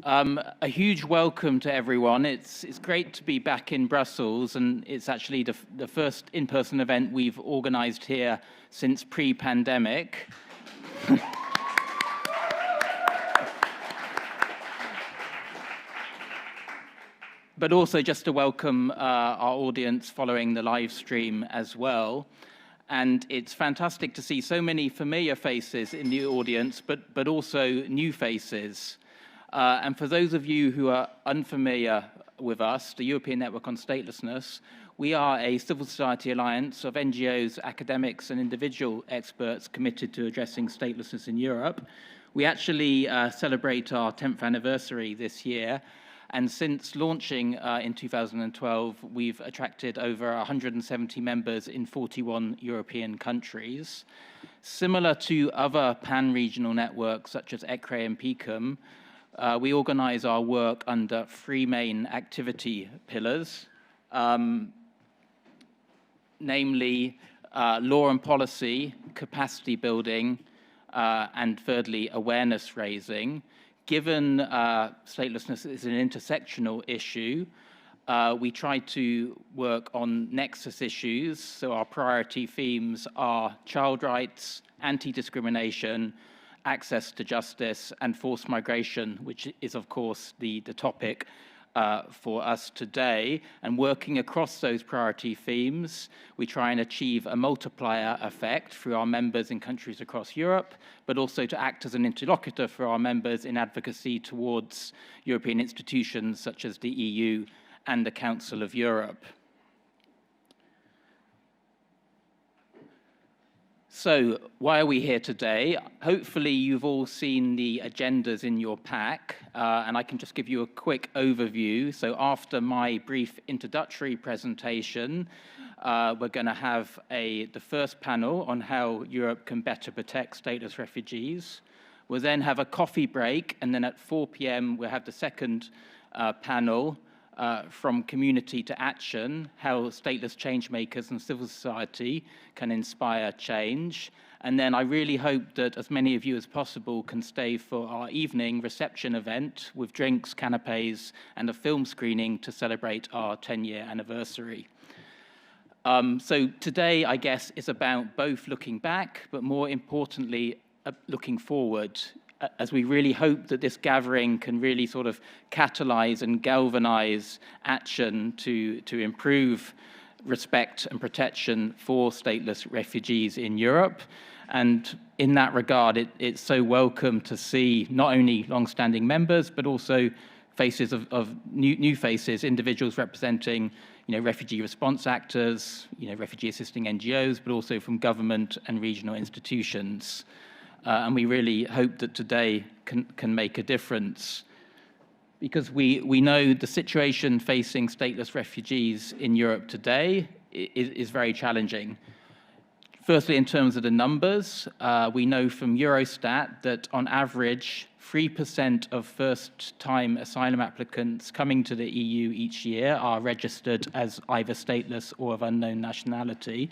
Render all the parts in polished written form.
A huge welcome to everyone. It's great to be back in Brussels, and it's actually the first in-person event we've organised here since pre-pandemic. But also just to welcome our audience following the live stream as well. And it's fantastic to see so many familiar faces in the audience, but also new faces. And for those of you who are unfamiliar with us, the European Network on Statelessness, we are a civil society alliance of NGOs, academics, and individual experts committed to addressing statelessness in Europe. We actually celebrate our 10th anniversary this year. And since launching in 2012, we've attracted over 170 members in 41 European countries. Similar to other pan-regional networks such as ECRE and PICUM, we organize our work under three main activity pillars, namely law and policy, capacity building, and thirdly, awareness raising. Given statelessness is an intersectional issue, we try to work on nexus issues. So our priority themes are child rights, anti-discrimination, access to justice, and forced migration, which is, of course, the topic for us today. And working across those priority themes, we try and achieve a multiplier effect through our members in countries across Europe, but also to act as an interlocutor for our members in advocacy towards European institutions such as the EU and the Council of Europe. So, why are we here today? Hopefully you've all seen the agendas in your pack, and I can just give you a quick overview. So after my brief introductory presentation, we're going to have the first panel on how Europe can better protect stateless refugees. We'll then have a coffee break, and then at 4 p.m. we'll have the second panel, from community to action, how stateless change makers and civil society can inspire change. And then I really hope that as many of you as possible can stay for our evening reception event with drinks, canapes, and a film screening to celebrate our 10-year anniversary. So today, I guess, is about both looking back, but more importantly, looking forward, as we really hope that this gathering can really sort of catalyze and galvanize action to improve respect and protection for stateless refugees in Europe. And in that regard, it's so welcome to see not only long-standing members, but also faces of new faces, individuals representing refugee response actors, refugee assisting NGOs, but also from government and regional institutions. And we really hope that today can make a difference, because we know the situation facing stateless refugees in Europe today is very challenging. Firstly, in terms of the numbers, we know from Eurostat that on average, 3% of first-time asylum applicants coming to the EU each year are registered as either stateless or of unknown nationality.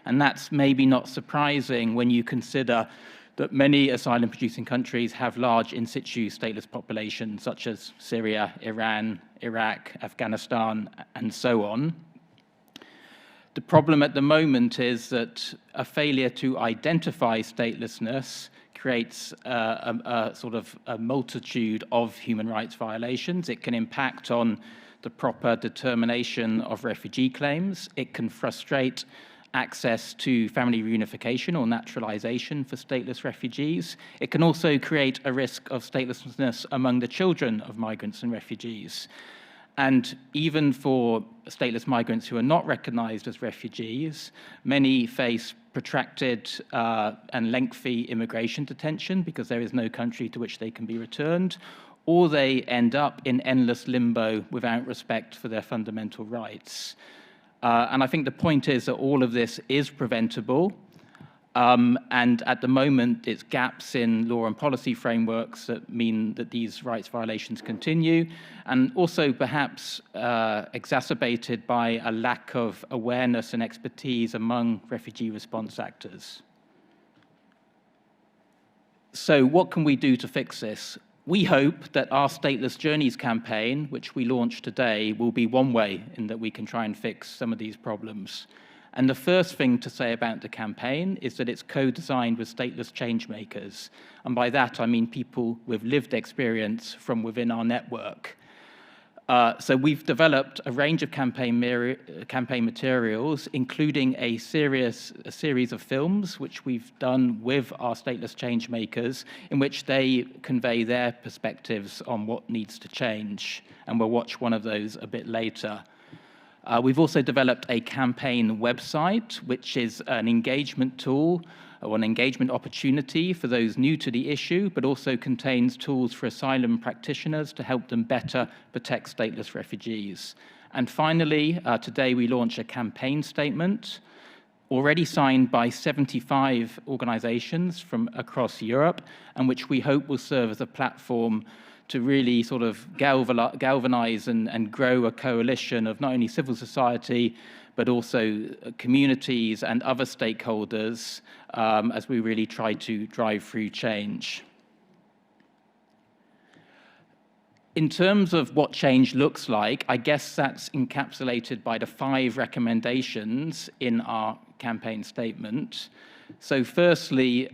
And that's maybe not surprising when you consider that many asylum-producing countries have large in-situ stateless populations, such as Syria, Iran, Iraq, Afghanistan, and so on. The problem at the moment is that a failure to identify statelessness creates a sort of a multitude of human rights violations. It can impact on the proper determination of refugee claims. It can frustrate access to family reunification or naturalization for stateless refugees. It can also create a risk of statelessness among the children of migrants and refugees. And even for stateless migrants who are not recognized as refugees, many face protracted and lengthy immigration detention because there is no country to which they can be returned, or they end up in endless limbo without respect for their fundamental rights. And I think the point is that all of this is preventable. And at the moment, it's gaps in law and policy frameworks that mean that these rights violations continue, and also perhaps exacerbated by a lack of awareness and expertise among refugee response actors. So what can we do to fix this? We hope that our Stateless Journeys campaign, which we launched today, will be one way in that we can try and fix some of these problems. And the first thing to say about the campaign is that it's co-designed with stateless changemakers. And by that, I mean people with lived experience from within our network. So we've developed a range of campaign materials, including a series of films, which we've done with our stateless changemakers, in which they convey their perspectives on what needs to change. And we'll watch one of those a bit later. We've also developed a campaign website, which is an engagement tool or an engagement opportunity for those new to the issue, but also contains tools for asylum practitioners to help them better protect stateless refugees. And finally, today we launch a campaign statement already signed by 75 organizations from across Europe, and which we hope will serve as a platform to really sort of galvanize and grow a coalition of not only civil society, but also communities and other stakeholders as we really try to drive through change. In terms of what change looks like, I guess that's encapsulated by the 5 recommendations in our campaign statement. So firstly,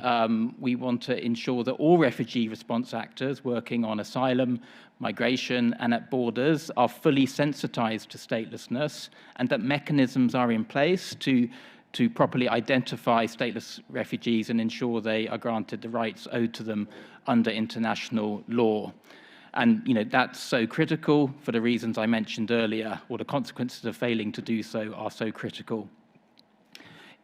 we want to ensure that all refugee response actors working on asylum, migration, and at borders are fully sensitized to statelessness, and that mechanisms are in place to properly identify stateless refugees and ensure they are granted the rights owed to them under international law. And that's so critical for the reasons I mentioned earlier, or the consequences of failing to do so are so critical.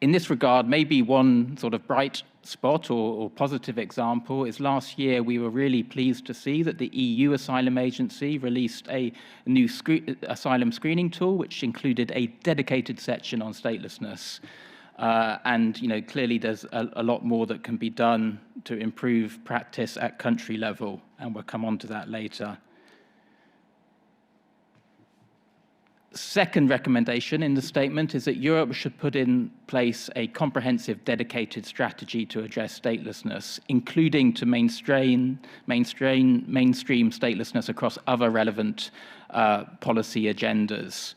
In this regard, maybe one sort of bright spot or positive example is last year we were really pleased to see that the EU Asylum Agency released a new asylum screening tool, which included a dedicated section on statelessness. And clearly there's a lot more that can be done to improve practice at country level, and we'll come on to that later. Second recommendation in the statement is that Europe should put in place a comprehensive, dedicated strategy to address statelessness, including to mainstream statelessness across other relevant policy agendas.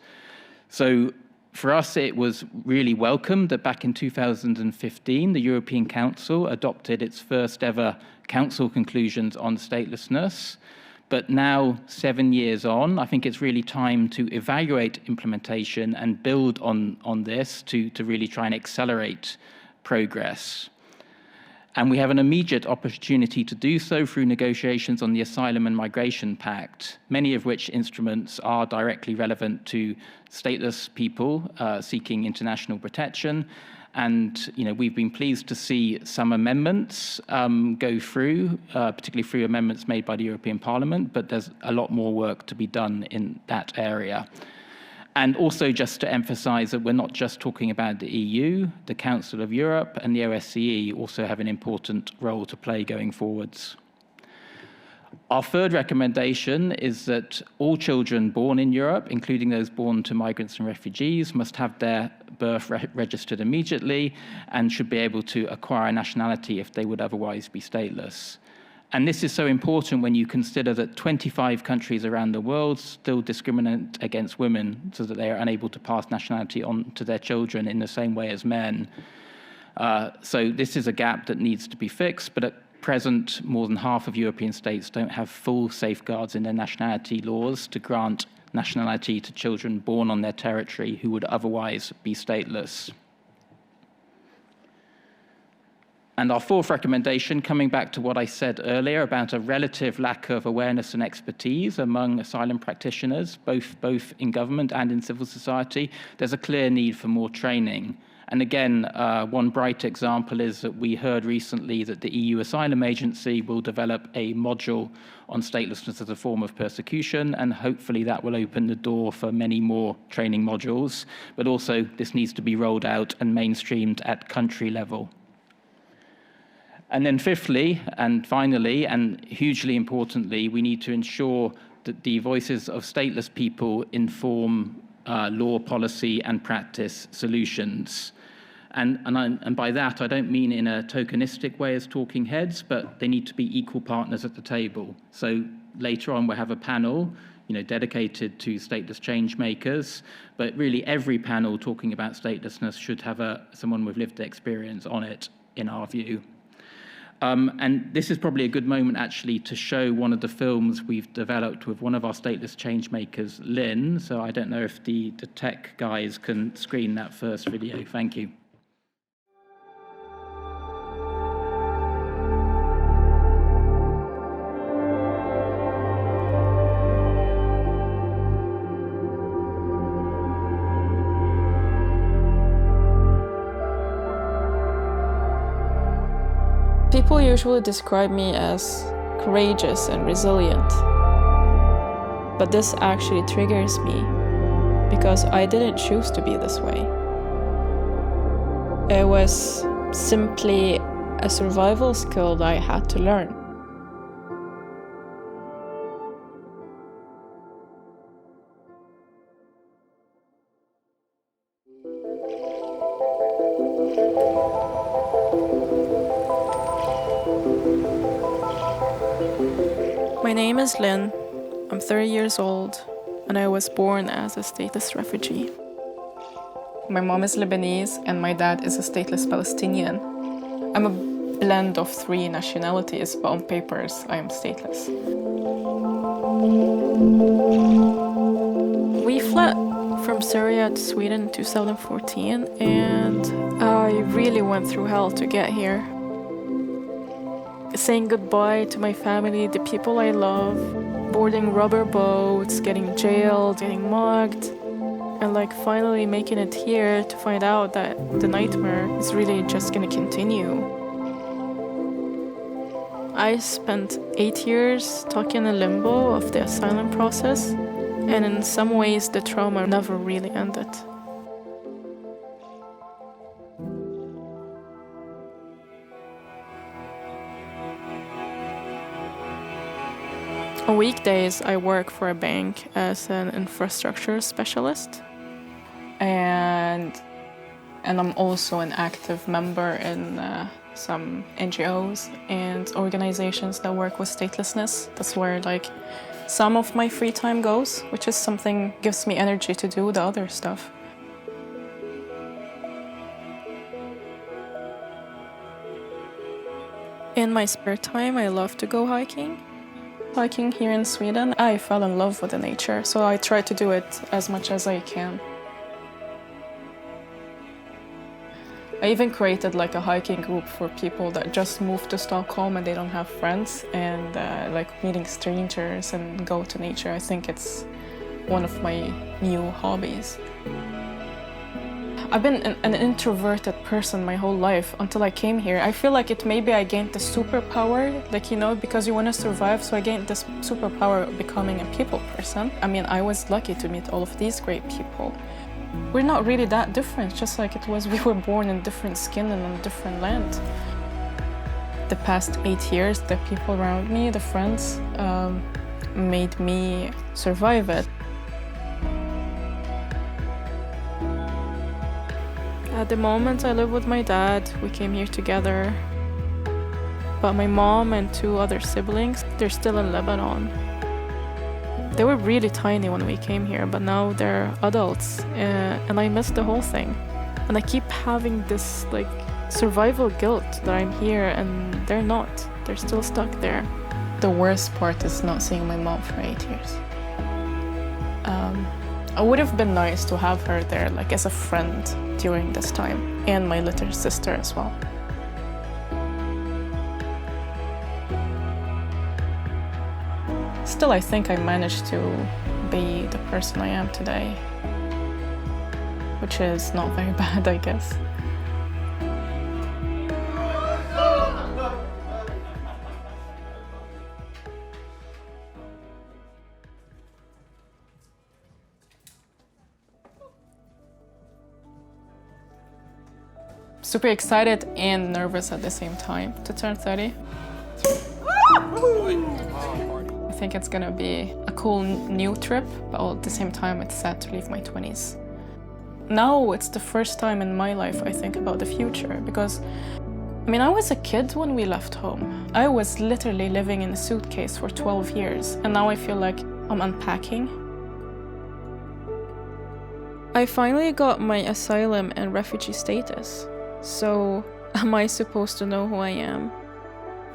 So for us, it was really welcome that back in 2015, the European Council adopted its first ever Council conclusions on statelessness. But now, 7 years on, I think it's really time to evaluate implementation and build on this to really try and accelerate progress. And we have an immediate opportunity to do so through negotiations on the Asylum and Migration Pact, many of which instruments are directly relevant to stateless people seeking international protection. And we've been pleased to see some amendments go through, particularly through amendments made by the European Parliament, but there's a lot more work to be done in that area. And also just to emphasize that we're not just talking about the EU, the Council of Europe and the OSCE also have an important role to play going forwards. Our third recommendation is that all children born in Europe, including those born to migrants and refugees, must have their birth registered immediately and should be able to acquire a nationality if they would otherwise be stateless. And this is so important when you consider that 25 countries around the world still discriminate against women so that they are unable to pass nationality on to their children in the same way as men. So this is a gap that needs to be fixed, but at present, more than half of European states don't have full safeguards in their nationality laws to grant nationality to children born on their territory who would otherwise be stateless. And our fourth recommendation, coming back to what I said earlier about a relative lack of awareness and expertise among asylum practitioners, both in government and in civil society, there's a clear need for more training. And again, one bright example is that we heard recently that the EU Asylum Agency will develop a module on statelessness as a form of persecution, and hopefully that will open the door for many more training modules. But also, this needs to be rolled out and mainstreamed at country level. And then fifthly, and finally, and hugely importantly, we need to ensure that the voices of stateless people inform law, policy, and practice solutions. And by that, I don't mean in a tokenistic way as talking heads, but they need to be equal partners at the table. So later on, we'll have a panel, dedicated to stateless change makers, but really every panel talking about statelessness should have someone with lived experience on it, in our view. And this is probably a good moment, actually, to show one of the films we've developed with one of our stateless change makers, Lynn. So I don't know if the tech guys can screen that first video. Thank you. People usually describe me as courageous and resilient, but this actually triggers me because I didn't choose to be this way. It was simply a survival skill that I had to learn. My name is Lynn, I'm 30 years old, and I was born as a stateless refugee. My mom is Lebanese and my dad is a stateless Palestinian. I'm a blend of 3 nationalities, but on papers I am stateless. We fled from Syria to Sweden in 2014, and I really went through hell to get here. Saying goodbye to my family, the people I love, boarding rubber boats, getting jailed, getting mugged, and finally making it here to find out that the nightmare is really just gonna continue. I spent 8 years stuck in a limbo of the asylum process, and in some ways the trauma never really ended. On weekdays, I work for a bank as an infrastructure specialist, and I'm also an active member in some NGOs and organizations that work with statelessness. That's where some of my free time goes, which is something gives me energy to do the other stuff. In my spare time, I love to go hiking. Hiking here in Sweden, I fell in love with the nature, so I try to do it as much as I can. I even created a hiking group for people that just moved to Stockholm and they don't have friends, and meeting strangers and go to nature. I think it's one of my new hobbies. I've been an introverted person my whole life until I came here. I feel like maybe I gained the superpower, because you want to survive, so I gained this superpower of becoming a people person. I mean, I was lucky to meet all of these great people. We're not really that different, just like it was we were born in different skin and on a different land. The past 8 years, the people around me, the friends, made me survive it. At the moment, I live with my dad. We came here together. But my mom and 2 other siblings, they're still in Lebanon. They were really tiny when we came here, but now they're adults, and I miss the whole thing. And I keep having this survival guilt that I'm here and they're not. They're still stuck there. The worst part is not seeing my mom for 8 years. It would have been nice to have her there as a friend during this time, and my little sister as well. Still, I think I managed to be the person I am today, which is not very bad, I guess. Super excited and nervous at the same time to turn 30. I think it's gonna be a cool new trip, but at the same time it's sad to leave my 20s. Now it's the first time in my life I think about the future, because I mean, I was a kid when we left home. I was literally living in a suitcase for 12 years, and now I feel like I'm unpacking. I finally got my asylum and refugee status. So, am I supposed to know who I am?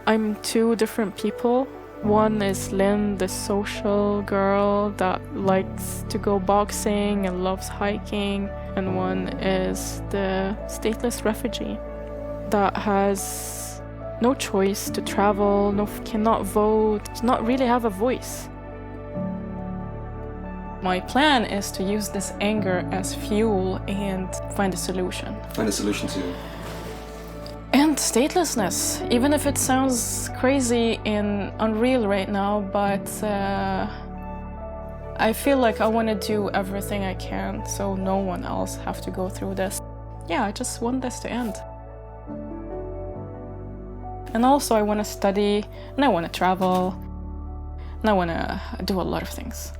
I'm two different people. One is Lynn, the social girl that likes to go boxing and loves hiking, and one is the stateless refugee that has no choice to travel, cannot vote, does not really have a voice. My plan is to use this anger as fuel and find a solution. Find a solution to? And statelessness, even if it sounds crazy and unreal right now, but I feel like I want to do everything I can so no one else have to go through this. Yeah, I just want this to end. And also I want to study, and I want to travel, and I want to do a lot of things.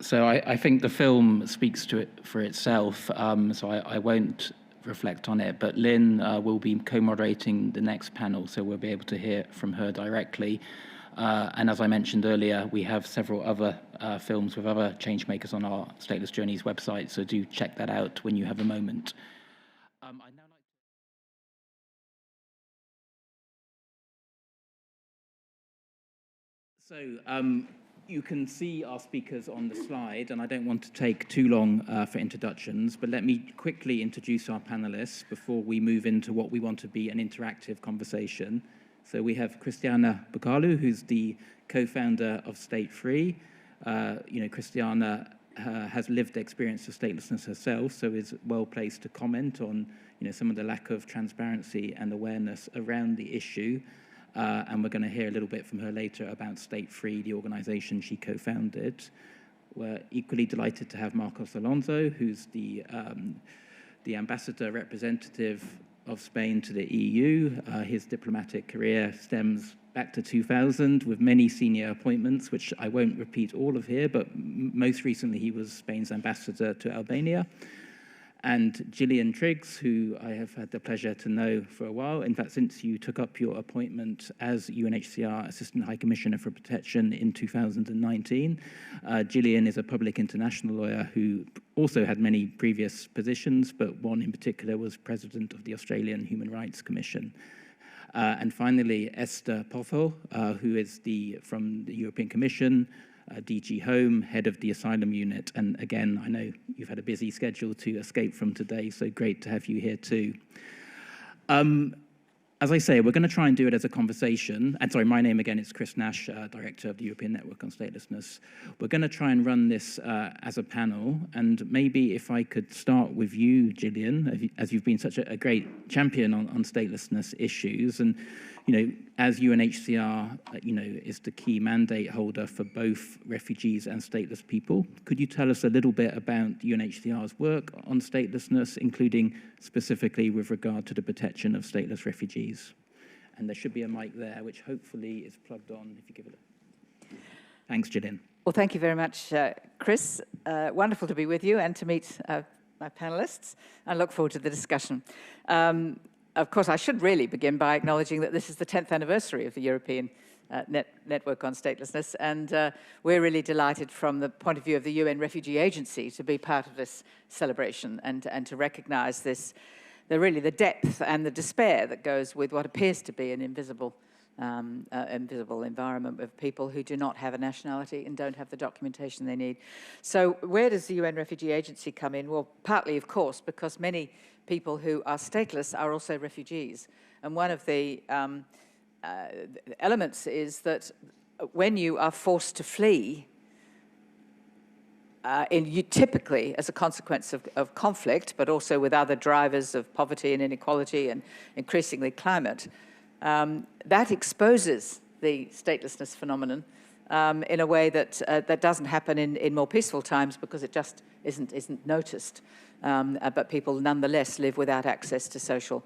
So I think the film speaks to it for itself, so I won't reflect on it, but Lynn will be co-moderating the next panel, so we'll be able to hear from her directly. And as I mentioned earlier, we have several other films with other changemakers on our Stateless Journeys website, so do check that out when you have a moment. I'd now like So you can see our speakers on the slide, and I don't want to take too long for introductions, but let me quickly introduce our panelists before we move into what we want to be an interactive conversation. So we have Christiana Bukalu, who's the co-founder of State Free. Christiana has lived experience of statelessness herself, so is well placed to comment on some of the lack of transparency and awareness around the issue. And we're going to hear a little bit from her later about State Free, the organization she co-founded. We're equally delighted to have Marcos Alonso, who's the ambassador representative of Spain to the EU. His diplomatic career stems back to 2000 with many senior appointments, which I won't repeat all of here, but most recently he was Spain's ambassador to Albania. And Gillian Triggs, who I have had the pleasure to know for a while, in fact, since you took up your appointment as UNHCR Assistant High Commissioner for Protection in 2019. Gillian is a public international lawyer who also had many previous positions, but one in particular was President of the Australian Human Rights Commission. And finally, Esther Poffel, who is from the European Commission, DG Home, head of the Asylum Unit. And again, I know you've had a busy schedule to escape from today, so great to have you here too. As I say, we're going to try and do it as a conversation. And sorry, my name again is Chris Nash, Director of the European Network on Statelessness. We're going to try and run this as a panel. And maybe if I could start with you, Gillian, as you've been such a great champion on statelessness issues. And as UNHCR, is the key mandate holder for both refugees and stateless people. Could you tell us a little bit about UNHCR's work on statelessness, including specifically with regard to the protection of stateless refugees? And there should be a mic there, which hopefully is plugged on, if you give it a... Thanks, Gillian. Well, thank you very much, Chris. Wonderful to be with you and to meet my panelists. I look forward to the discussion. Of course, I should really begin by acknowledging that this is the 10th anniversary of the European Network on Statelessness, and we're really delighted from the point of view of the UN Refugee Agency to be part of this celebration and to recognize the depth and the despair that goes with what appears to be an invisible invisible environment of people who do not have a nationality and don't have the documentation they need. So where does the UN Refugee Agency come in? Well, partly, of course, because many people who are stateless are also refugees. And one of the elements is that when you are forced to flee, you typically as a consequence of conflict, but also with other drivers of poverty and inequality and increasingly climate, that exposes the statelessness phenomenon in a way that that doesn't happen in more peaceful times because it just isn't noticed. But people nonetheless live without access to social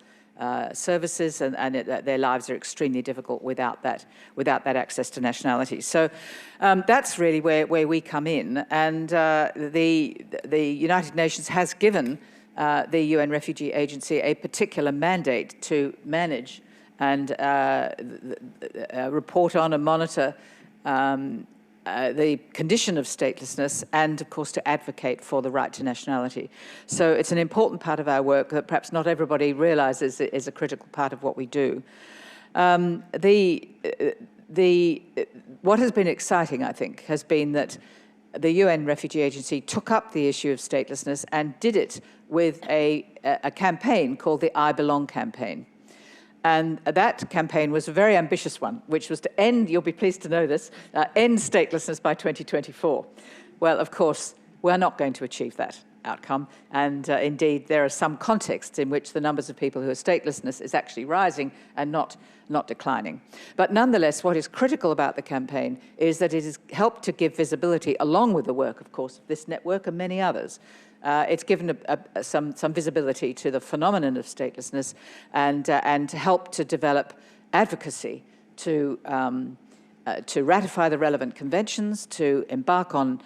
services, and their lives are extremely difficult without that access to nationality. So that's really where we come in, and the United Nations has given the UN Refugee Agency a particular mandate to manage and report on and monitor the condition of statelessness and, of course, to advocate for the right to nationality. So it's an important part of our work that perhaps not everybody realizes is a critical part of what we do. What has been exciting, I think, has been that the UN Refugee Agency took up the issue of statelessness and did it with a campaign called the I Belong campaign. And that campaign was a very ambitious one, which was to end, you'll be pleased to know this, end statelessness by 2024. Well, of course, we're not going to achieve that outcome. And indeed, there are some contexts in which the numbers of people who are statelessness is actually rising and not declining. But nonetheless, what is critical about the campaign is that it has helped to give visibility, along with the work, of course, of this network and many others. It's given some visibility to the phenomenon of statelessness and helped to develop advocacy to ratify the relevant conventions, to embark on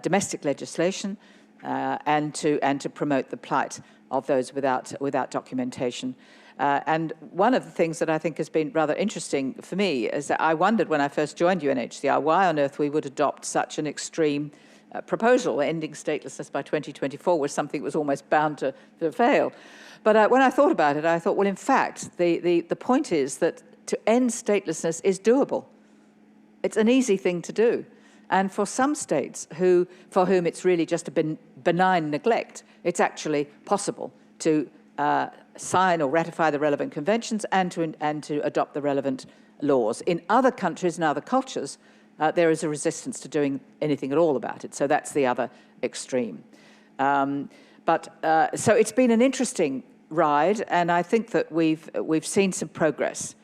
domestic legislation, and to promote the plight of those without documentation. And one of the things that I think has been rather interesting for me is that I wondered when I first joined UNHCR why on earth we would adopt such an extreme proposal. Ending statelessness by 2024 was something that was almost bound to fail. But when I thought about it, I thought, well, in fact, the point is that to end statelessness is doable. It's an easy thing to do. And for some states for whom it's really just a benign neglect, it's actually possible to sign or ratify the relevant conventions and to adopt the relevant laws. In other countries and other cultures, there is a resistance to doing anything at all about it. So that's the other extreme. So it's been an interesting ride, and I think that we've seen some progress.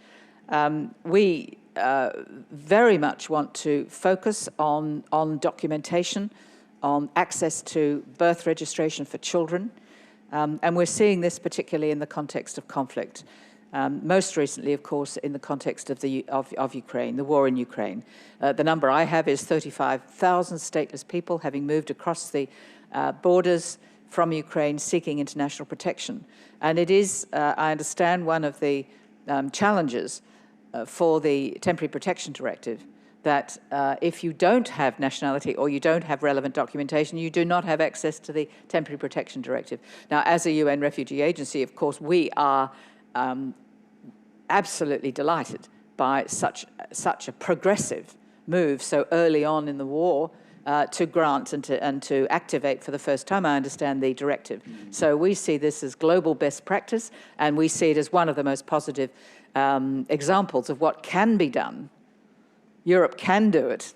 We very much want to focus on documentation, on access to birth registration for children, and we're seeing this particularly in the context of conflict. Most recently, of course, in the context of Ukraine, the war in Ukraine. The number I have is 35,000 stateless people having moved across the borders from Ukraine seeking international protection. And it is, I understand, one of the challenges for the Temporary Protection Directive that if you don't have nationality or you don't have relevant documentation, you do not have access to the Temporary Protection Directive. Now, as a UN Refugee Agency, of course, we are absolutely delighted by such a progressive move so early on in the war to grant and to activate for the first time, I understand, the directive. So we see this as global best practice, and we see it as one of the most positive examples of what can be done. Europe can do it,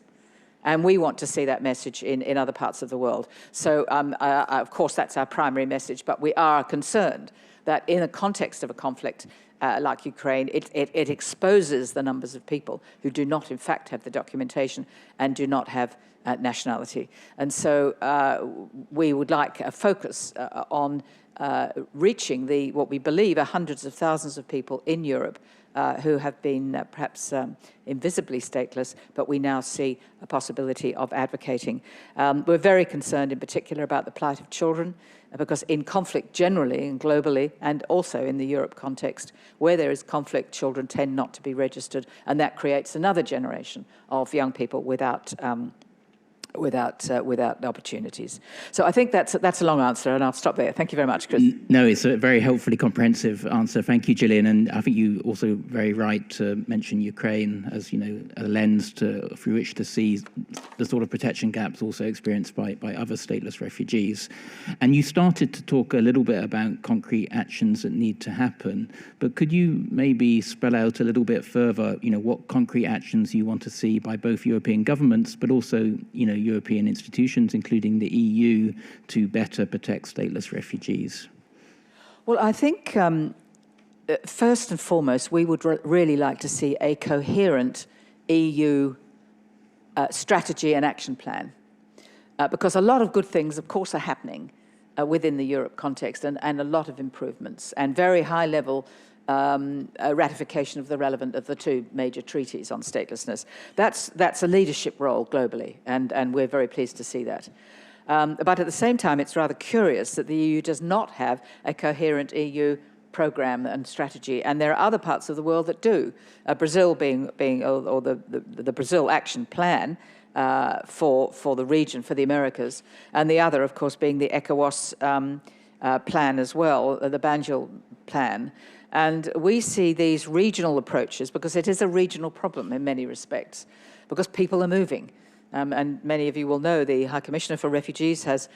and we want to see that message in other parts of the world. So, of course, that's our primary message, but we are concerned that in the context of a conflict like Ukraine, it exposes the numbers of people who do not, in fact, have the documentation and do not have nationality. And so we would like a focus on reaching what we believe are hundreds of thousands of people in Europe who have been perhaps invisibly stateless, but we now see a possibility of advocating. We're very concerned in particular about the plight of children, because in conflict generally and globally, and also in the Europe context, where there is conflict, children tend not to be registered, and that creates another generation of young people without without opportunities. So I think that's a long answer, and I'll stop there. Thank you very much, Chris. No, it's a very helpfully comprehensive answer. Thank you, Gillian. And I think you also very right to mention Ukraine as, a lens through which to see the sort of protection gaps also experienced by other stateless refugees. And you started to talk a little bit about concrete actions that need to happen, but could you maybe spell out a little bit further, what concrete actions you want to see by both European governments, but also, European institutions, including the EU, to better protect stateless refugees? Well, I think first and foremost, we would really like to see a coherent EU strategy and action plan, because a lot of good things, of course, are happening within the Europe context, and a lot of improvements and very high-level ratification of the two major treaties on statelessness. That's a leadership role globally, and we're very pleased to see that. But at the same time, it's rather curious that the EU does not have a coherent EU program and strategy, and there are other parts of the world that do. Brazil being the Brazil Action Plan for the region, for the Americas, and the other, of course, being the ECOWAS plan as well, the Banjul plan. And we see these regional approaches, because it is a regional problem in many respects, because people are moving. And many of you will know the High Commissioner for Refugees has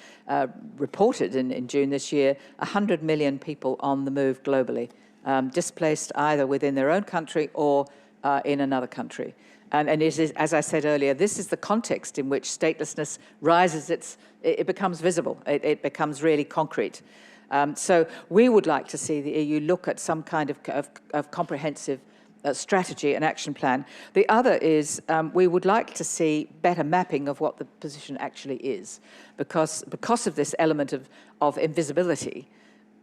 reported in June this year 100 million people on the move globally, displaced either within their own country or in another country. And it is, as I said earlier, this is the context in which statelessness rises, it becomes visible, it becomes really concrete. So we would like to see the EU look at some kind of comprehensive strategy and action plan. The other is we would like to see better mapping of what the position actually is, because of this element of invisibility,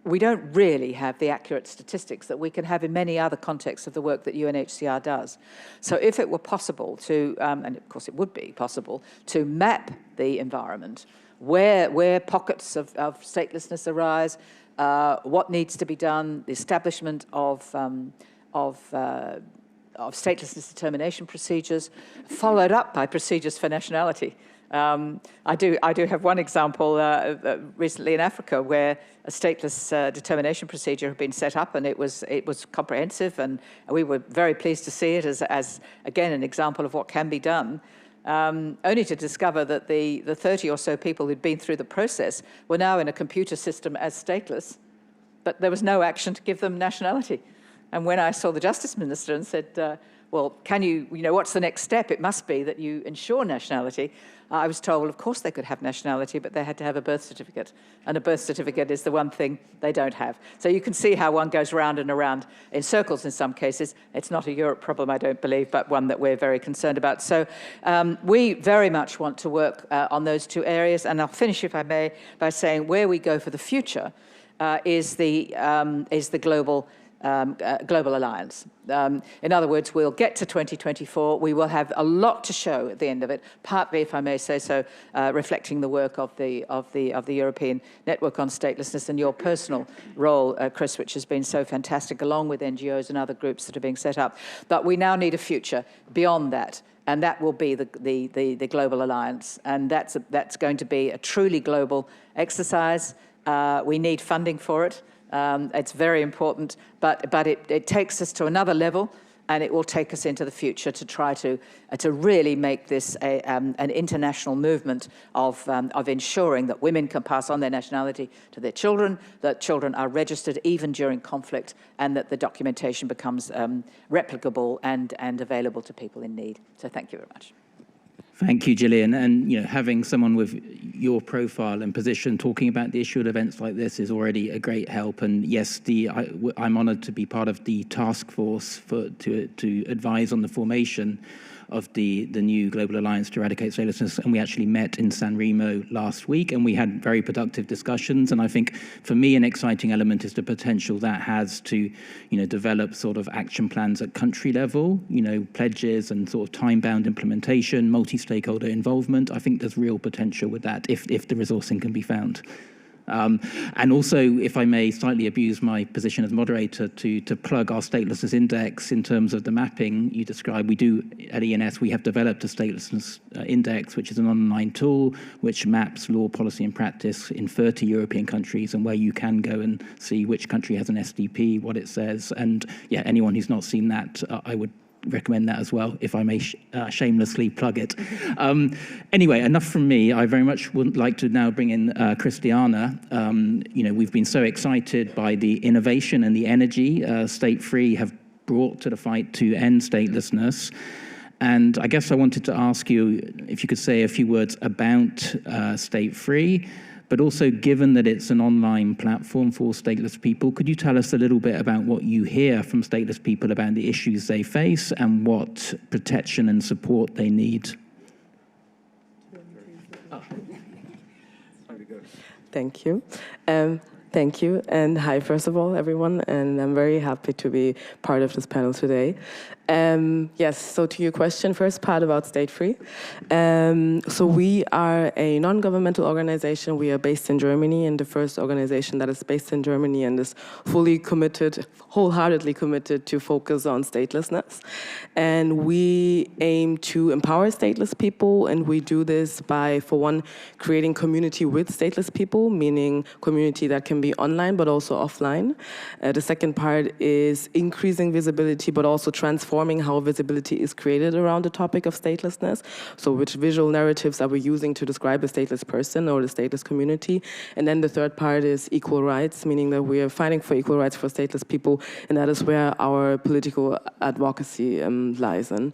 we don't really have the accurate statistics that we can have in many other contexts of the work that UNHCR does. So if it were possible to, and of course it would be possible, to map the environment, where pockets of statelessness arise, what needs to be done, the establishment of statelessness determination procedures, followed up by procedures for nationality. I do have one example recently in Africa where a stateless determination procedure had been set up, and it was comprehensive, and we were very pleased to see it as again an example of what can be done. Only to discover that the 30 or so people who'd been through the process were now in a computer system as stateless, but there was no action to give them nationality. And when I saw the Justice Minister and said, well, can you what's the next step? It must be that you ensure nationality. I was told, well, of course they could have nationality, but they had to have a birth certificate. And a birth certificate is the one thing they don't have. So you can see how one goes round and around in circles in some cases. It's not a Europe problem, I don't believe, but one that we're very concerned about. So we very much want to work on those two areas. And I'll finish, if I may, by saying where we go for the future is the global alliance. In other words, we'll get to 2024. We will have a lot to show at the end of it, partly, if I may say so, reflecting the work of the European Network on Statelessness and your personal role, Chris, which has been so fantastic, along with NGOs and other groups that are being set up. But we now need a future beyond that, and that will be the global alliance, and that's going to be a truly global exercise. We need funding for it. It's very important, but it takes us to another level, and it will take us into the future to try to really make this an international movement of ensuring that women can pass on their nationality to their children, that children are registered even during conflict, and that the documentation becomes replicable and available to people in need. So thank you very much. Thank you, Gillian. And having someone with your profile and position talking about the issue at events like this is already a great help. And yes, I'm honoured to be part of the task force to advise on the formation of the new Global Alliance to Eradicate Statelessness, and we actually met in San Remo last week, and we had very productive discussions. And I think, for me, an exciting element is the potential that has to, develop sort of action plans at country level, pledges and sort of time-bound implementation, multi-stakeholder involvement. I think there's real potential with that if the resourcing can be found. And also, if I may slightly abuse my position as moderator to plug our statelessness index in terms of the mapping you described, we do, at ENS, we have developed a statelessness index, which is an online tool which maps law, policy and practice in 30 European countries, and where you can go and see which country has an SDP, what it says. And yeah, anyone who's not seen that, I would recommend that as well, if I may shamelessly plug it. Anyway, enough from me. I very much would like to now bring in Christiana. We've been so excited by the innovation and the energy State Free have brought to the fight to end statelessness. And I guess I wanted to ask you if you could say a few words about State Free, but also, given that it's an online platform for stateless people, could you tell us a little bit about what you hear from stateless people about the issues they face and what protection and support they need? Thank you. Thank you, and hi, first of all, everyone, and I'm very happy to be part of this panel today. Yes, so to your question, first part about State Free. So we are a non-governmental organization. We are based in Germany, and the first organization that is based in Germany and is fully committed, wholeheartedly committed to focus on statelessness. And we aim to empower stateless people, and we do this by, for one, creating community with stateless people, meaning community that can be online but also offline. The second part is increasing visibility but also transforming how visibility is created around the topic of statelessness. So which visual narratives are we using to describe a stateless person or the stateless community? And then the third part is equal rights, meaning that we are fighting for equal rights for stateless people, and that is where our political advocacy lies in.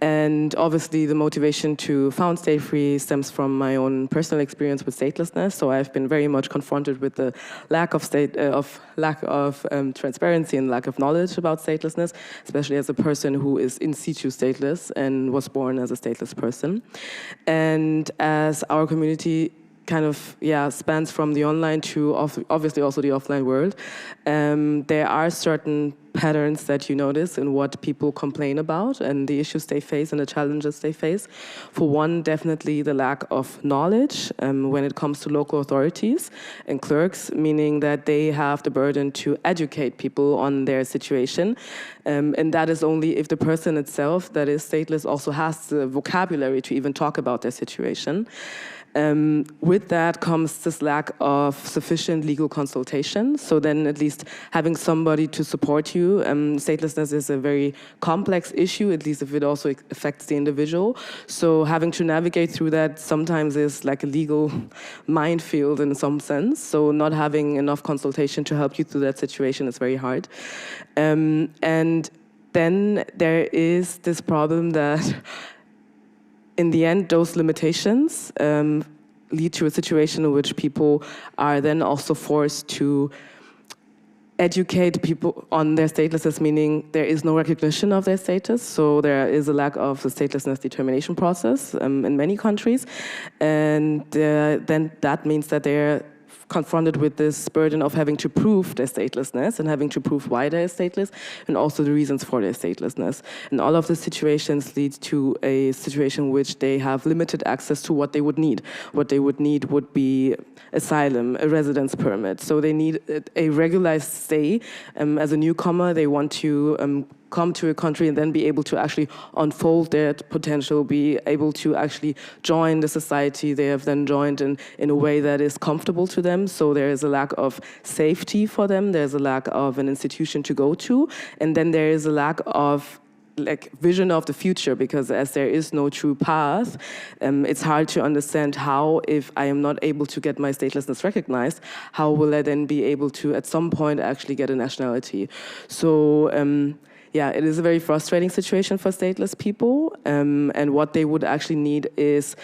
And obviously the motivation to found State Free stems from my own personal experience with statelessness. So I've been very much confronted with the lack of transparency and lack of knowledge about statelessness, especially as a person who is in situ stateless and was born as a stateless person. And as our community kind of spans from the online to obviously also the offline world, there are certain patterns that you notice in what people complain about and the issues they face and the challenges they face. For one, definitely the lack of knowledge when it comes to local authorities and clerks, meaning that they have the burden to educate people on their situation. And that is only if the person itself, that is stateless, also has the vocabulary to even talk about their situation. With that comes this lack of sufficient legal consultation. So then at least having somebody to support you. Statelessness is a very complex issue, at least if it also affects the individual. So having to navigate through that sometimes is like a legal minefield in some sense. So not having enough consultation to help you through that situation is very hard. And then there is this problem that in the end, those limitations lead to a situation in which people are then also forced to educate people on their statelessness, meaning there is no recognition of their status. So there is a lack of the statelessness determination process in many countries. And then that means that they're confronted with this burden of having to prove their statelessness and having to prove why they're stateless and also the reasons for their statelessness. And all of these situations lead to a situation in which they have limited access to what they would need. What they would need would be asylum, a residence permit. So they need a regularized stay. As a newcomer, they want to come to a country and then be able to actually unfold their potential, be able to actually join the society they have then joined in a way that is comfortable to them. So there is a lack of safety for them, there's a lack of an institution to go to, and then there is a lack of vision of the future, because as there is no true path, it's hard to understand how, if I am not able to get my statelessness recognized, how will I then be able to at some point actually get a nationality? So it is a very frustrating situation for stateless people, and what they would actually need is,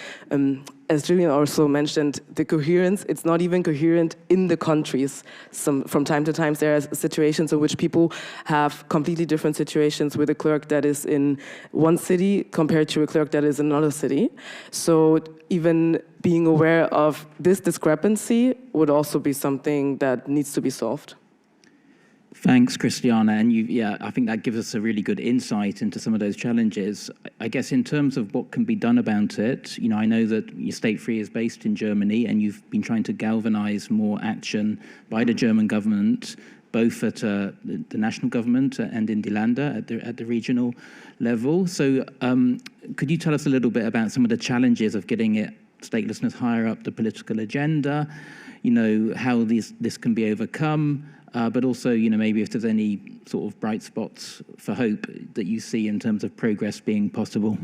as Julian also mentioned, the coherence. It's not even coherent in the countries. From time to time, there are situations in which people have completely different situations with a clerk that is in one city compared to a clerk that is in another city. So even being aware of this discrepancy would also be something that needs to be solved. Thanks, Christiana. And I think that gives us a really good insight into some of those challenges. I guess in terms of what can be done about it, I know that State Free is based in Germany, and you've been trying to galvanize more action by the German government, both at the national government and in die Länder at the regional level. So could you tell us a little bit about some of the challenges of getting statelessness higher up the political agenda, how this can be overcome, but also, maybe if there's any sort of bright spots for hope that you see in terms of progress being possible?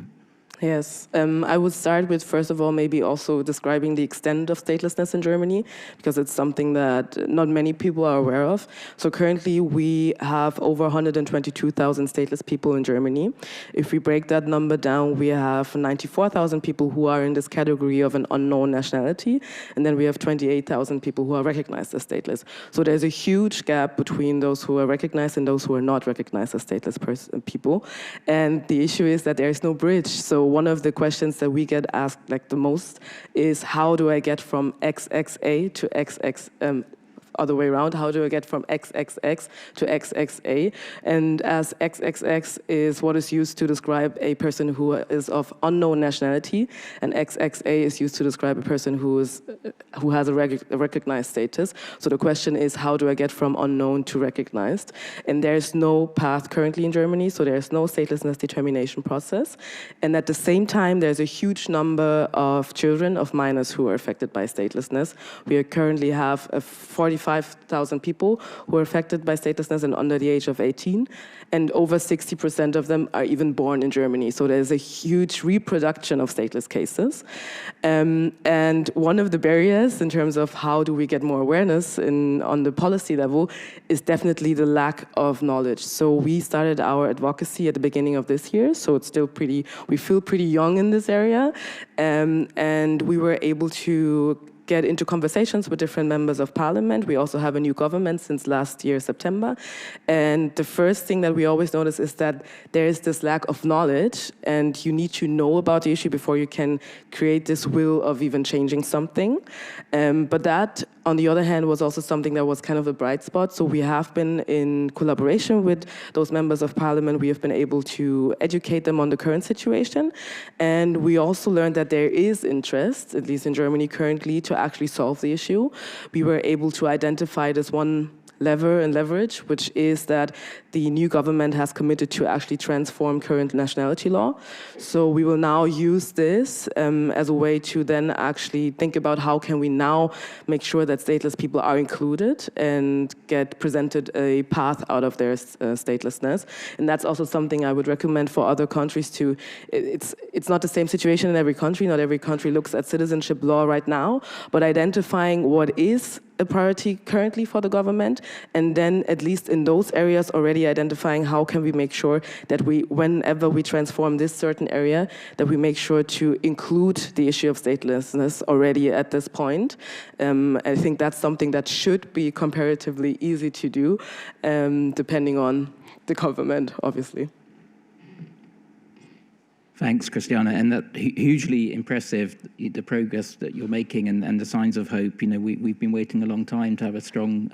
Yes, I would start with, first of all, maybe also describing the extent of statelessness in Germany, because it's something that not many people are aware of. So currently we have over 122,000 stateless people in Germany. If we break that number down, we have 94,000 people who are in this category of an unknown nationality, and then we have 28,000 people who are recognized as stateless. So there's a huge gap between those who are recognized and those who are not recognized as stateless people. And the issue is that there is no bridge. So one of the questions that we get asked the most is, how do I get from XXA to XX, other way around, how do I get from XXX to XXA? And as XXX is what is used to describe a person who is of unknown nationality, and XXA is used to describe a person who has a recognized status. So the question is, how do I get from unknown to recognized? And there's no path currently in Germany, so there's no statelessness determination process. And at the same time, there's a huge number of children, of minors, who are affected by statelessness. We currently have 45,000 people who are affected by statelessness and under the age of 18, and over 60% of them are even born in Germany. So there's a huge reproduction of stateless cases. And one of the barriers in terms of how do we get more awareness on the policy level is definitely the lack of knowledge. So we started our advocacy at the beginning of this year, so it's still we feel pretty young in this area, and we were able to get into conversations with different members of parliament. We also have a new government since last year, September. And the first thing that we always notice is that there is this lack of knowledge, and you need to know about the issue before you can create this will of even changing something. But that, on the other hand, was also something that was kind of a bright spot. So we have been in collaboration with those members of parliament. We have been able to educate them on the current situation. And we also learned that there is interest, at least in Germany currently, to actually solve the issue. We were able to identify this one lever and leverage, which is that the new government has committed to actually transform current nationality law. So we will now use this as a way to then actually think about how can we now make sure that stateless people are included and get presented a path out of their statelessness. And that's also something I would recommend for other countries too. It's not the same situation in every country. Not every country looks at citizenship law right now, but identifying what is a priority currently for the government, and then at least in those areas already identifying how can we make sure that whenever we transform this certain area, that we make sure to include the issue of statelessness already at this point. I think that's something that should be comparatively easy to do, depending on the government, obviously. Thanks, Christiana. And that hugely impressive, the progress that you're making and the signs of hope. We've been waiting a long time to have a strong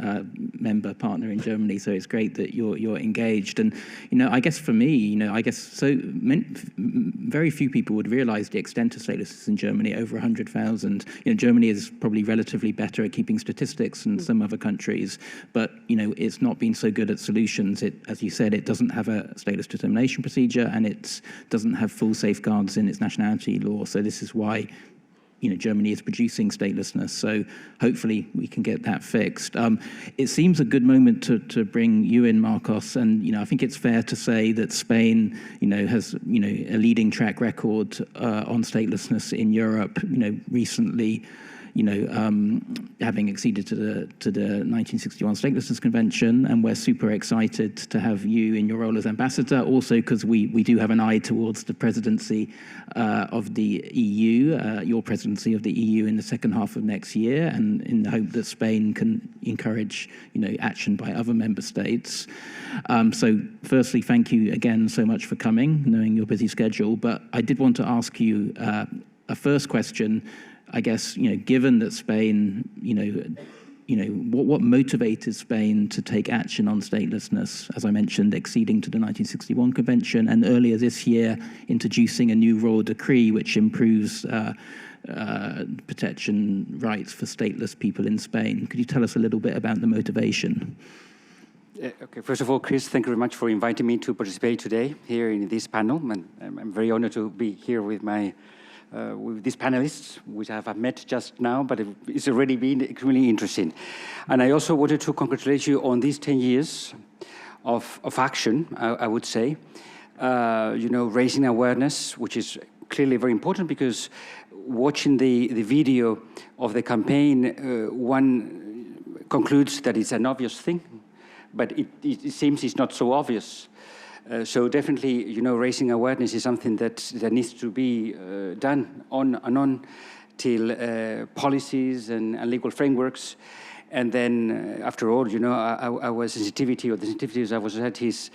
member partner in Germany, so it's great that you're engaged. And, I guess for me, very few people would realize the extent of statelessness in Germany, over 100,000. Germany is probably relatively better at keeping statistics than some other countries, but, it's not been so good at solutions. As you said, it doesn't have a stateless determination procedure, and it doesn't have full safeguards in its nationality law. So this is why, Germany is producing statelessness. So hopefully we can get that fixed. It seems a good moment to bring you in, Marcos. And, I think it's fair to say that Spain, has, a leading track record on statelessness in Europe, recently, having acceded to the 1961 Statelessness Convention, and we're super excited to have you in your role as ambassador, also because we do have an eye towards the presidency of the EU, your presidency of the EU in the second half of next year, and in the hope that Spain can encourage, action by other member states. So firstly, thank you again so much for coming, knowing your busy schedule, but I did want to ask you a first question. I guess, given that Spain, what motivated Spain to take action on statelessness, as I mentioned, acceding to the 1961 Convention, and earlier this year introducing a new royal decree which improves protection rights for stateless people in Spain. Could you tell us a little bit about the motivation? Okay, first of all, Chris, thank you very much for inviting me to participate today here in this panel. And I'm very honored to be here with with these panelists, which I have met just now, but it's already been extremely interesting. And I also wanted to congratulate you on these 10 years of action, I would say. Raising awareness, which is clearly very important, because watching the video of the campaign, one concludes that it's an obvious thing, but it seems it's not so obvious. So definitely, raising awareness is something that needs to be done on and on till policies and legal frameworks. And then, after all, our sensitivity, or the sensitivities of our societies,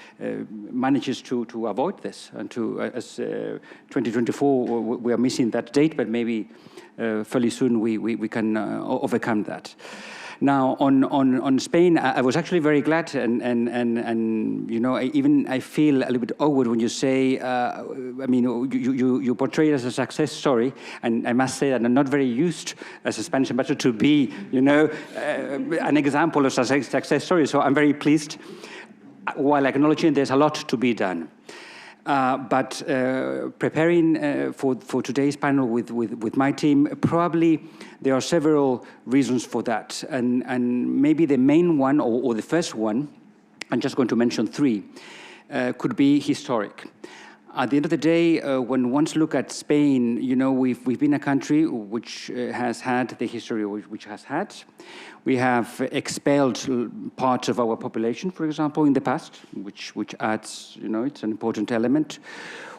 manages to avoid this. And as 2024, we are missing that date, but maybe fairly soon we can overcome that. Now, on Spain, I was actually very glad, and I feel a little bit awkward when you say, you portray it as a success story, and I must say that I'm not very used as a Spanish ambassador to be, an example of a success story. So I'm very pleased, while acknowledging there's a lot to be done. But preparing for today's panel with my team, probably there are several reasons for that. And maybe the main one, or the first one, I'm just going to mention three, could be historic. At the end of the day, when one looks at Spain, we've been a country which has had the history which has had. We have expelled parts of our population, for example, in the past, which adds, it's an important element.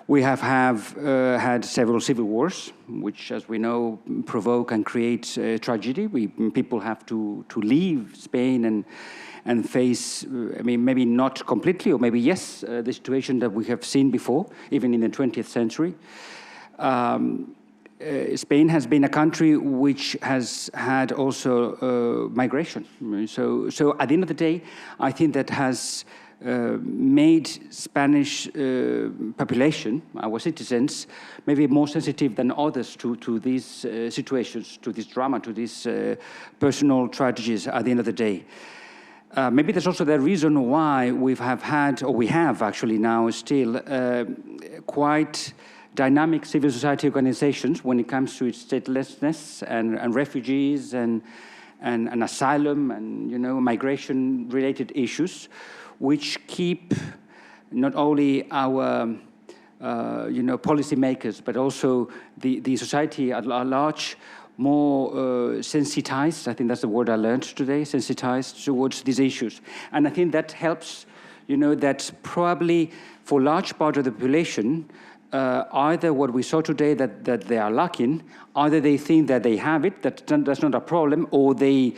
We have had several civil wars, which, as we know, provoke and create tragedy. People have to leave Spain and face, maybe not completely, or maybe yes, the situation that we have seen before, even in the 20th century. Spain has been a country which has had also migration. So at the end of the day, I think that has made Spanish population, our citizens, maybe more sensitive than others to these situations, to this drama, to these personal tragedies at the end of the day. Maybe that's also the reason why we have actually now still quite dynamic civil society organizations when it comes to its statelessness and refugees and asylum and migration-related issues, which keep not only our policymakers but also the society at large more sensitized. I think that's the word I learned today, sensitized towards these issues. And I think that helps, that probably for large part of the population, either what we saw today that they are lacking, either they think that they have it, that's not a problem, or they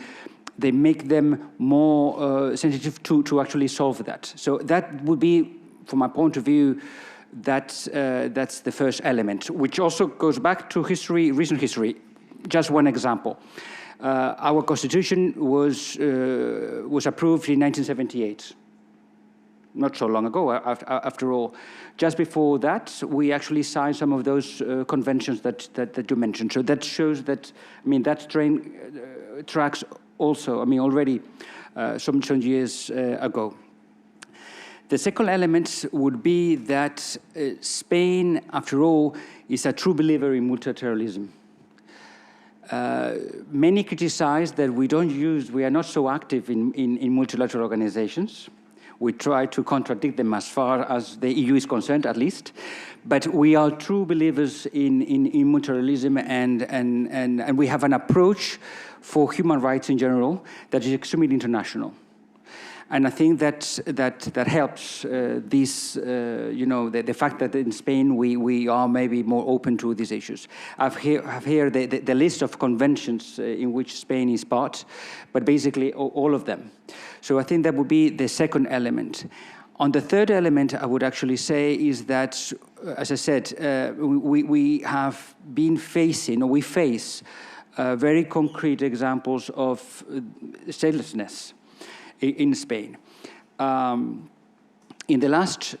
make them more sensitive to actually solve that. So that would be, from my point of view, that's the first element, which also goes back to history, recent history. Just one example. Our Constitution was approved in 1978. Not so long ago, after all. Just before that, we actually signed some of those conventions that you mentioned. So that shows that, that train tracks also, already some years ago. The second element would be that Spain, after all, is a true believer in multilateralism. Many criticize that we are not so active in multilateral organizations. We try to contradict them as far as the EU is concerned, at least. But we are true believers in multilateralism, and we have an approach for human rights in general that is extremely international. And I think that helps the fact that in Spain we are maybe more open to these issues. I have here the list of conventions in which Spain is part, but basically all of them. So I think that would be the second element. On the third element, I would actually say is that, as I said, we have been facing, or we face very concrete examples of statelessness in Spain. In the last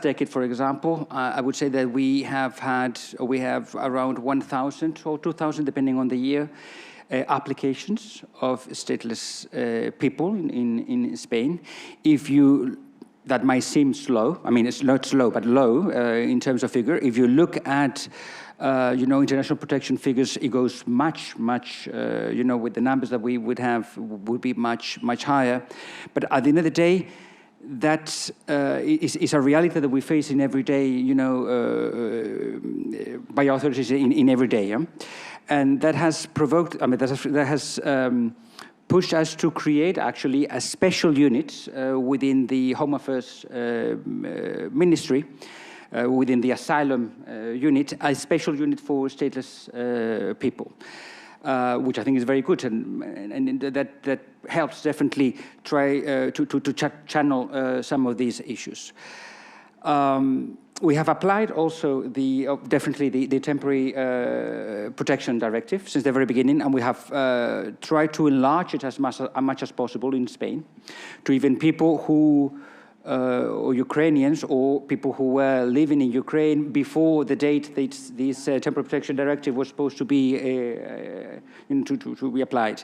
decade, for example, I would say that we have around 1,000 or 2,000, depending on the year, applications of stateless people in Spain. That might seem slow. I mean, it's not slow, but low in terms of figure. If you look at international protection figures, it goes much, with the numbers that we would have, would be much higher. But at the end of the day, that is a reality that we face in every day, by authorities in every day. Yeah? And that has provoked, that has pushed us to create actually a special unit within the Home Affairs Ministry, within the asylum unit, a special unit for stateless people, which I think is very good, and that helps definitely try to channel some of these issues. We have applied also definitely the temporary protection directive since the very beginning, and we have tried to enlarge it as much as possible in Spain to even people who or Ukrainians or people who were living in Ukraine before the date that this temporary protection directive was supposed to be to be applied.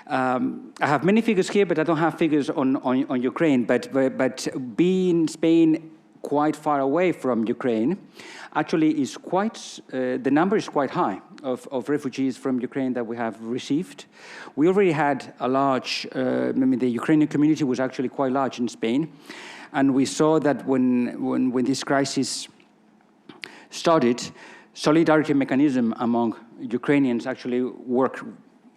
I have many figures here, but I don't have figures on Ukraine. But being Spain quite far away from Ukraine, actually is the number is quite high of refugees from Ukraine that we have received. We already had a large, the Ukrainian community was actually quite large in Spain. And we saw that when this crisis started, solidarity mechanism among Ukrainians actually worked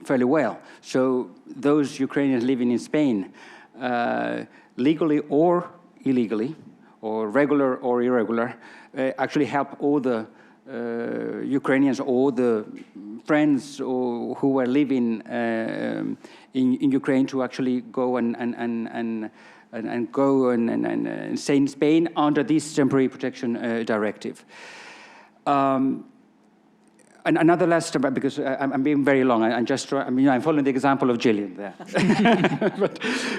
fairly well. So those Ukrainians living in Spain, legally or illegally, or regular or irregular, actually help all the Ukrainians, all the friends who were living in Ukraine to actually go and stay in Spain under this temporary protection directive. And another last, because I'm being very long, I'm following the example of Gillian there.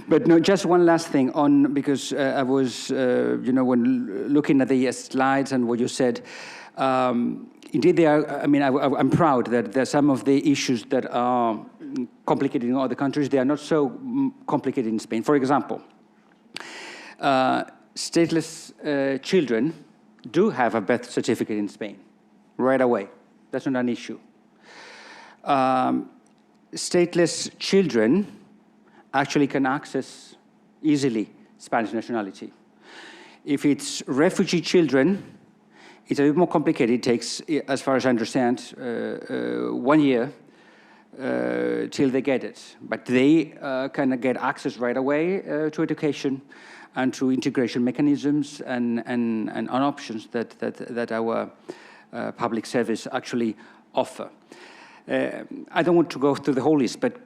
but no, just one last thing because I was, when looking at the slides and what you said, indeed I'm proud that there are some of the issues that are complicated in other countries. They are not so complicated in Spain. For example, stateless children do have a birth certificate in Spain right away. That's not an issue. Stateless children actually can access easily Spanish nationality. If it's refugee children, it's a bit more complicated. It takes, as far as I understand, 1 year till they get it. But they can get access right away to education and to integration mechanisms and options that our public service actually offer. I don't want to go through the whole list, but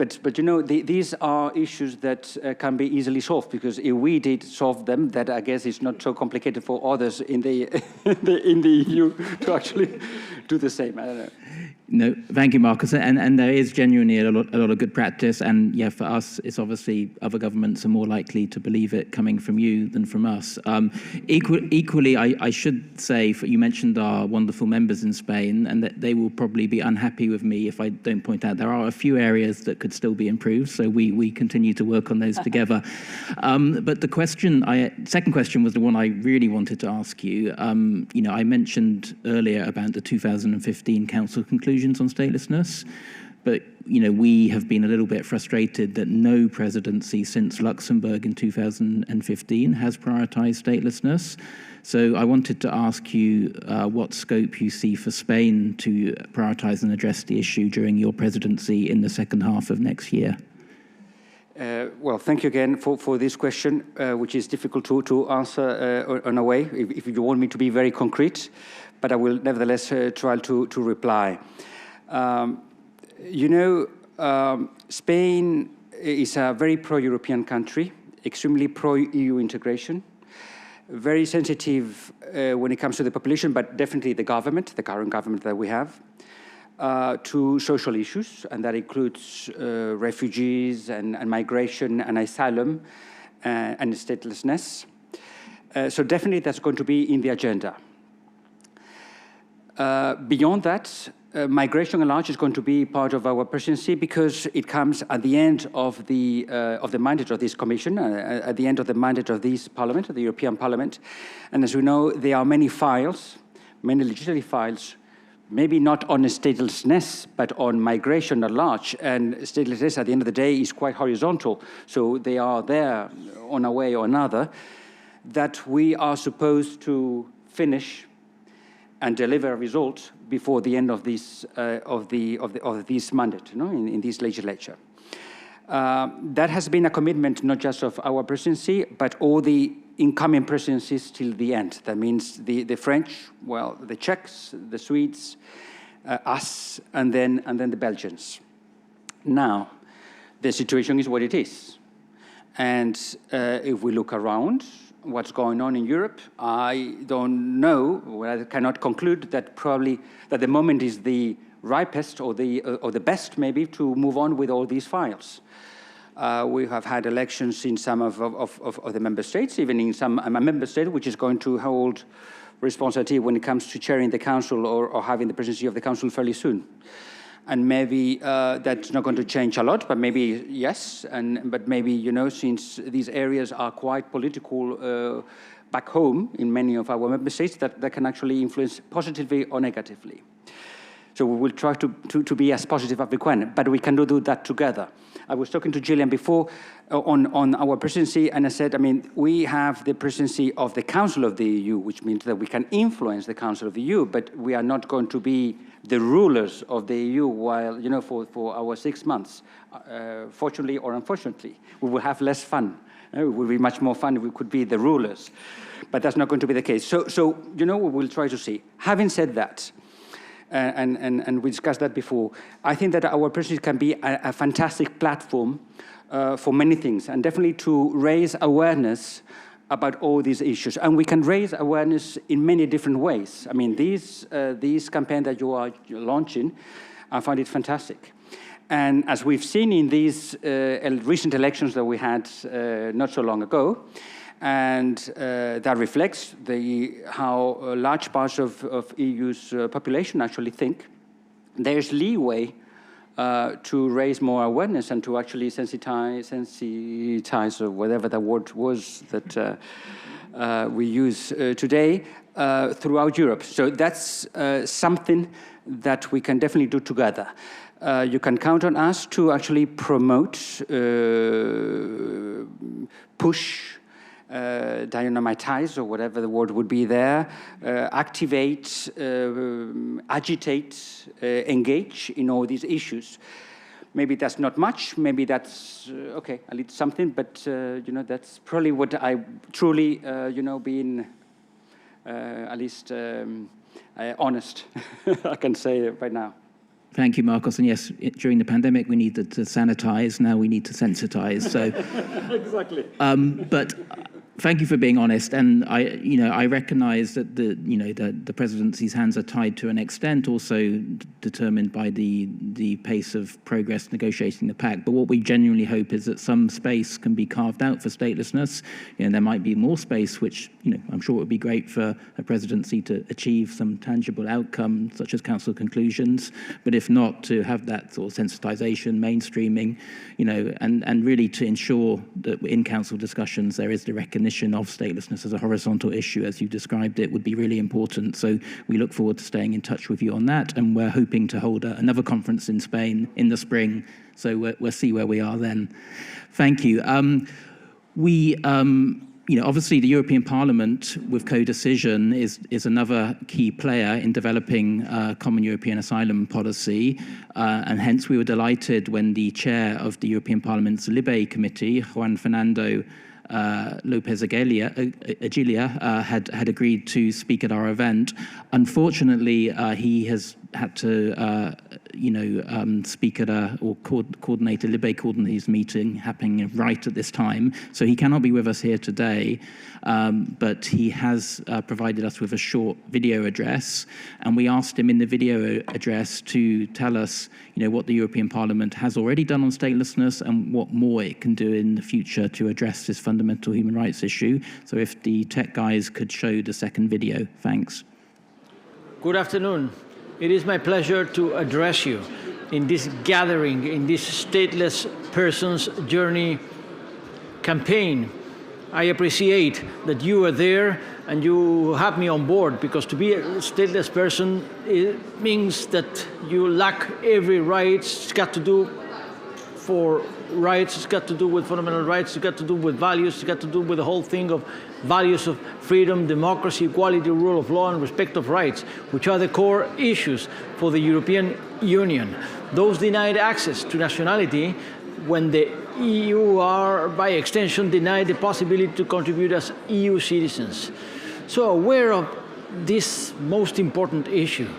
these are issues that can be easily solved, because if we did solve them, that I guess is not so complicated for others in the in the EU to actually do the same. I don't know. No, thank you, Marcus. And there is genuinely a lot of good practice. And yeah, for us, it's obviously other governments are more likely to believe it coming from you than from us. Equally, I should say, you mentioned our wonderful members in Spain, and that they will probably be unhappy with me if I don't point out there are a few areas that could still be improved. So we continue to work on those together. But the second question was the one I really wanted to ask you. I mentioned earlier about the 2015 Council conclusions on statelessness, but we have been a little bit frustrated that no presidency since Luxembourg in 2015 has prioritized statelessness. So I wanted to ask you what scope you see for Spain to prioritize and address the issue during your presidency in the second half of next year. Well, thank you again for this question, which is difficult to answer in a way, if you want me to be very concrete, but I will nevertheless try to reply. Spain is a very pro-European country, extremely pro-EU integration, very sensitive when it comes to the population, but definitely the current government that we have. to social issues, and that includes refugees and migration and asylum and statelessness. So definitely that's going to be in the agenda. Beyond that, migration at large is going to be part of our presidency because it comes at the end of the mandate of this Commission, at the end of the mandate of this Parliament, of the European Parliament. And as we know, there are many files, many legislative files, maybe not on statelessness, but on migration at large. And statelessness, at the end of the day, is quite horizontal. So they are there on a way or another that we are supposed to finish and deliver a result before the end of this this mandate, in this legislature. That has been a commitment not just of our presidency, but all the incoming presidencies till the end. That means the French, well, the Czechs, the Swedes, us, and then the Belgians. Now, the situation is what it is, and if we look around, what's going on in Europe, I don't know. Well, I cannot conclude that probably that the moment is the ripest or the best maybe to move on with all these files. We have had elections in some of the member states, even in a member state which is going to hold responsibility when it comes to chairing the council or having the presidency of the council fairly soon. And maybe that's not going to change a lot, but maybe yes. But maybe, since these areas are quite political back home in many of our member states, that can actually influence positively or negatively. So we will try to be as positive as we can, but we can do that together. I was talking to Gillian before on our presidency, and I said, we have the presidency of the Council of the EU, which means that we can influence the Council of the EU, but we are not going to be the rulers of the EU while, for our 6 months. Fortunately or unfortunately, we will have less fun. It would be much more fun if we could be the rulers, but that's not going to be the case. So we will try to see. Having said that, and we discussed that before, I think that our presidency can be a fantastic platform for many things, and definitely to raise awareness about all these issues. And we can raise awareness in many different ways. This campaign that you are launching, I find it fantastic. And as we've seen in these recent elections that we had not so long ago, and that reflects how large parts of EU's population actually think, there's leeway to raise more awareness and to actually sensitize or whatever the word was that we use today throughout Europe. So that's something that we can definitely do together. You can count on us to actually promote, push, dynamitize, or whatever the word would be there, activate, agitate, engage in all these issues. Maybe that's not much, maybe that's, okay, a little something, but, that's probably what I truly, being at least honest, I can say right now. Thank you, Marcos. And yes, during the pandemic, we needed to sanitize. Now we need to sensitize. So, exactly. But thank you for being honest. And I recognise that the presidency's hands are tied to an extent, also determined by the pace of progress negotiating the pact. But what we genuinely hope is that some space can be carved out for statelessness. There might be more space, which I'm sure would be great for a presidency to achieve some tangible outcome, such as council conclusions. But if not, to have that sort of sensitization, mainstreaming, and really to ensure that in council discussions there is the recognition of statelessness as a horizontal issue, as you described it, would be really important. So we look forward to staying in touch with you on that, and we're hoping to hold another conference in Spain in the spring. So we'll see where we are then. Thank you. Obviously the European Parliament with co-decision is another key player in developing common European asylum policy, and hence we were delighted when the chair of the European Parliament's Libe Committee, Juan Fernando Lopez Agilia had agreed to speak at our event. Unfortunately, he has had to, speak at coordinate a Libe coordinators meeting happening right at this time. So he cannot be with us here today, but he has provided us with a short video address, and we asked him in the video address to tell us, what the European Parliament has already done on statelessness and what more it can do in the future to address this fundamental human rights issue. So if the tech guys could show the second video, thanks. Good afternoon. It is my pleasure to address you in this gathering, in this Stateless Persons Journey campaign. I appreciate that you are there and you have me on board, because to be a stateless person, it means that you lack every right. It's got to do for rights, it's got to do with fundamental rights, it's got to do with values, it's got to do with the whole thing of values of freedom, democracy, equality, rule of law, and respect of rights, which are the core issues for the European Union. Those denied access to nationality, when the EU are, by extension, denied the possibility to contribute as EU citizens. So aware of this most important issue,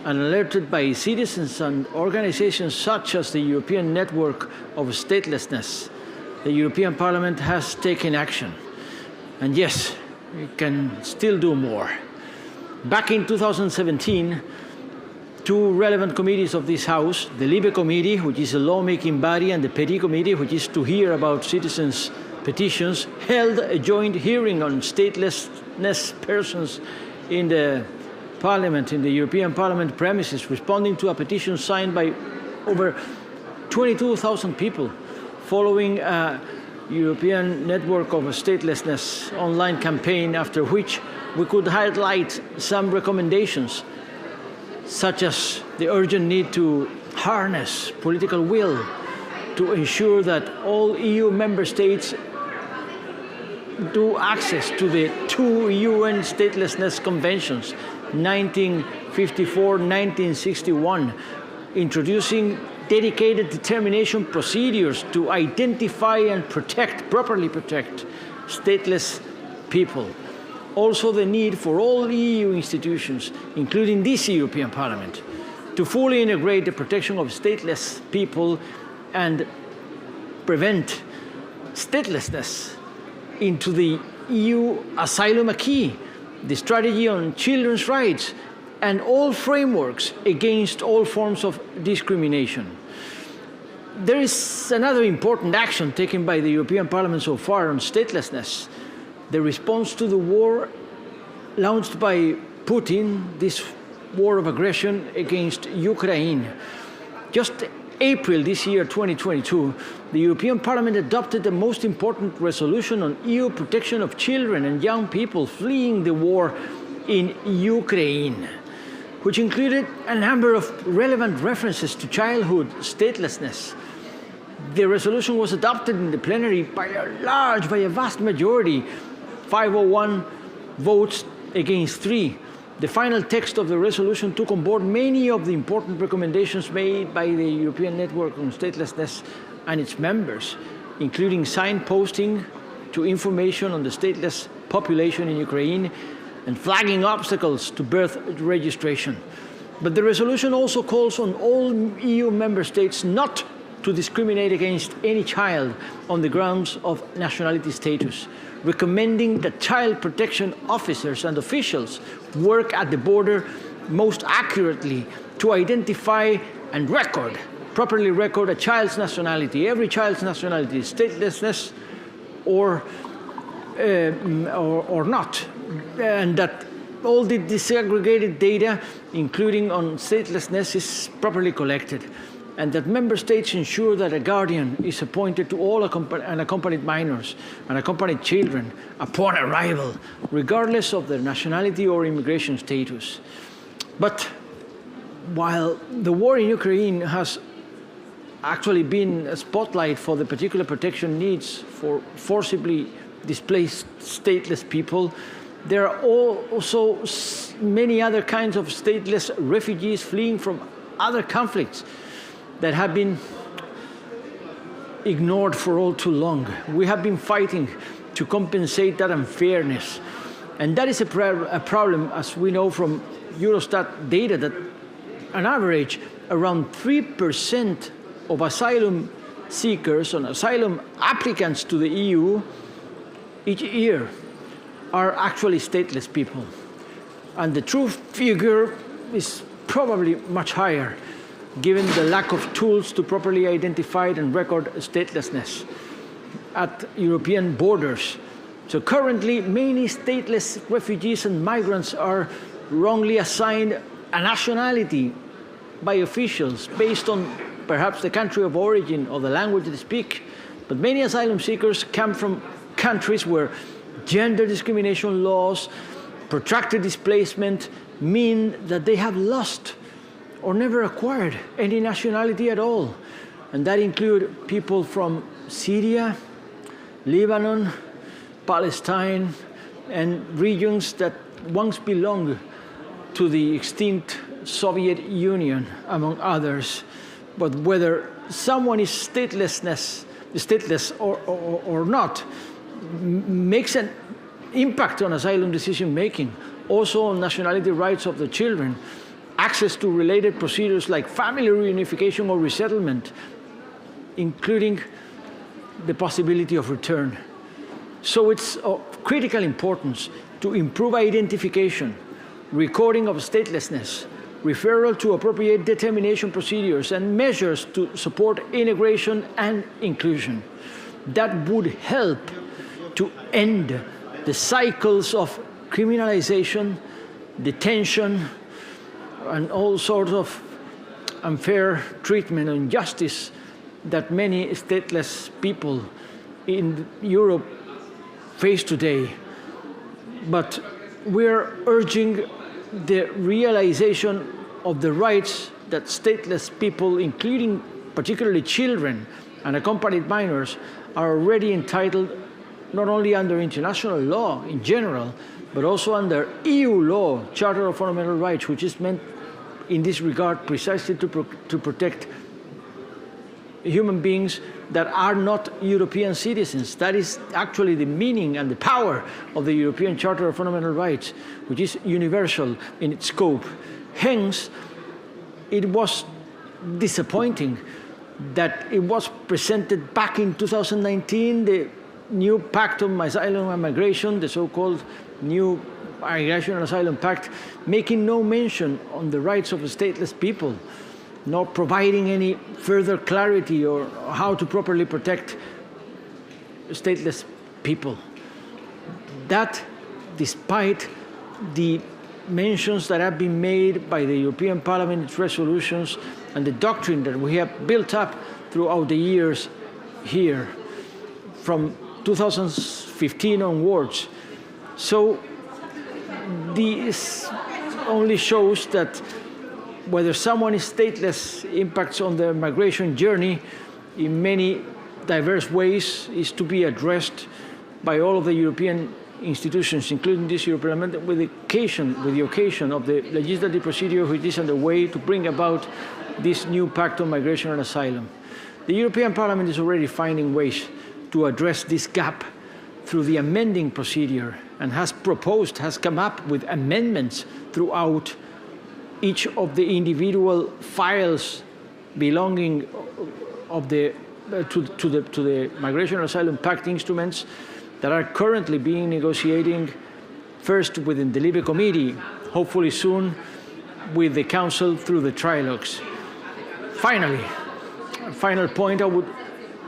and alerted by citizens and organizations such as the European Network of Statelessness, the European Parliament has taken action. And yes, we can still do more. Back in 2017, two relevant committees of this House, the Libe Committee, which is a lawmaking body, and the Petit Committee, which is to hear about citizens' petitions, held a joint hearing on statelessness persons in the Parliament, in the European Parliament premises, responding to a petition signed by over 22,000 people following a European Network of Statelessness online campaign, after which we could highlight some recommendations, such as the urgent need to harness political will to ensure that all EU member states do access to the two UN statelessness conventions, 1954, 1961, introducing dedicated determination procedures to identify and properly protect stateless people. Also the need for all EU institutions, including this European Parliament, to fully integrate the protection of stateless people and prevent statelessness into the EU asylum acquis, the strategy on children's rights, and all frameworks against all forms of discrimination. There is another important action taken by the European Parliament so far on statelessness: the response to the war launched by Putin, this war of aggression against Ukraine. Just April this year, 2022, the European Parliament adopted the most important resolution on EU protection of children and young people fleeing the war in Ukraine, which included a number of relevant references to childhood statelessness. The resolution was adopted in the plenary by a vast majority, 501 votes against 3. The final text of the resolution took on board many of the important recommendations made by the European Network on Statelessness and its members, including signposting to information on the stateless population in Ukraine and flagging obstacles to birth registration. But the resolution also calls on all EU member states not to discriminate against any child on the grounds of nationality status, recommending that child protection officers and officials work at the border most accurately to identify and properly record a child's nationality, every child's nationality, statelessness or not, and that all the disaggregated data, including on statelessness, is properly collected, and that member states ensure that a guardian is appointed to all unaccompanied minors and accompanied children upon arrival, regardless of their nationality or immigration status. But while the war in Ukraine has actually been a spotlight for the particular protection needs for forcibly displaced stateless people, there are also many other kinds of stateless refugees fleeing from other conflicts that have been ignored for all too long. We have been fighting to compensate that unfairness. And that is a problem, as we know from Eurostat data, that on average, around 3% of asylum seekers and asylum applicants to the EU each year are actually stateless people. And the true figure is probably much higher, given the lack of tools to properly identify and record statelessness at European borders. So currently, many stateless refugees and migrants are wrongly assigned a nationality by officials based on perhaps the country of origin or the language they speak. But many asylum seekers come from countries where gender discrimination laws, protracted displacement mean that they have lost or never acquired any nationality at all. And that include people from Syria, Lebanon, Palestine, and regions that once belonged to the extinct Soviet Union, among others. But whether someone is stateless or not makes an impact on asylum decision making, also on nationality rights of the children, access to related procedures like family reunification or resettlement, including the possibility of return. So it's of critical importance to improve identification, recording of statelessness, referral to appropriate determination procedures, and measures to support integration and inclusion. That would help to end the cycles of criminalization, detention, and all sorts of unfair treatment and injustice that many stateless people in Europe face today. But we're urging the realization of the rights that stateless people, including particularly children and accompanied minors, are already entitled not only under international law in general, but also under EU law, Charter of Fundamental Rights, which is meant in this regard precisely to protect human beings that are not European citizens. That is actually the meaning and the power of the European Charter of Fundamental Rights, which is universal in its scope. Hence, it was disappointing that it was presented back in 2019, the new Pact on Asylum and Migration, the so-called new Migration and Asylum Pact, making no mention on the rights of stateless people, not providing any further clarity or how to properly protect stateless people. That, despite the mentions that have been made by the European Parliament, its resolutions, and the doctrine that we have built up throughout the years here, from 2015 onwards. So this only shows that whether someone is stateless impacts on their migration journey in many diverse ways is to be addressed by all of the European institutions, including this European Parliament, with the occasion of the legislative procedure which is underway to bring about this new Pact on Migration and Asylum. The European Parliament is already finding ways to address this gap through the amending procedure and has come up with amendments throughout each of the individual files belonging to the Migration and Asylum Pact instruments that are currently being negotiating, first within the Libe Committee, hopefully soon with the Council through the trilogues. Finally, a final point, I would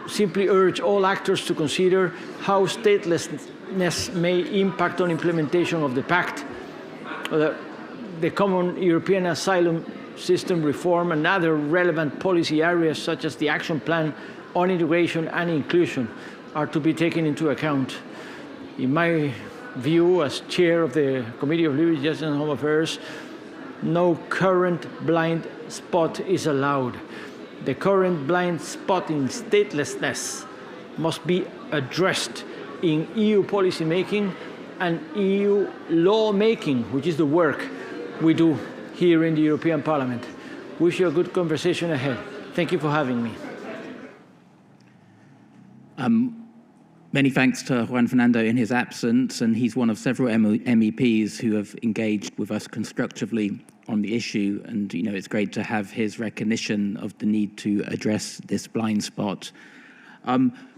simply urge all actors to consider how statelessness may impact on implementation of the Pact, the Common European Asylum System reform, and other relevant policy areas such as the Action Plan on Integration and Inclusion are to be taken into account. In my view, as chair of the Committee of Liberty, Justice and Home Affairs, no current blind spot is allowed. The current blind spot in statelessness must be addressed in EU policy making and EU law making, which is the work we do here in the European Parliament. Wish you a good conversation ahead. Thank you for having me. Many thanks to Juan Fernando in his absence, and he's one of several MEPs who have engaged with us constructively on the issue, and it's great to have his recognition of the need to address this blind spot.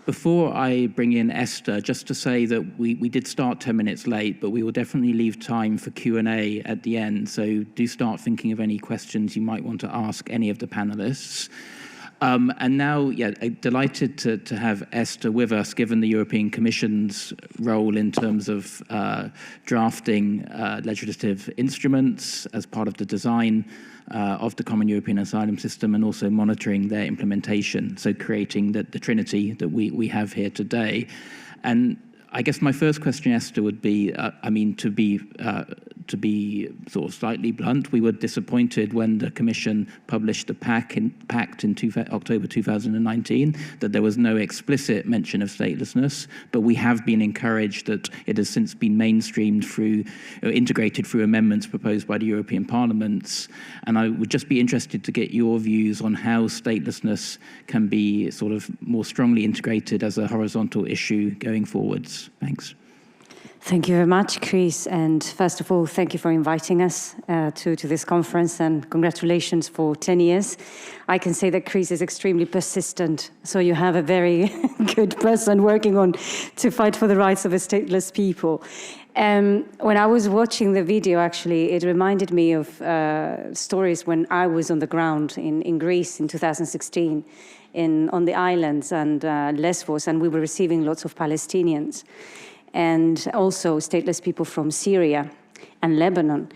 Before I bring in Esther, just to say that we did start 10 minutes late, but we will definitely leave time for Q&A at the end, so do start thinking of any questions you might want to ask any of the panelists. And now, delighted to have Esther with us, given the European Commission's role in terms of drafting legislative instruments as part of the design of the Common European Asylum System, and also monitoring their implementation, so creating the trinity that we have here today. And I guess my first question, Esther, would be, to be sort of slightly blunt, we were disappointed when the Commission published the pact in October 2019 that there was no explicit mention of statelessness, but we have been encouraged that it has since been mainstreamed integrated through amendments proposed by the European Parliament. And I would just be interested to get your views on how statelessness can be sort of more strongly integrated as a horizontal issue going forwards. Thanks. Thank you very much, Chris. And first of all, thank you for inviting us to this conference, and congratulations for 10 years. I can say that Chris is extremely persistent, so you have a very good person working on to fight for the rights of the stateless people. When I was watching the video, actually, it reminded me of stories when I was on the ground in Greece in 2016, on the islands and Lesbos, and we were receiving lots of Palestinians, and also stateless people from Syria and Lebanon.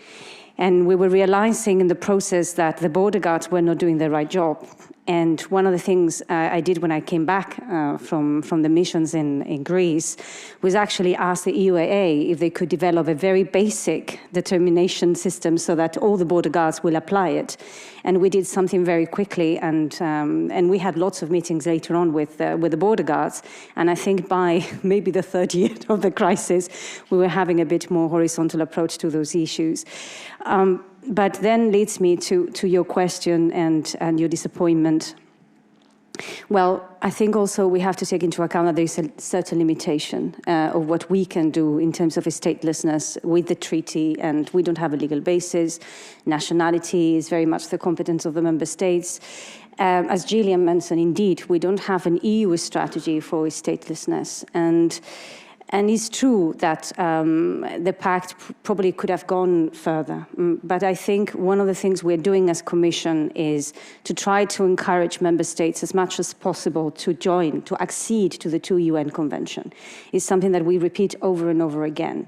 And we were realizing in the process that the border guards were not doing the right job. And one of the things I did when I came back from the missions in Greece was actually ask the EUAA if they could develop a very basic determination system so that all the border guards will apply it. And we did something very quickly, and we had lots of meetings later on with the border guards. And I think by maybe the third year of the crisis, we were having a bit more horizontal approach to those issues. But then leads me to your question and your disappointment. Well, I think also we have to take into account that there is a certain limitation of what we can do in terms of statelessness with the treaty, and we don't have a legal basis. Nationality is very much the competence of the member states. As Gillian mentioned, indeed, we don't have an EU strategy for statelessness. And it's true that the pact probably could have gone further. But I think one of the things we're doing as Commission is to try to encourage member states as much as possible to accede to the 2 UN Convention. It's something that we repeat over and over again.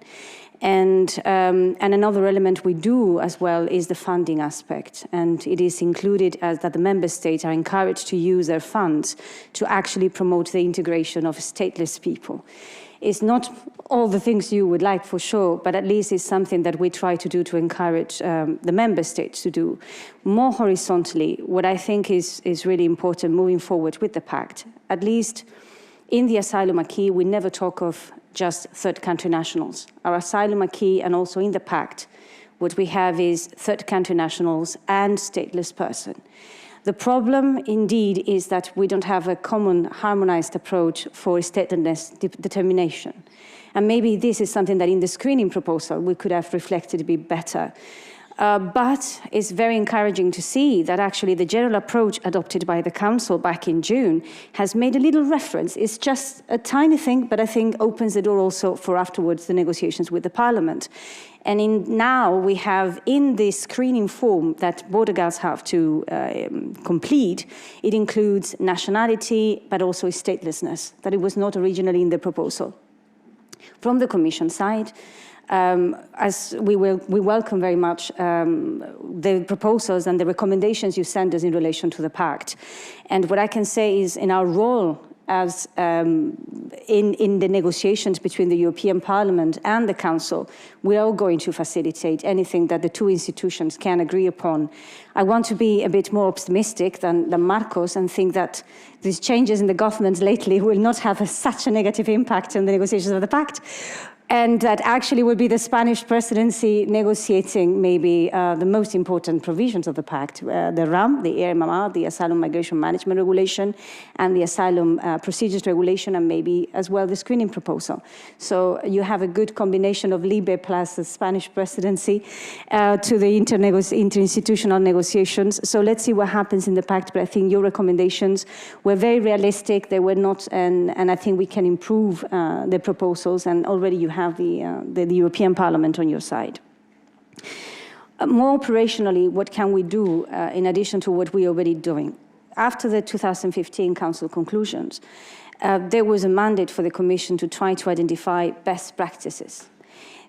And another element we do as well is the funding aspect. And it is included as that the member states are encouraged to use their funds to actually promote the integration of stateless people. It's not all the things you would like for sure, but at least it's something that we try to do to encourage the member states to do. More horizontally, what I think is really important moving forward with the pact, at least in the asylum acquis, we never talk of just third country nationals. Our asylum acquis and also in the pact, what we have is third country nationals and stateless person. The problem, indeed, is that we don't have a common harmonized approach for statelessness determination. And maybe this is something that in the screening proposal we could have reflected a bit better. But it's very encouraging to see that actually the general approach adopted by the Council back in June has made a little reference. It's just a tiny thing, but I think opens the door also for afterwards the negotiations with the Parliament. And now we have in this screening form that border guards have to complete, it includes nationality, but also statelessness, that it was not originally in the proposal. From the Commission side, as we welcome very much the proposals and the recommendations you send us in relation to the pact. And what I can say is in our role as in the negotiations between the European Parliament and the Council, we are going to facilitate anything that the two institutions can agree upon. I want to be a bit more optimistic than Marcos and think that these changes in the governments lately will not have such a negative impact on the negotiations of the pact. and that actually would be the Spanish presidency negotiating maybe the most important provisions of the pact, the RAM, the EMMR, the Asylum Migration Management Regulation, and the Asylum Procedures Regulation, and maybe as well the screening proposal. So you have a good combination of LIBE plus the Spanish presidency to the interinstitutional negotiations. So let's see what happens in the pact, but I think your recommendations were very realistic. They were not, and I think we can improve the proposals, and already you have the European Parliament on your side. More operationally, what can we do in addition to what we're already doing? After the 2015 Council conclusions, there was a mandate for the Commission to try to identify best practices.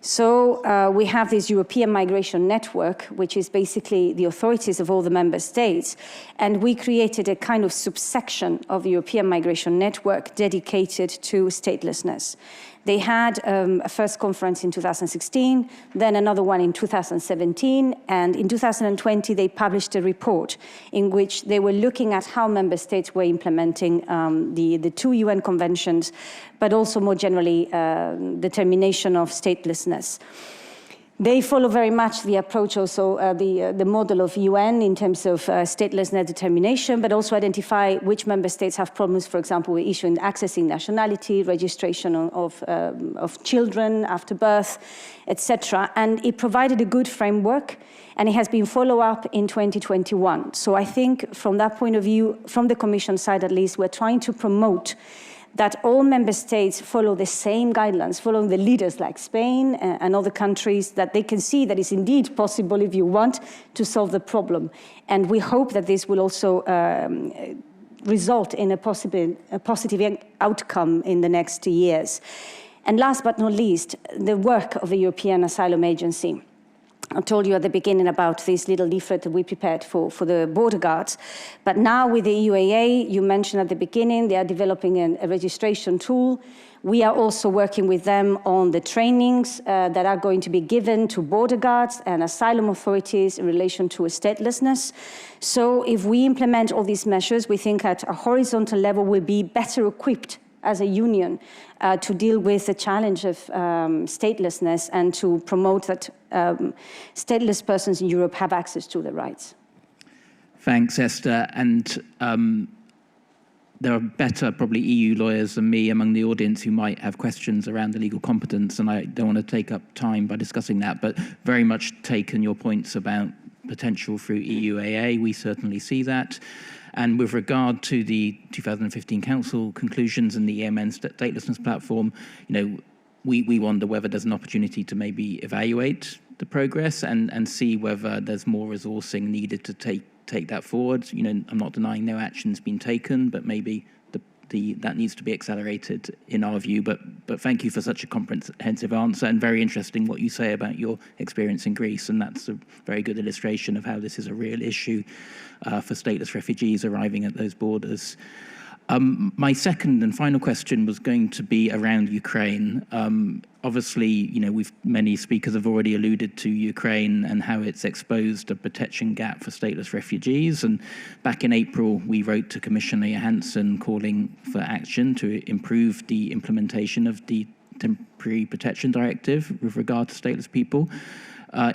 So we have this European Migration Network, which is basically the authorities of all the member states, and we created a kind of subsection of the European Migration Network dedicated to statelessness. They had a first conference in 2016, then another one in 2017, and in 2020 they published a report in which they were looking at how member states were implementing the two UN conventions, but also more generally the termination of statelessness. They follow very much the approach also, the model of UN in terms of statelessness determination, but also identify which member states have problems, for example, with issuing accessing nationality, registration of children after birth, etc. And it provided a good framework, and it has been followed up in 2021. So I think from that point of view, from the Commission side at least, we're trying to promote that all member states follow the same guidelines, following the leaders like Spain and other countries, that they can see that it's indeed possible, if you want, to solve the problem. And we hope that this will also result in a positive outcome in the next years. And last but not least, the work of the European Asylum Agency. I told you at the beginning about this little leaflet that we prepared for the border guards. But now with the EUAA, you mentioned at the beginning, they are developing a registration tool. We are also working with them on the trainings that are going to be given to border guards and asylum authorities in relation to statelessness. So if we implement all these measures, we think at a horizontal level we'll be better equipped as a union to deal with the challenge of statelessness and to promote that stateless persons in Europe have access to their rights. Thanks, Esther. And there are better, probably, EU lawyers than me among the audience who might have questions around the legal competence, and I don't want to take up time by discussing that, but very much taken your points about potential through EUAA. We certainly see that. And with regard to the 2015 Council conclusions and the EMN statelessness platform, we wonder whether there's an opportunity to maybe evaluate the progress and see whether there's more resourcing needed to take that forward. I'm not denying no action's been taken, but maybe that needs to be accelerated in our view. But thank you for such a comprehensive answer, and very interesting what you say about your experience in Greece, and that's a very good illustration of how this is a real issue for stateless refugees arriving at those borders. My second and final question was going to be around Ukraine. Obviously, many speakers have already alluded to Ukraine and how it's exposed a protection gap for stateless refugees. And back in April, we wrote to Commissioner Johansson calling for action to improve the implementation of the Temporary Protection Directive with regard to stateless people.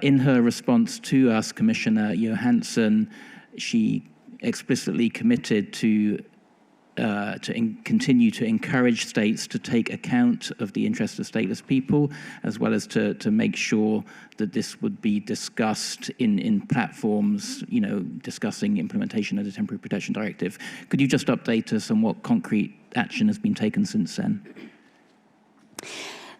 In her response to us, Commissioner Johansson, she explicitly committed to continue to encourage states to take account of the interests of stateless people, as well as to make sure that this would be discussed in platforms, discussing implementation of the Temporary Protection Directive. Could you just update us on what concrete action has been taken since then?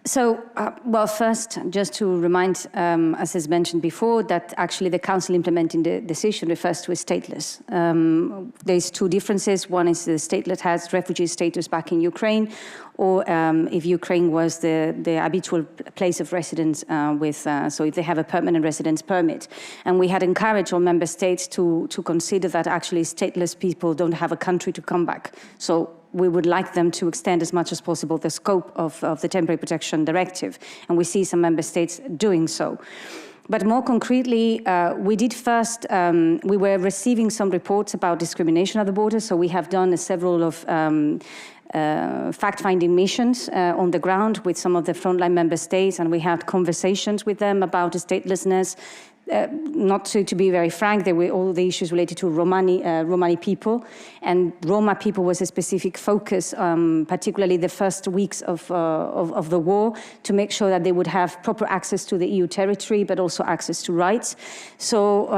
So, well, first, just to remind, as is mentioned before, that actually the Council implementing the decision refers to a stateless. There's two differences. One is the stateless has refugee status back in Ukraine, or if Ukraine was the habitual place of residence so if they have a permanent residence permit. And we had encouraged all member states to consider that actually stateless people don't have a country to come back. So we would like them to extend as much as possible the scope of the Temporary Protection Directive, and we see some member states doing so. But more concretely, we did first, we were receiving some reports about discrimination at the border, so we have done several of fact-finding missions on the ground with some of the frontline member states, and we had conversations with them about statelessness. Not to be very frank, there were all the issues related to Romani people, and Roma people was a specific focus, particularly the first weeks of the war, to make sure that they would have proper access to the EU territory, but also access to rights. So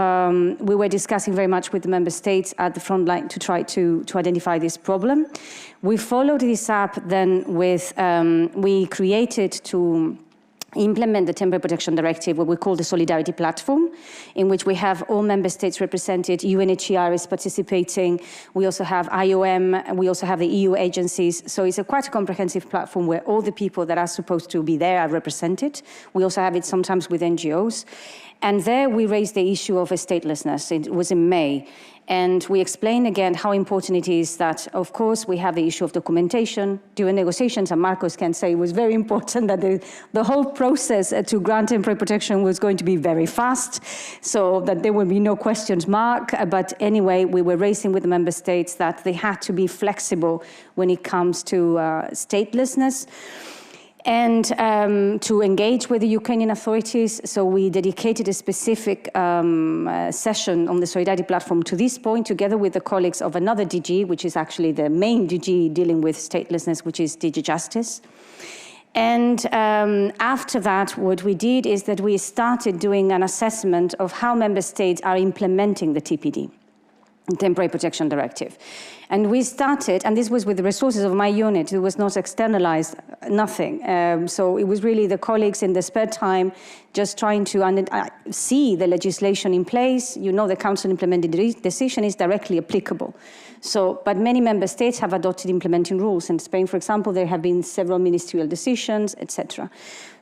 we were discussing very much with the member states at the front line to try to identify this problem. We followed this up then with, we created to implement the Temporary Protection Directive, what we call the Solidarity Platform, in which we have all member states represented, UNHCR is participating, we also have IOM, we also have the EU agencies, so it's quite a comprehensive platform where all the people that are supposed to be there are represented. We also have it sometimes with NGOs. And there we raised the issue of statelessness. It was in May. And we explained again how important it is that, of course, we have the issue of documentation. During negotiations, and Marcos can say it was very important that the whole process to grant temporary protection was going to be very fast, so that there would be no questions mark. But anyway, we were raising with the member states that they had to be flexible when it comes to statelessness, and to engage with the Ukrainian authorities. So we dedicated a specific session on the Solidarity Platform to this point, together with the colleagues of another DG, which is actually the main DG dealing with statelessness, which is DG Justice. And after that, what we did is that we started doing an assessment of how member states are implementing the TPD, Temporary Protection Directive. And we started, and this was with the resources of my unit, it was not externalized, nothing. So it was really the colleagues in the spare time just trying to see the legislation in place. You know, the Council implemented decision is directly applicable. So, but many member states have adopted implementing rules. In Spain, for example, there have been several ministerial decisions, etc.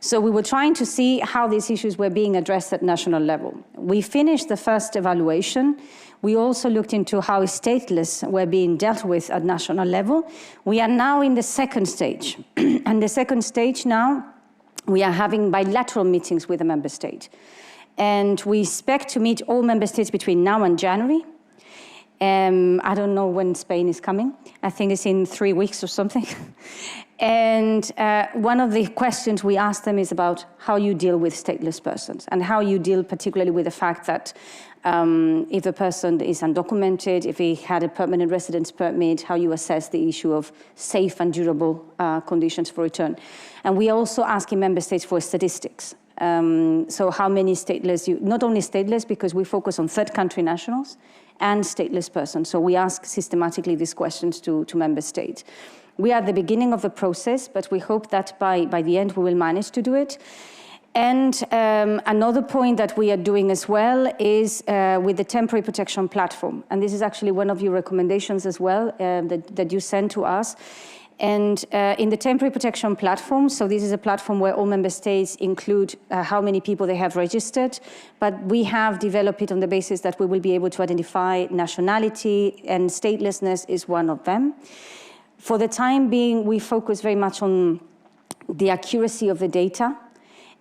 So we were trying to see how these issues were being addressed at national level. We finished the first evaluation. We also looked into how stateless were being dealt with at national level. We are now in the second stage. And the second stage now, we are having bilateral meetings with the member state. And we expect to meet all member states between now and January. I don't know when Spain is coming. I think it's in 3 weeks or something. And one of the questions we asked them is about how you deal with stateless persons and how you deal particularly with the fact that if a person is undocumented, if he had a permanent residence permit, how you assess the issue of safe and durable conditions for return. And we are also asking member states for statistics. So how many stateless, not only stateless, because we focus on third country nationals and stateless persons. So we ask systematically these questions to member states. We are at the beginning of the process, but we hope that by the end we will manage to do it. And another point that we are doing as well is with the Temporary Protection Platform. And this is actually one of your recommendations as well that you sent to us. And in the Temporary Protection Platform, so this is a platform where all member states include how many people they have registered, but we have developed it on the basis that we will be able to identify nationality, and statelessness is one of them. For the time being, we focus very much on the accuracy of the data.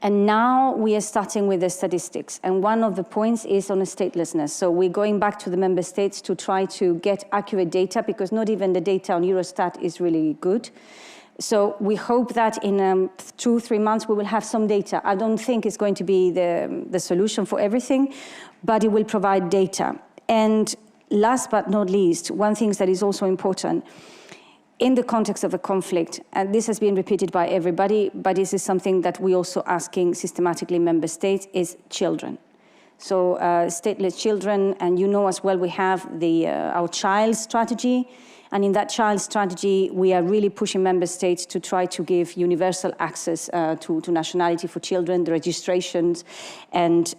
And now we are starting with the statistics. And one of the points is on statelessness. So we're going back to the member states to try to get accurate data, because not even the data on Eurostat is really good. So we hope that in 2-3 months we will have some data. I don't think it's going to be the solution for everything, but it will provide data. And last but not least, one thing that is also important, in the context of a conflict, and this has been repeated by everybody, but this is something that we're also asking systematically member states, is children. So stateless children, and you know as well, we have our child strategy. And in that child strategy, we are really pushing member states to try to give universal access to nationality for children, the registrations, and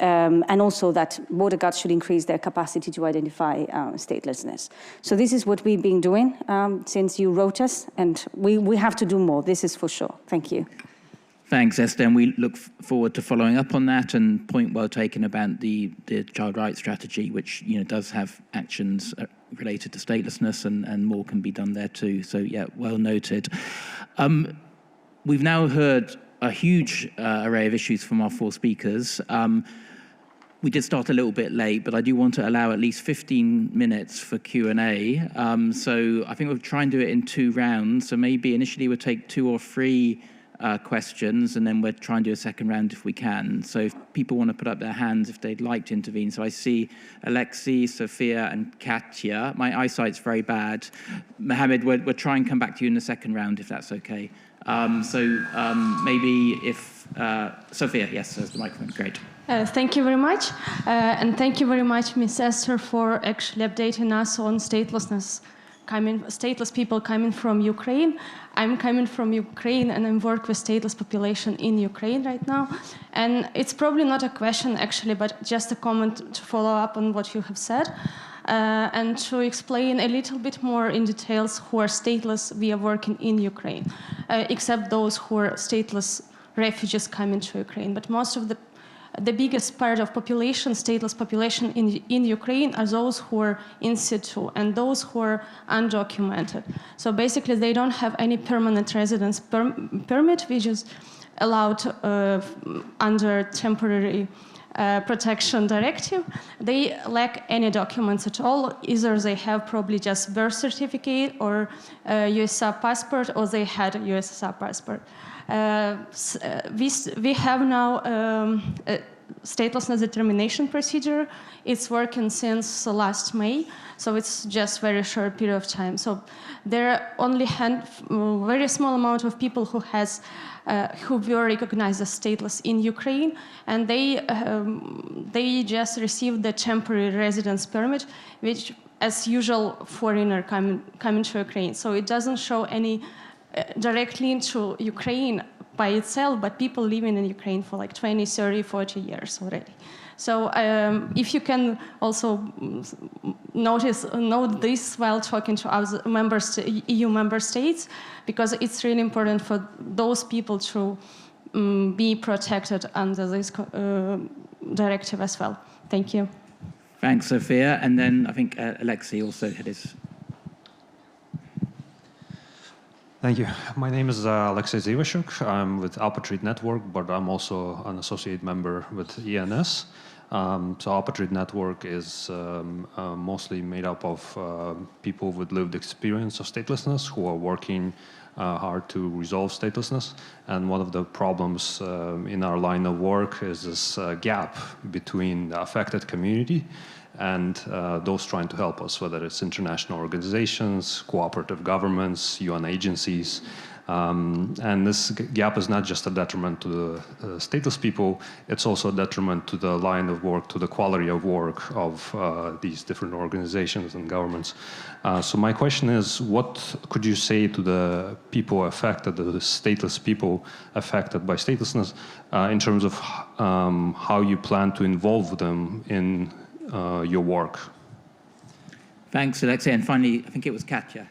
also that border guards should increase their capacity to identify statelessness. So this is what we've been doing since you wrote us, and we have to do more, this is for sure. Thank you. Thanks, Esther, and we look forward to following up on that. And point well taken about the child rights strategy, which does have actions related to statelessness, and more can be done there too. So yeah, well noted. We've now heard a huge array of issues from our 4 speakers. we did start a little bit late, but I do want to allow at least 15 minutes for Q&A. So I think we'll try and do it in 2 rounds. So maybe initially we'll take 2 or 3 questions, and then we'll try and do a second round if we can. So if people want to put up their hands if they'd like to intervene. So I see Alexei, Sophia, and Katya. My eyesight's very bad. Mohammed, we'll try and come back to you in the second round if that's okay. Maybe if Sophia, yes, there's the microphone. Great. Thank you very much. And thank you very much, Ms. Esther, for actually updating us on statelessness, stateless people coming from Ukraine. I'm coming from Ukraine, and I work with stateless population in Ukraine right now. And it's probably not a question, actually, but just a comment to follow up on what you have said. And to explain a little bit more in details who are stateless we are working in Ukraine, except those who are stateless refugees coming to Ukraine. But most of the biggest part of population, stateless population in Ukraine, are those who are in situ and those who are undocumented. So basically they don't have any permanent residence permit, which is allowed under temporary protection directive. They lack any documents at all. Either they have probably just birth certificate or USSR passport, or they had a USSR passport. We have now a statelessness determination procedure. It's working since last May, so it's just very short period of time. So there are only very small amount of people who were recognized as stateless in Ukraine, and they just received the temporary residence permit, which, as usual, foreigner coming to Ukraine. So it doesn't show any direct link to Ukraine by itself, but people living in Ukraine for like 20, 30, 40 years already. So if you can also note this while talking to other EU member states, because it's really important for those people to be protected under this directive as well. Thank you. Thanks, Sophia. And then I think Alexei also had his... Thank you. My name is Alexei Zivashuk. I'm with Alpatreat Network, but I'm also an associate member with ENS. So Alpatreat Network is mostly made up of people with lived experience of statelessness who are working hard to resolve statelessness. And one of the problems in our line of work is this gap between the affected community and those trying to help us, whether it's international organizations, cooperative governments, UN agencies. And this gap is not just a detriment to the stateless people, it's also a detriment to the line of work, to the quality of work of these different organizations and governments. So my question is, what could you say to the people affected, the stateless people affected by statelessness, in terms of how you plan to involve them in your work? Thanks, Alexei. And finally, I think it was Katya.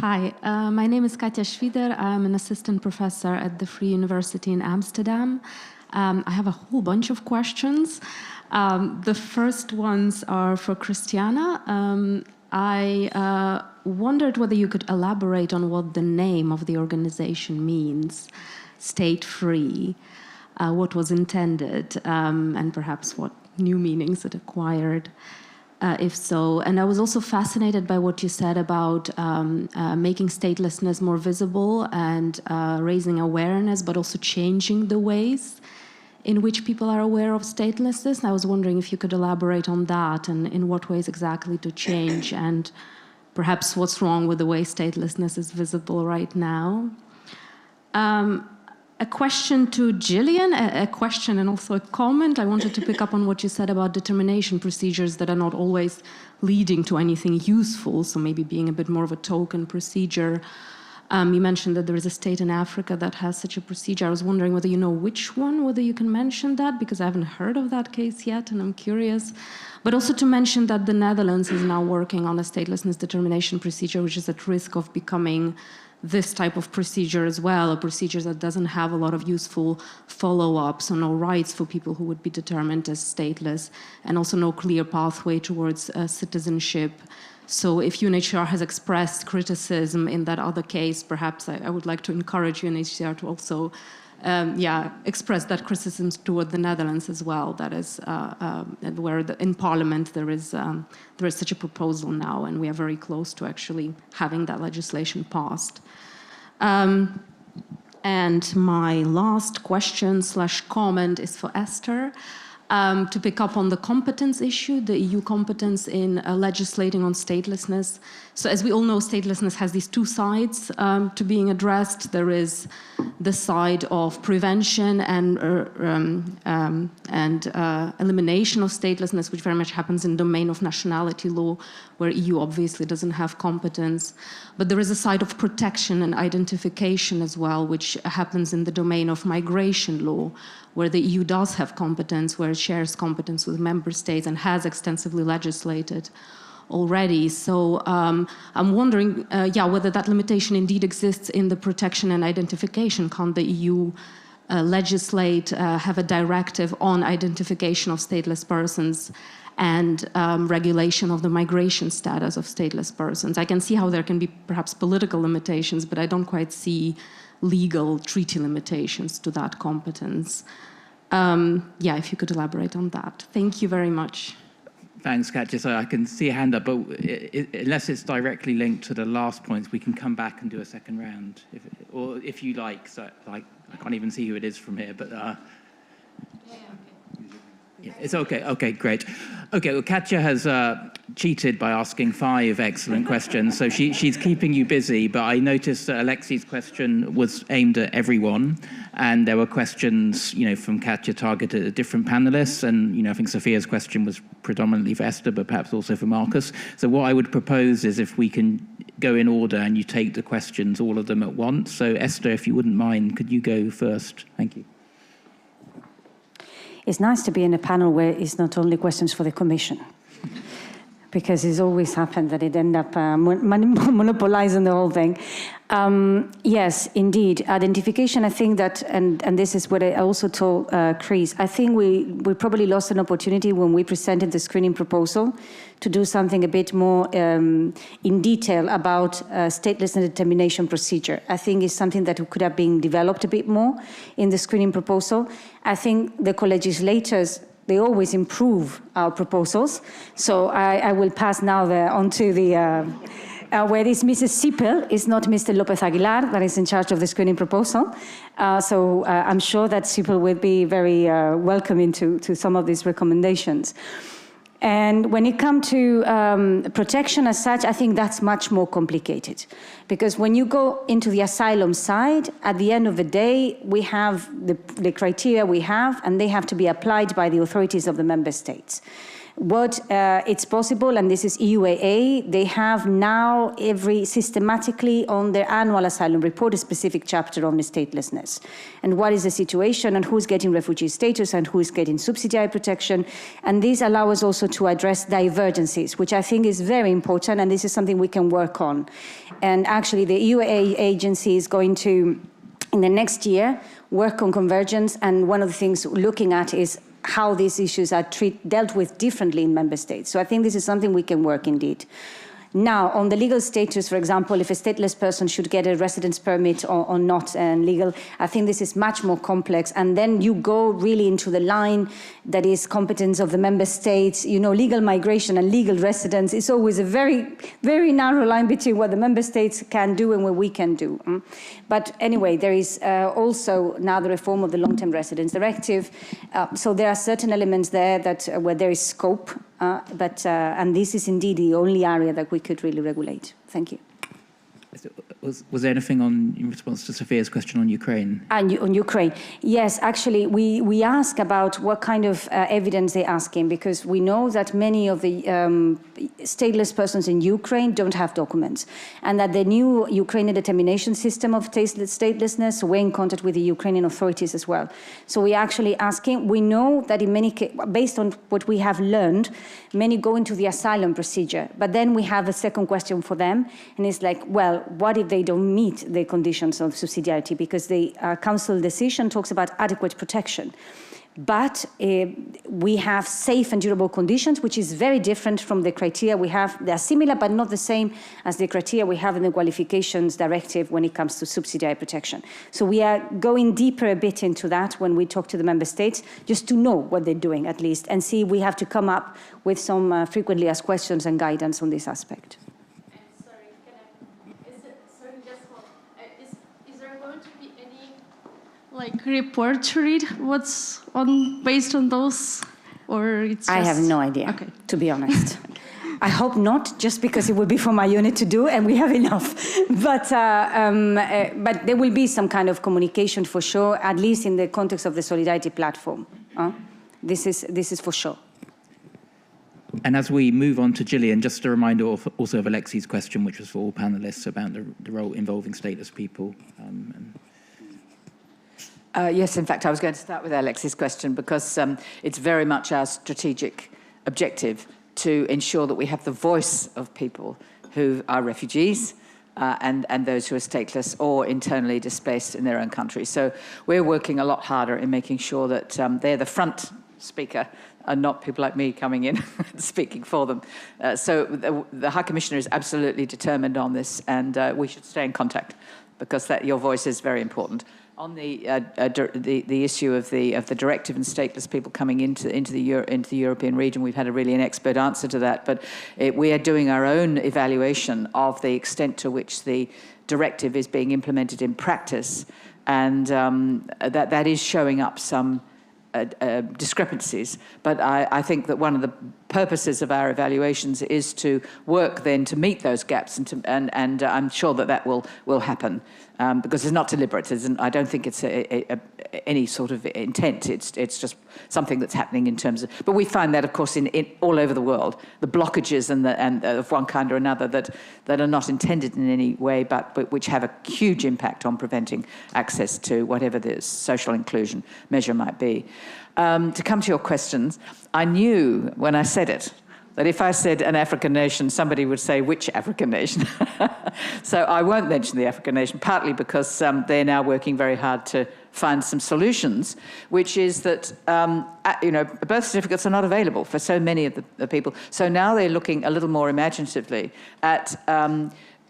Hi, my name is Katja Schwieder. I'm an assistant professor at the Free University in Amsterdam. I have a whole bunch of questions. The first ones are for Christiana. I wondered whether you could elaborate on what the name of the organization means, State Free, what was intended, and perhaps what new meanings it acquired. If so. And I was also fascinated by what you said about making statelessness more visible and raising awareness, but also changing the ways in which people are aware of statelessness. And I was wondering if you could elaborate on that and in what ways exactly to change, and perhaps what's wrong with the way statelessness is visible right now. A question to Gillian, a question and also a comment. I wanted to pick up on what you said about determination procedures that are not always leading to anything useful, so maybe being a bit more of a token procedure. You mentioned that there is a state in Africa that has such a procedure. I was wondering whether you know which one, whether you can mention that, because I haven't heard of that case yet, and I'm curious. But also to mention that the Netherlands is now working on a statelessness determination procedure, which is at risk of becoming this type of procedure as well, a procedure that doesn't have a lot of useful follow-ups or no rights for people who would be determined as stateless, and also no clear pathway towards citizenship. So if UNHCR has expressed criticism in that other case, perhaps I would like to encourage UNHCR to also express that criticism toward the Netherlands as well. That is where in Parliament there is such a proposal now, and we are very close to actually having that legislation passed. And my last question/comment is for Esther. To pick up on the competence issue, the EU competence in legislating on statelessness. So as we all know, statelessness has these two sides to being addressed. There is the side of prevention and elimination of statelessness, which very much happens in the domain of nationality law, where EU obviously doesn't have competence. But there is a side of protection and identification as well, which happens in the domain of migration law, where the EU does have competence, where it shares competence with member states and has extensively legislated already. So I'm wondering, whether that limitation indeed exists in the protection and identification. Can the EU legislate, have a directive on identification of stateless persons and regulation of the migration status of stateless persons? I can see how there can be perhaps political limitations, but I don't quite see legal treaty limitations to that competence. If you could elaborate on that. Thank you very much. Thanks, Katja. So I can see a hand up, but unless it's directly linked to the last points, we can come back and do a second round, if you like. So, I can't even see who it is from here, but yeah, it's okay. Okay, great. Okay, well, Katja has cheated by asking 5 excellent questions, so she's keeping you busy. But I noticed that Alexi's question was aimed at everyone, and there were questions, from Katja targeted at different panelists, and I think Sophia's question was predominantly for Esther, but perhaps also for Marcus. So what I would propose is if we can go in order and you take the questions, all of them at once. So Esther, if you wouldn't mind, could you go first? Thank you. It's nice to be in a panel where it's not only questions for the Commission, because it's always happened that it ends up monopolizing the whole thing. Yes, indeed. Identification, I think that, and this is what I also told Chris, I think we probably lost an opportunity when we presented the screening proposal to do something a bit more in detail about stateless and determination procedure. I think it's something that could have been developed a bit more in the screening proposal. I think the co-legislators, they always improve our proposals. So I will pass now on to the, where is Mrs. Sipel, is not Mr. Lopez Aguilar, that is in charge of the screening proposal. So I'm sure that Sipel will be very welcoming to some of these recommendations. And when it comes to protection as such, I think that's much more complicated. Because when you go into the asylum side, at the end of the day, we have the criteria we have, and they have to be applied by the authorities of the member states. What it's possible, and this is EUAA, they have now systematically on their annual asylum report a specific chapter on the statelessness. And what is the situation, and who's getting refugee status, and who is getting subsidiary protection. And these allow us also to address divergences, which I think is very important, and this is something we can work on. And actually the EUAA agency is going to, in the next year, work on convergence, and one of the things looking at is how these issues are dealt with differently in member states. So I think this is something we can work indeed. Now, on the legal status, for example, if a stateless person should get a residence permit or not, and legal, I think this is much more complex. And then you go really into the line that is competence of the member states. Legal migration and legal residence is always a very, very narrow line between what the member states can do and what we can do. But anyway, there is also now the reform of the long-term residence directive. So there are certain elements there that where there is scope. And this is indeed the only area that we could really regulate. Thank you. Was there anything in response to Sophia's question on Ukraine? And on Ukraine, yes, actually, we ask about what kind of evidence they're asking, because we know that many of the stateless persons in Ukraine don't have documents, and that the new Ukrainian determination system of statelessness, we're in contact with the Ukrainian authorities as well. So we're actually asking, we know that in many cases, based on what we have learned, many go into the asylum procedure, but then we have a second question for them, and it's like, well, what if they don't meet the conditions of subsidiarity, because the Council decision talks about adequate protection. But we have safe and durable conditions, which is very different from the criteria we have. They are similar, but not the same as the criteria we have in the Qualifications Directive when it comes to subsidiary protection. So we are going deeper a bit into that when we talk to the member states, just to know what they're doing at least, and see we have to come up with some frequently asked questions and guidance on this aspect. Like report to read what's on based on those, or it's just... I have no idea, okay, to be honest. I hope not, just because it would be for my unit to do, and we have enough. But there will be some kind of communication for sure, at least in the context of the Solidarity Platform. This is for sure. And as we move on to Gillian, just a reminder also of Alexi's question, which was for all panelists, about the role involving stateless people. Yes, in fact, I was going to start with Alex's question, because it's very much our strategic objective to ensure that we have the voice of people who are refugees and those who are stateless or internally displaced in their own country. So we're working a lot harder in making sure that they're the front speaker and not people like me coming in speaking for them. So the High Commissioner is absolutely determined on this, and we should stay in contact, because your voice is very important. On the issue of the directive and stateless people coming into the European region, we've had an expert answer to that. But we are doing our own evaluation of the extent to which the directive is being implemented in practice, and that is showing up some discrepancies. But I think that one of the purposes of our evaluations is to work then to meet those gaps, and I'm sure that will happen. Because it's not deliberate. I don't think it's any sort of intent. It's just something that's happening in terms of. But we find that, of course, in all over the world, the blockages and of one kind or another that are not intended in any way, but which have a huge impact on preventing access to whatever the social inclusion measure might be. To come to your questions, I knew when I said it that if I said an African nation, somebody would say, which African nation? So I won't mention the African nation, partly because they're now working very hard to find some solutions, which is that, birth certificates are not available for so many of the people. So now they're looking a little more imaginatively at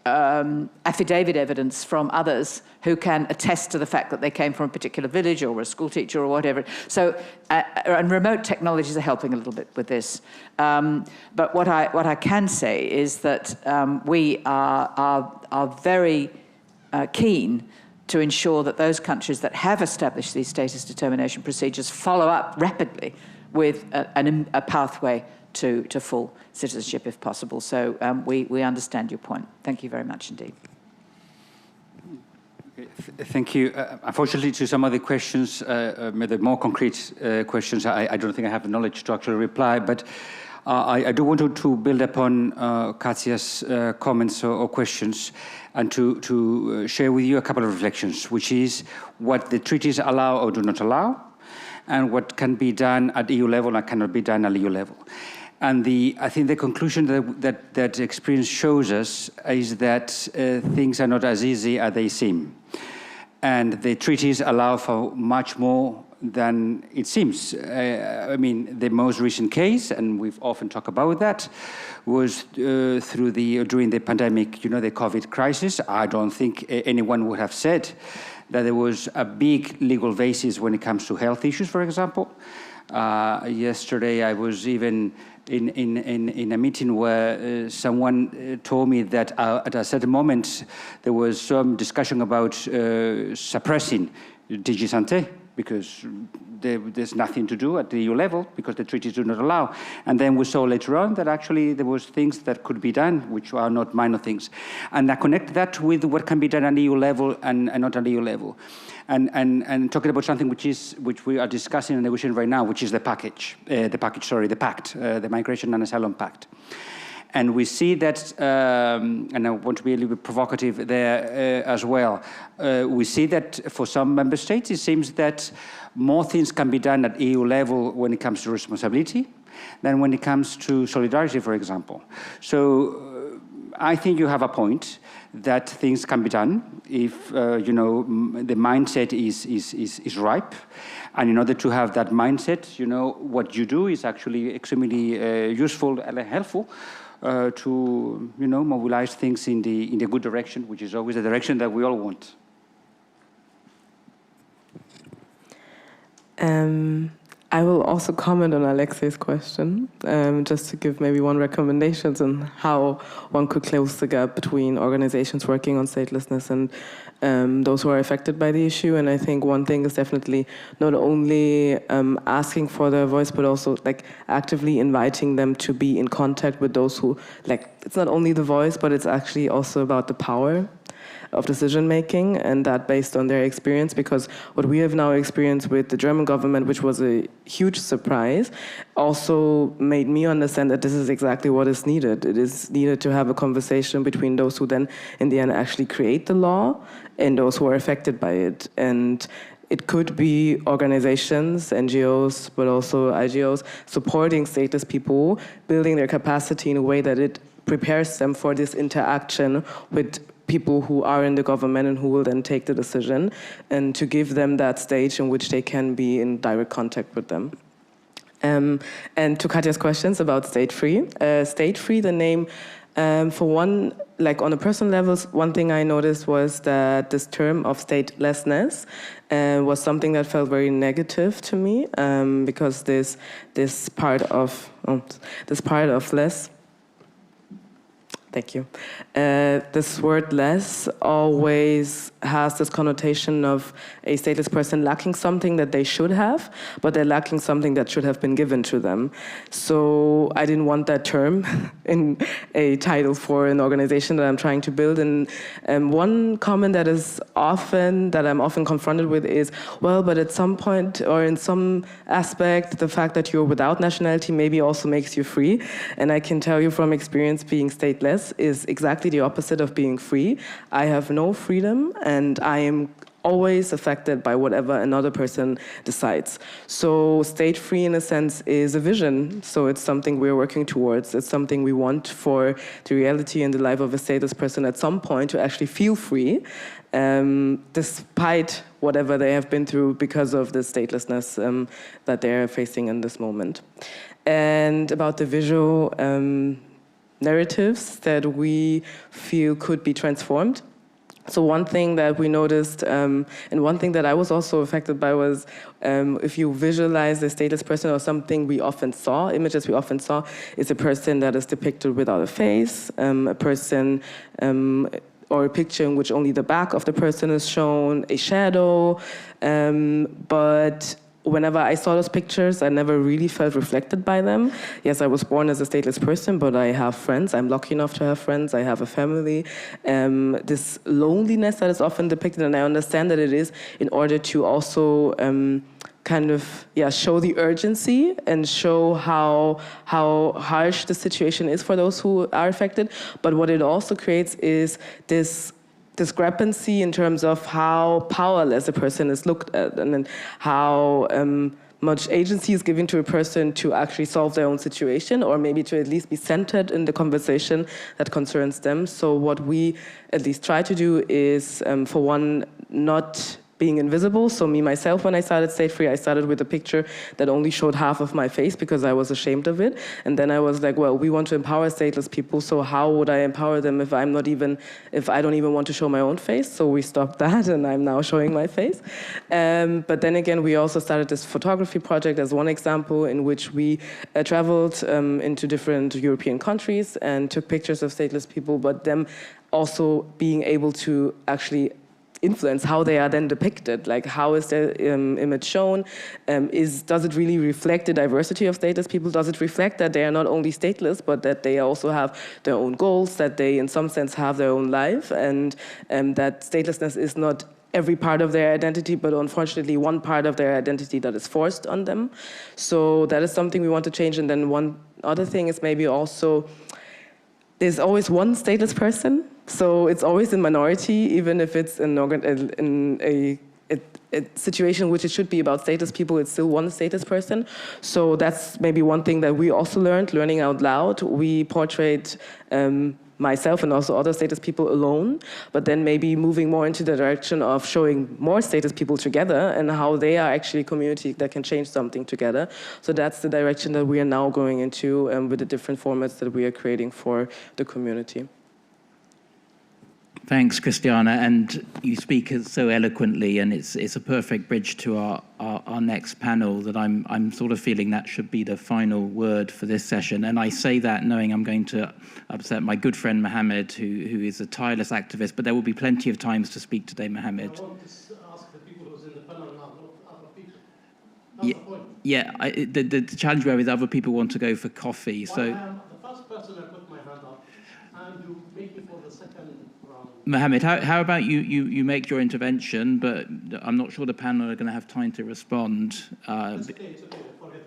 affidavit evidence from others who can attest to the fact that they came from a particular village or a school teacher or whatever. So, and remote technologies are helping a little bit with this. But what I can say is that we are very keen to ensure that those countries that have established these status determination procedures follow up rapidly with a pathway to full citizenship if possible. So we understand your point. Thank you very much indeed. Okay, thank you. Unfortunately, to some of the questions, the more concrete questions, I don't think I have the knowledge to actually reply, but I do want to build upon Katya's comments or questions, and to share with you a couple of reflections, which is what the treaties allow or do not allow, and what can be done at EU level and cannot be done at EU level. And I think the conclusion that experience shows us is that things are not as easy as they seem. And the treaties allow for much more than it seems. I mean, the most recent case, and we've often talked about that, was during the pandemic, the COVID crisis. I don't think anyone would have said that there was a big legal basis when it comes to health issues, for example. Yesterday, I was even in a meeting where someone told me that at a certain moment there was some discussion about suppressing DigiSanté because there's nothing to do at the EU level because the treaties do not allow. And then we saw later on that actually there was things that could be done, which are not minor things. And I connect that with what can be done at EU level and not at EU level. And talking about something which we are discussing and negotiating right now, which is the pact, the Migration and Asylum Pact. And we see that, and I want to be a little bit provocative there as well, we see that for some member states, it seems that more things can be done at EU level when it comes to responsibility than when it comes to solidarity, for example. So I think you have a point that things can be done if the mindset is ripe. And in order to have that mindset, what you do is actually extremely useful and helpful to mobilize things in the good direction, which is always the direction that we all want. I will also comment on Alexei's question, just to give maybe one recommendation on how one could close the gap between organizations working on statelessness and those who are affected by the issue. And I think one thing is definitely not only asking for their voice, but also actively inviting them to be in contact with those who, it's not only the voice, but it's actually also about the power of decision making, and that based on their experience, because what we have now experienced with the German government, which was a huge surprise, also made me understand that this is exactly what is needed. It is needed to have a conversation between those who then in the end actually create the law and those who are affected by it. And it could be organizations, NGOs, but also IGOs supporting stateless people, building their capacity in a way that it prepares them for this interaction with people who are in the government and who will then take the decision, and to give them that stage in which they can be in direct contact with them. And to Katja's questions about State Free. State Free, the name, for one, on a personal level, one thing I noticed was that this term of statelessness was something that felt very negative to me, because this part of less. Thank you. This word less always has this connotation of a stateless person lacking something that they should have, but they're lacking something that should have been given to them. So I didn't want that term in a title for an organization that I'm trying to build. And one comment that I'm often confronted with is, well, but at some point or in some aspect, the fact that you're without nationality maybe also makes you free. And I can tell you from experience, being stateless is exactly the opposite of being free. I have no freedom, and I am always affected by whatever another person decides. So state free, in a sense, is a vision. So it's something we're working towards. It's something we want for the reality and the life of a stateless person at some point to actually feel free, despite whatever they have been through because of the statelessness that they're facing in this moment. And about the visual narratives that we feel could be transformed. So one thing that we noticed, and one thing that I was also affected by was, if you visualize a stateless person, or something images we often saw, is a person that is depicted without a face, a person, or a picture in which only the back of the person is shown, a shadow, but whenever I saw those pictures, I never really felt reflected by them. Yes, I was born as a stateless person, but I have friends. I'm lucky enough to have friends. I have a family. This loneliness that is often depicted, and I understand that it is in order to also show the urgency and show how harsh the situation is for those who are affected. But what it also creates is this discrepancy in terms of how powerless a person is looked at, and then how much agency is given to a person to actually solve their own situation, or maybe to at least be centered in the conversation that concerns them. So what we at least try to do is, for one, not being invisible. So me, myself, when I started State Free, I started with a picture that only showed half of my face because I was ashamed of it. And then I was like, well, we want to empower stateless people, so how would I empower them if I don't even want to show my own face? So we stopped that, and I'm now showing my face. But then again, we also started this photography project as one example, in which we traveled into different European countries and took pictures of stateless people, but them also being able to actually influence how they are then depicted. Like, how is their image shown? Does it really reflect the diversity of stateless people? Does it reflect that they are not only stateless, but that they also have their own goals, that they in some sense have their own life, and that statelessness is not every part of their identity, but unfortunately one part of their identity that is forced on them. So that is something we want to change. And then one other thing is maybe also, there's always one stateless person. So it's always in minority, even if it's in a situation which it should be about stateless people, it's still one stateless person. So that's maybe one thing that we also learning out loud. We portrayed myself and also other stateless people alone, but then maybe moving more into the direction of showing more stateless people together and how they are actually a community that can change something together. So that's the direction that we are now going into with the different formats that we are creating for the community. Thanks, Christiana, and you speak so eloquently, and it's a perfect bridge to our next panel that I'm sort of feeling that should be the final word for this session. And I say that knowing I'm going to upset my good friend Mohammed, who is a tireless activist, but there will be plenty of times to speak today, Mohammed. I want to ask the people who's in the panel now, not other people. That's the point. Yeah, the challenge where is other people want to go for coffee, well, so... I am the first person I put my hand up, and you make me for the second round. Mohammed, how about you make your intervention, but I'm not sure the panel are going to have time to respond. It's okay, forget it, no problem.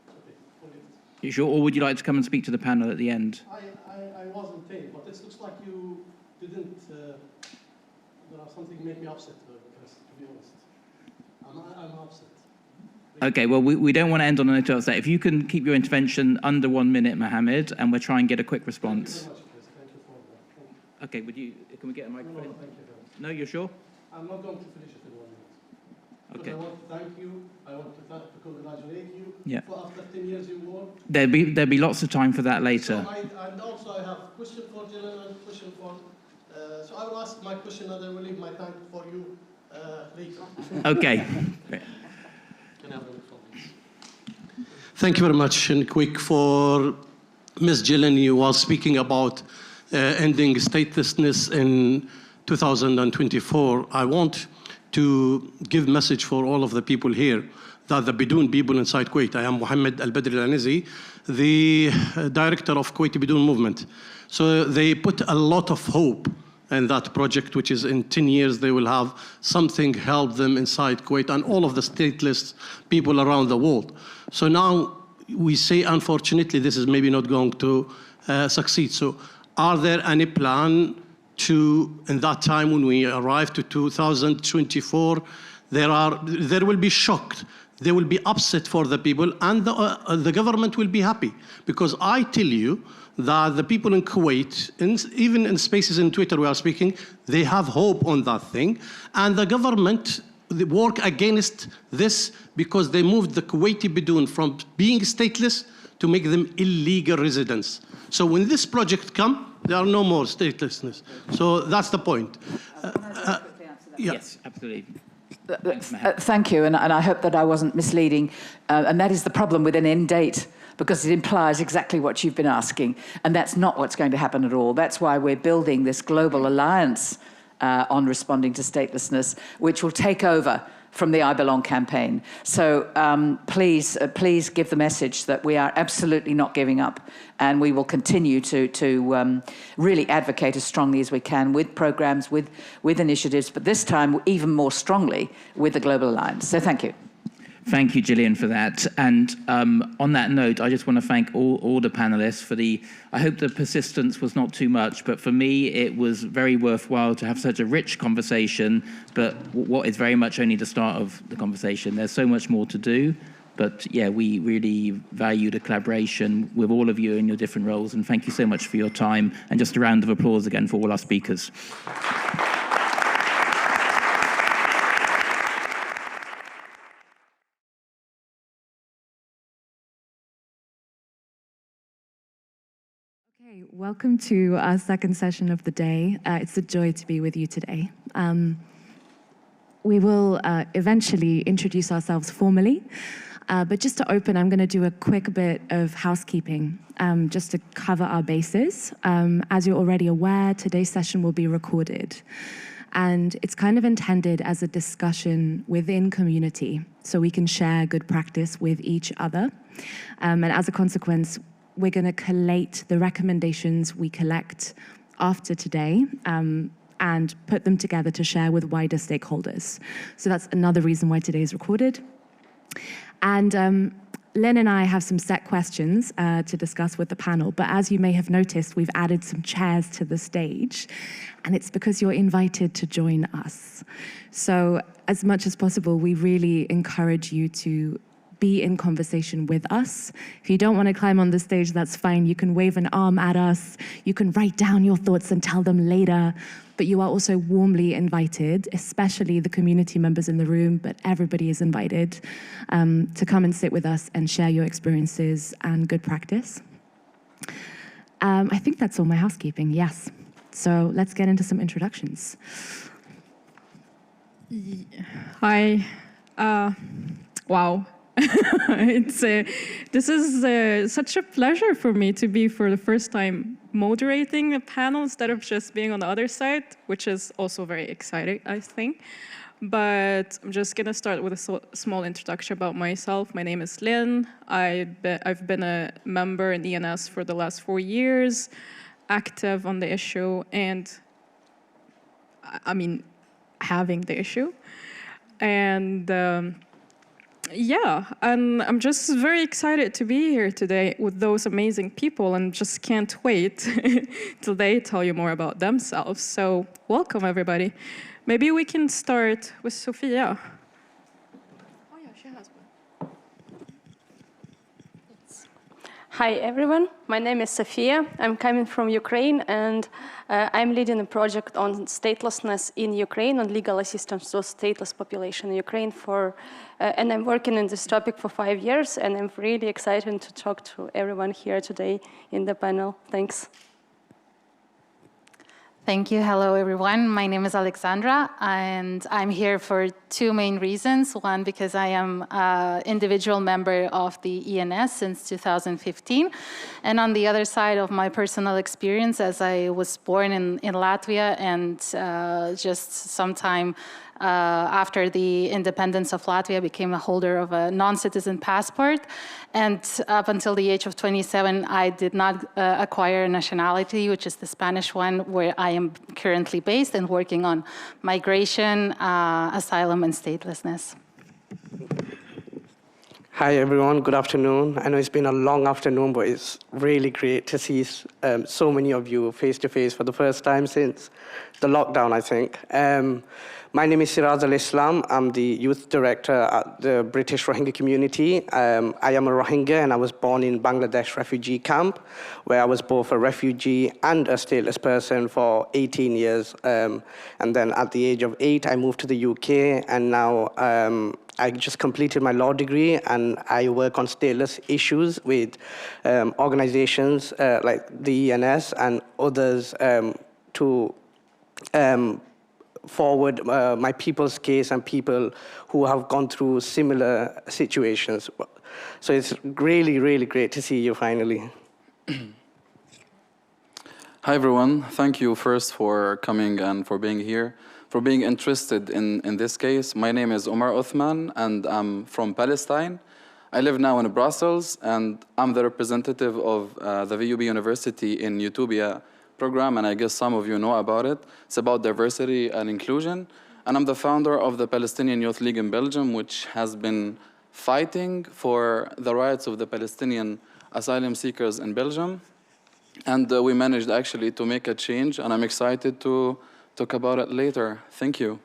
It's okay, forget it. You sure, or would you like to come and speak to the panel at the end? I wasn't paying, but it looks like you didn't, there are something made me upset, Chris, to be honest. I'm upset. Okay, well, we don't want to end on a note of upset. If you can keep your intervention under 1 minute, Mohammed, and we'll try and get a quick response. Thank you very much, Chris. Thank you for that. Okay, can we get a microphone? No, thank you. No, you're sure? I'm not going to finish it in 1 minute. Okay. I want to thank you. I want to congratulate you. Yeah. For after 10 years you won. There'll be lots of time for that later. So and also I have a question for Gillian and a question for... so I will ask my question and I will leave my thank for you later. Okay. Can I have a microphone, please? Thank you very much. And quick for Ms. Gillian, you were speaking about ending statelessness in 2024. I want to give message for all of the people here that the Bidoon people inside Kuwait. I am Mohammed Al-Badri Al-Anizi, the director of Kuwaiti Bidoon movement. So they put a lot of hope in that project, which is in 10 years they will have something help them inside Kuwait and all of the stateless people around the world. So now we say, unfortunately, this is maybe not going to succeed. So are there any plan to, in that time when we arrive to 2024, there will be shocked, there will be upset for the people, and the government will be happy. Because I tell you that the people in Kuwait, even in spaces in Twitter we are speaking, they have hope on that thing, and the government they work against this because they moved the Kuwaiti Bidoon from being stateless to make them illegal residents. So when this project comes, there are no more statelessness. So that's the point. Yeah. Yes, absolutely. Thank you, and I hope that I wasn't misleading. And that is the problem with an end date, because it implies exactly what you've been asking, and that's not what's going to happen at all. That's why we're building this global alliance on responding to statelessness, which will take over from the I Belong campaign. So please give the message that we are absolutely not giving up, and we will continue to really advocate as strongly as we can with programs, with initiatives, but this time even more strongly with the Global Alliance. So thank you. Thank you, Gillian, for that. And on that note, I just want to thank all the panelists for I hope the persistence was not too much, but for me, it was very worthwhile to have such a rich conversation, but what is very much only the start of the conversation. There's so much more to do, but yeah, we really value the collaboration with all of you in your different roles, and thank you so much for your time, and just a round of applause again for all our speakers. Okay, welcome to our second session of the day. It's a joy to be with you today. We will eventually introduce ourselves formally, but just to open, I'm going to do a quick bit of housekeeping, just to cover our bases. As you're already aware, today's session will be recorded, and it's kind of intended as a discussion within community, so we can share good practice with each other, and as a consequence, we're going to collate the recommendations we collect after today and put them together to share with wider stakeholders. So that's another reason why today is recorded. And Lynn and I have some set questions to discuss with the panel, but as you may have noticed, we've added some chairs to the stage, and it's because you're invited to join us. So as much as possible, we really encourage you to be in conversation with us. If you don't want to climb on the stage, that's fine. You can wave an arm at us. You can write down your thoughts and tell them later. But you are also warmly invited, especially the community members in the room, but everybody is invited to come and sit with us and share your experiences and good practice. I think that's all my housekeeping, yes. So let's get into some introductions. Hi. Wow. This is such a pleasure for me to be for the first time moderating a panel instead of just being on the other side, which is also very exciting, I think. But I'm just going to start with a small introduction about myself. My name is Lynn. I've been a member in ENS for the last 4 years, active on the issue, and I mean, having the issue. And yeah, and I'm just very excited to be here today with those amazing people and just can't wait till they tell you more about themselves. So welcome, everybody. Maybe we can start with Sofia. Oh, yeah, she has one. Hi, everyone. My name is Sofia. I'm coming from Ukraine, and I'm leading a project on statelessness in Ukraine, on legal assistance to stateless population in Ukraine and I'm working on this topic for 5 years, and I'm really excited to talk to everyone here today in the panel. Thanks. Thank you. Hello, everyone. My name is Alexandra, and I'm here for 2 main reasons. One, because I am an individual member of the ENS since 2015. And on the other side of my personal experience, as I was born in Latvia, and just sometime after the independence of Latvia, became a holder of a non-citizen passport. And up until the age of 27, I did not acquire a nationality, which is the Spanish one, where I am currently based and working on migration, asylum, and statelessness. Hi, everyone. Good afternoon. I know it's been a long afternoon, but it's really great to see so many of you face-to-face for the first time since the lockdown, I think. My name is Siraz Al-Islam. I'm the youth director at the British Rohingya community. I am a Rohingya, and I was born in Bangladesh refugee camp, where I was both a refugee and a stateless person for 18 years. And then at the age of 8, I moved to the UK, and now I just completed my law degree, and I work on stateless issues with organizations like the ENS and others to forward my people's case and people who have gone through similar situations. So it's really, really great to see you finally. Hi, everyone. Thank you first for coming and for being here, for being interested in this case. My name is Omar Uthman, and I'm from Palestine. I live now in Brussels, and I'm the representative of the VUB University in Utopia program, and I guess some of you know about it. It's about diversity and inclusion. And I'm the founder of the Palestinian Youth League in Belgium, which has been fighting for the rights of the Palestinian asylum seekers in Belgium. And we managed actually to make a change, and I'm excited to talk about it later. Thank you.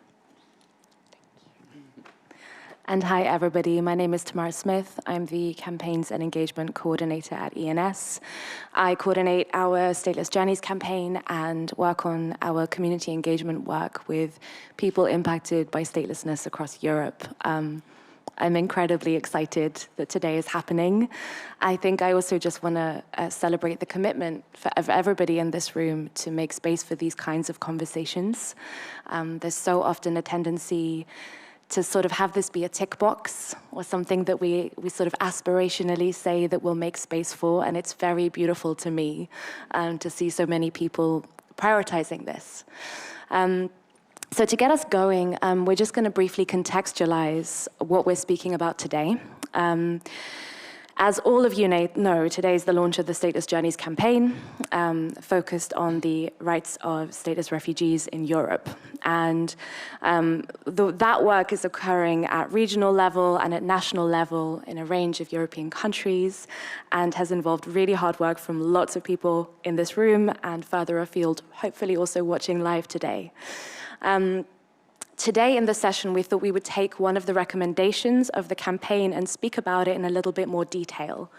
And hi, everybody. My name is Tamara Smith. I'm the Campaigns and Engagement Coordinator at ENS. I coordinate our Stateless Journeys campaign and work on our community engagement work with people impacted by statelessness across Europe. I'm incredibly excited that today is happening. I think I also just want to celebrate the commitment of everybody in this room to make space for these kinds of conversations. There's so often a tendency to sort of have this be a tick box or something that we sort of aspirationally say that we'll make space for, and it's very beautiful to me to see so many people prioritizing this. So to get us going, we're just going to briefly contextualize what we're speaking about today. As all of you know, today is the launch of the Stateless Journeys campaign, focused on the rights of stateless refugees in Europe. And that work is occurring at regional level and at national level in a range of European countries, and has involved really hard work from lots of people in this room and further afield, hopefully also watching live today. Today in the session, we thought we would take one of the recommendations of the campaign and speak about it in a little bit more detail.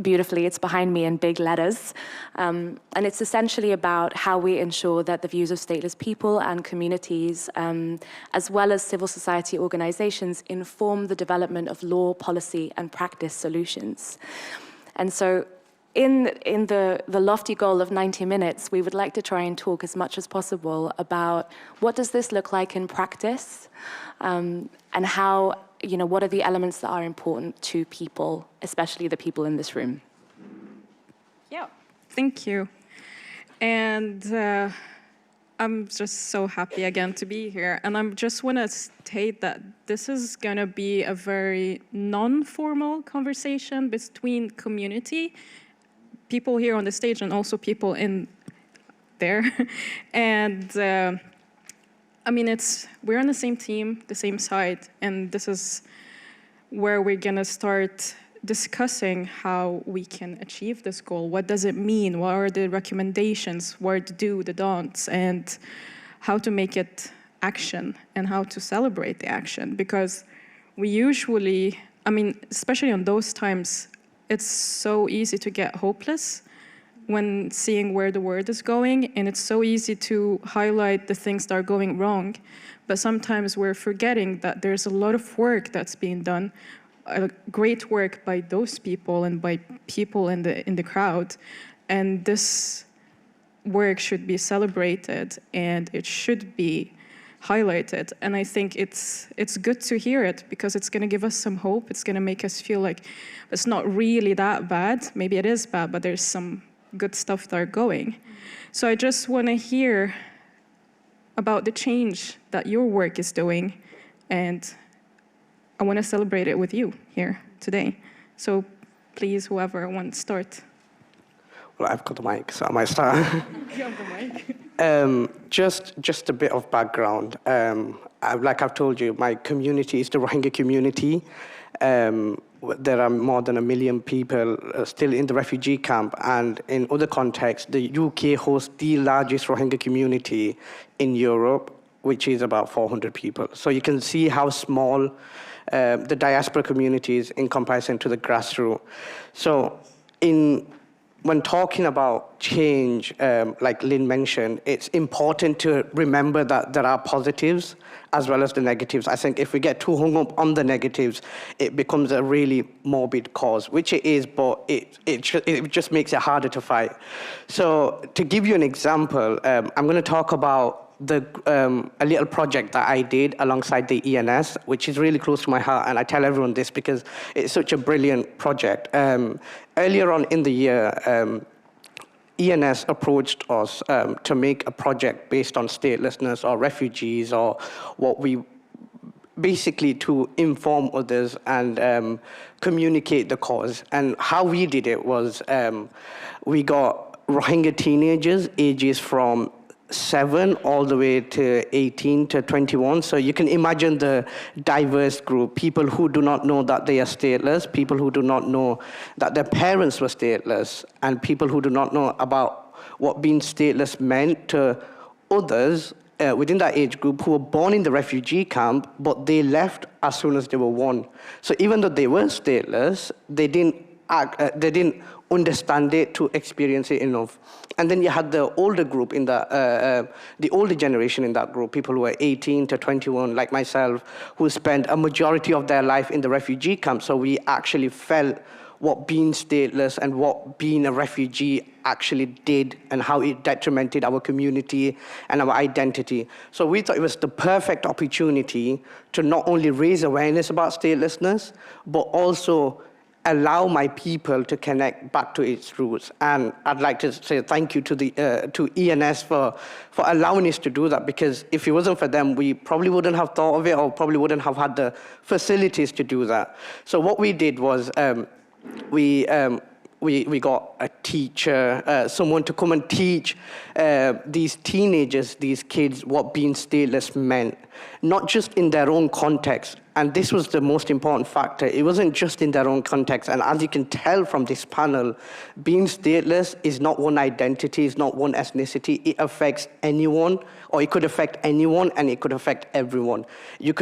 Beautifully, it's behind me in big letters. And it's essentially about how we ensure that the views of stateless people and communities, as well as civil society organizations, inform the development of law, policy, and practice solutions. And so in the lofty goal of 90 minutes, we would like to try and talk as much as possible about what does this look like in practice, and how, what are the elements that are important to people, especially the people in this room? Yeah, thank you. And I'm just so happy again to be here. And I just want to state that this is going to be a very non-formal conversation between community, people here on the stage, and also people in there. And I mean, we're on the same team, the same side, and this is where we're gonna start discussing how we can achieve this goal. What does it mean? What are the recommendations? What to do, the don'ts, and how to make it action and how to celebrate the action. Because we usually, I mean, especially on those times, it's so easy to get hopeless when seeing where the world is going, and it's so easy to highlight the things that are going wrong. But sometimes we're forgetting that there's a lot of work that's being done, great work by those people and by people in the crowd. And this work should be celebrated and it should be highlighted. And I think it's good to hear it because it's gonna give us some hope. It's gonna make us feel like it's not really that bad. Maybe it is bad, but there's some good stuff that are going. So I just want to hear about the change that your work is doing, and I want to celebrate it with you here today. So please, whoever wants to start. Well, I've got the mic, so I might start. You have the mic. Just a bit of background. Like I've told you, my community is the Rohingya community. There are more than 1 million people still in the refugee camp, and in other contexts, the UK hosts the largest Rohingya community in Europe, which is about 400 people. So you can see how small the diaspora community is in comparison to the grassroots. So when talking about change, like Lynn mentioned, it's important to remember that there are positives as well as the negatives. I think if we get too hung up on the negatives, it becomes a really morbid cause, which it is, but it just makes it harder to fight. So to give you an example, I'm going to talk about a little project that I did alongside the ENS, which is really close to my heart, and I tell everyone this because it's such a brilliant project. Earlier on in the year, ENS approached us to make a project based on statelessness or refugees, or what we basically to inform others and communicate the cause. And how we did it was we got Rohingya teenagers ages from 7 all the way to 18 to 21. So you can imagine the diverse group, people who do not know that they are stateless, people who do not know that their parents were stateless, and people who do not know about what being stateless meant to others within that age group who were born in the refugee camp, but they left as soon as they were 1. So even though they were stateless, they didn't understand it to experience it enough. And then you had the older group in the older generation in that group, people who were 18 to 21, like myself, who spent a majority of their life in the refugee camp. So we actually felt what being stateless and what being a refugee actually did and how it detrimented our community and our identity. So we thought it was the perfect opportunity to not only raise awareness about statelessness, but also allow my people to connect back to its roots. And I'd like to say thank you to ENS for allowing us to do that, because if it wasn't for them, we probably wouldn't have thought of it or probably wouldn't have had the facilities to do that. So what we did was we we got a teacher, someone to come and teach these teenagers, these kids, what being stateless meant, not just in their own context. And this was the most important factor. It wasn't just in their own context. And as you can tell from this panel, being stateless is not one identity, it's not one ethnicity. It affects anyone, or it could affect anyone, and it could affect everyone. You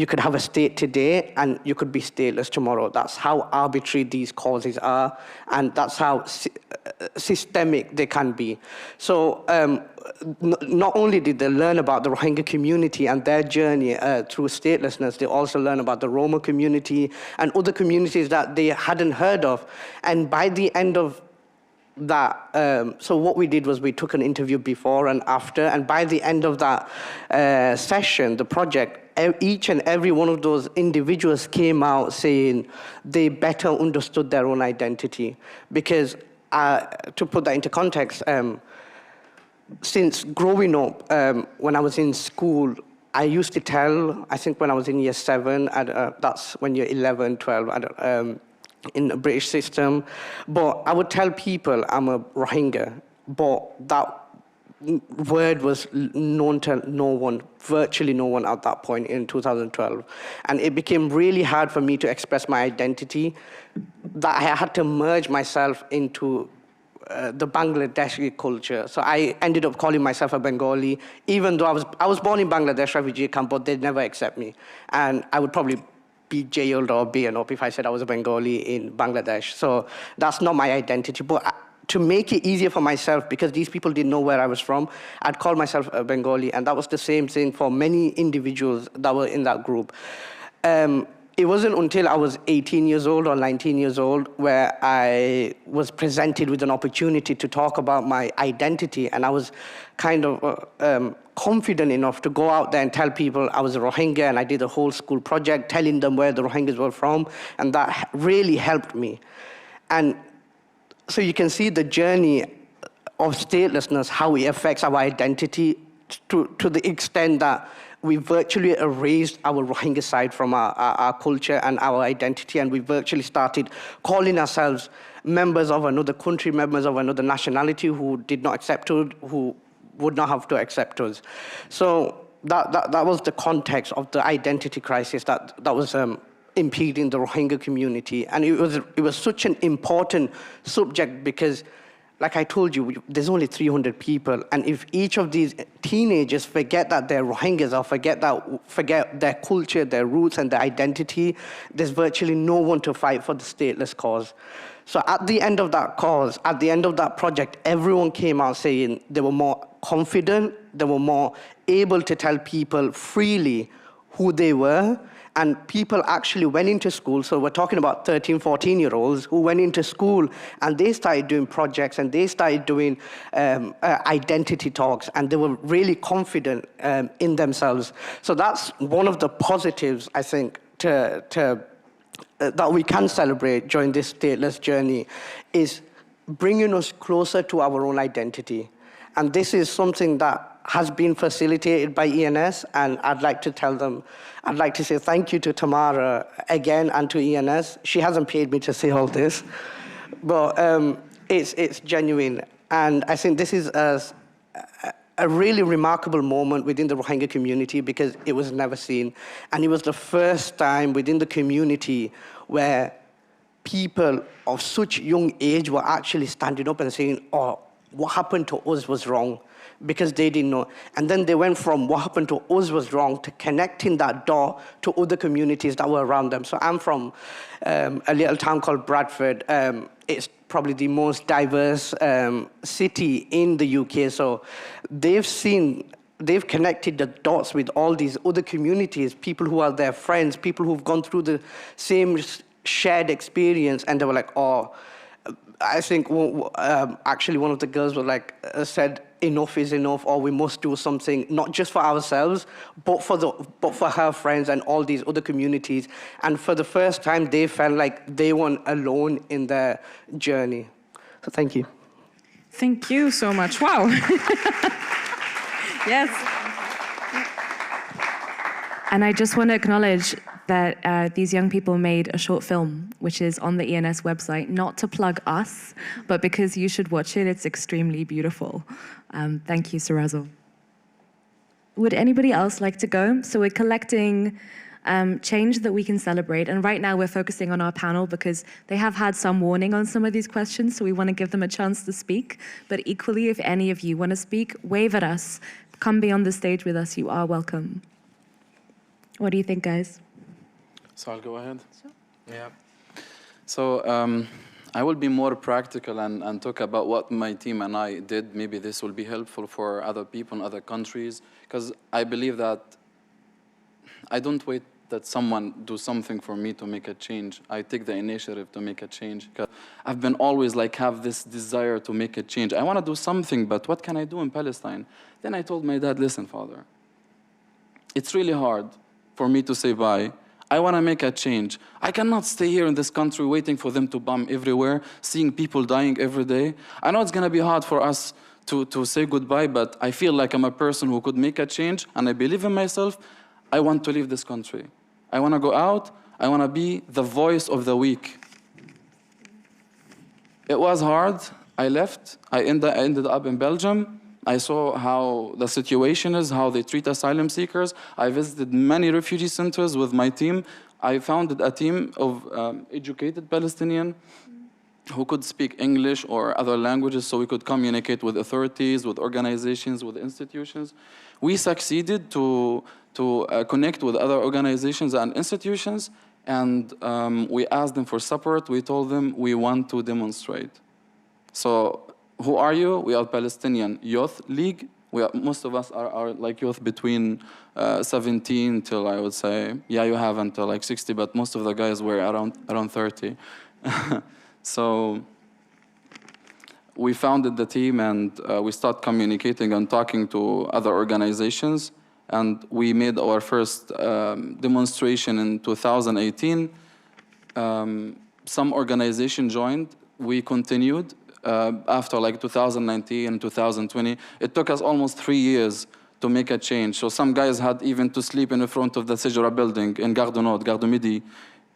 could have a state today, and you could be stateless tomorrow. That's how arbitrary these causes are, and that's how systemic they can be. So not only did they learn about the Rohingya community and their journey through statelessness, they also learned about the Roma community and other communities that they hadn't heard of. And by the end of that, so what we did was we took an interview before and after, and by the end of that session, the project, each and every one of those individuals came out saying they better understood their own identity. Because to put that into context, since growing up, when I was in school, I used to tell, I think when I was in year 7, that's when you're 11, 12, in the British system, but I would tell people I'm a Rohingya, but that word was known to no one, virtually no one at that point in 2012. And it became really hard for me to express my identity, that I had to merge myself into the Bangladeshi culture. So I ended up calling myself a Bengali, even though I was born in Bangladesh refugee camp, but they'd never accept me. And I would probably be jailed or beaten up if I said I was a Bengali in Bangladesh. So that's not my identity. But to make it easier for myself, because these people didn't know where I was from, I'd call myself a Bengali, and that was the same thing for many individuals that were in that group. It wasn't until I was 18 years old or 19 years old where I was presented with an opportunity to talk about my identity, and I was kind of confident enough to go out there and tell people I was a Rohingya, and I did a whole school project telling them where the Rohingyas were from, and that really helped me. And so you can see the journey of statelessness, how it affects our identity to the extent that we virtually erased our Rohingya side from our culture and our identity, and we virtually started calling ourselves members of another country, members of another nationality who did not accept us, who would not have to accept us. So that was the context of the identity crisis that was impeding the Rohingya community. And it was such an important subject because, like I told you, there's only 300 people, and if each of these teenagers forget that they're Rohingyas or forget their culture, their roots, and their identity, there's virtually no one to fight for the stateless cause. So at the end of that cause, at the end of that project, everyone came out saying they were more confident, they were more able to tell people freely who they were. And people actually went into school, so we're talking about 13, 14-year-olds who went into school and they started doing projects and they started doing identity talks, and they were really confident in themselves. So that's one of the positives, I think, that we can celebrate during this stateless journey, is bringing us closer to our own identity. And this is something that has been facilitated by ENS, and I'd like to say thank you to Tamara again and to ENS. She hasn't paid me to say all this, but it's genuine. And I think this is a really remarkable moment within the Rohingya community because it was never seen. And it was the first time within the community where people of such young age were actually standing up and saying, oh, what happened to us was wrong, because they didn't know. And then they went from what happened to us was wrong to connecting that door to other communities that were around them. So I'm from a little town called Bradford. It's probably the most diverse city in the UK. So they've connected the dots with all these other communities, people who are their friends, people who've gone through the same shared experience, and they were like, oh, I think actually one of the girls said, enough is enough, or we must do something, not just for ourselves, but for her friends and all these other communities. And for the first time, they felt like they weren't alone in their journey. So thank you. Thank you so much. Wow. Yes. And I just want to acknowledge that these young people made a short film, which is on the ENS website, not to plug us, but because you should watch it. It's extremely beautiful. Thank you, Sarazo. Would anybody else like to go? So we're collecting change that we can celebrate. And right now we're focusing on our panel because they have had some warning on some of these questions, so we want to give them a chance to speak. But equally, if any of you want to speak, wave at us. Come be on the stage with us. You are welcome. What do you think, guys? So I'll go ahead. Sure. Yeah. So I will be more practical and talk about what my team and I did. Maybe this will be helpful for other people in other countries, because I believe that I don't wait that someone do something for me to make a change. I take the initiative to make a change. I've been always like have this desire to make a change. I want to do something, but what can I do in Palestine? Then I told my dad, listen, father, it's really hard for me to say bye. I want to make a change. I cannot stay here in this country waiting for them to bomb everywhere, seeing people dying every day. I know it's going to be hard for us to say goodbye, but I feel like I'm a person who could make a change, and I believe in myself. I want to leave this country. I want to go out. I want to be the voice of the weak. It was hard. I left. I ended up in Belgium. I saw how the situation is, how they treat asylum seekers. I visited many refugee centers with my team. I founded a team of educated Palestinians who could speak English or other languages so we could communicate with authorities, with organizations, with institutions. We succeeded to connect with other organizations and institutions, and we asked them for support. We told them we want to demonstrate. So who are you? We are Palestinian Youth League. Most of us are like youth between 17 till, I would say, yeah, you have until like 60, but most of the guys were around 30. So we founded the team, and we started communicating and talking to other organizations. And we made our first demonstration in 2018. Some organization joined. We continued after like 2019 and 2020. It took us almost 3 years to make a change. So some guys had even to sleep in the front of the Sijra building in Gare du Nord, Gare du Midi.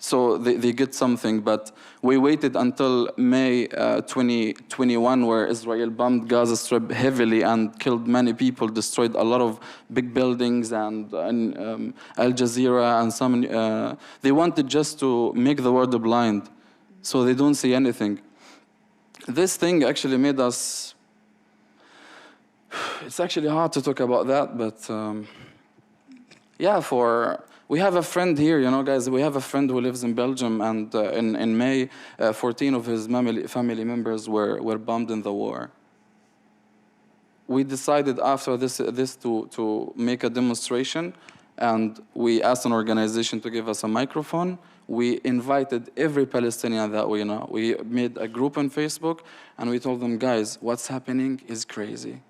So they get something, but we waited until May 2021, where Israel bombed Gaza Strip heavily and killed many people, destroyed a lot of big buildings and Al Jazeera and some. They wanted just to make the world blind, so they don't see anything. This thing actually made us. It's actually hard to talk about that, but yeah, we have a friend here, you know, guys. We have a friend who lives in Belgium, and in May, 14 of his family members were bombed in the war. We decided after this to make a demonstration, and we asked an organization to give us a microphone. We invited every Palestinian that we know. We made a group on Facebook, and we told them, guys, what's happening is crazy.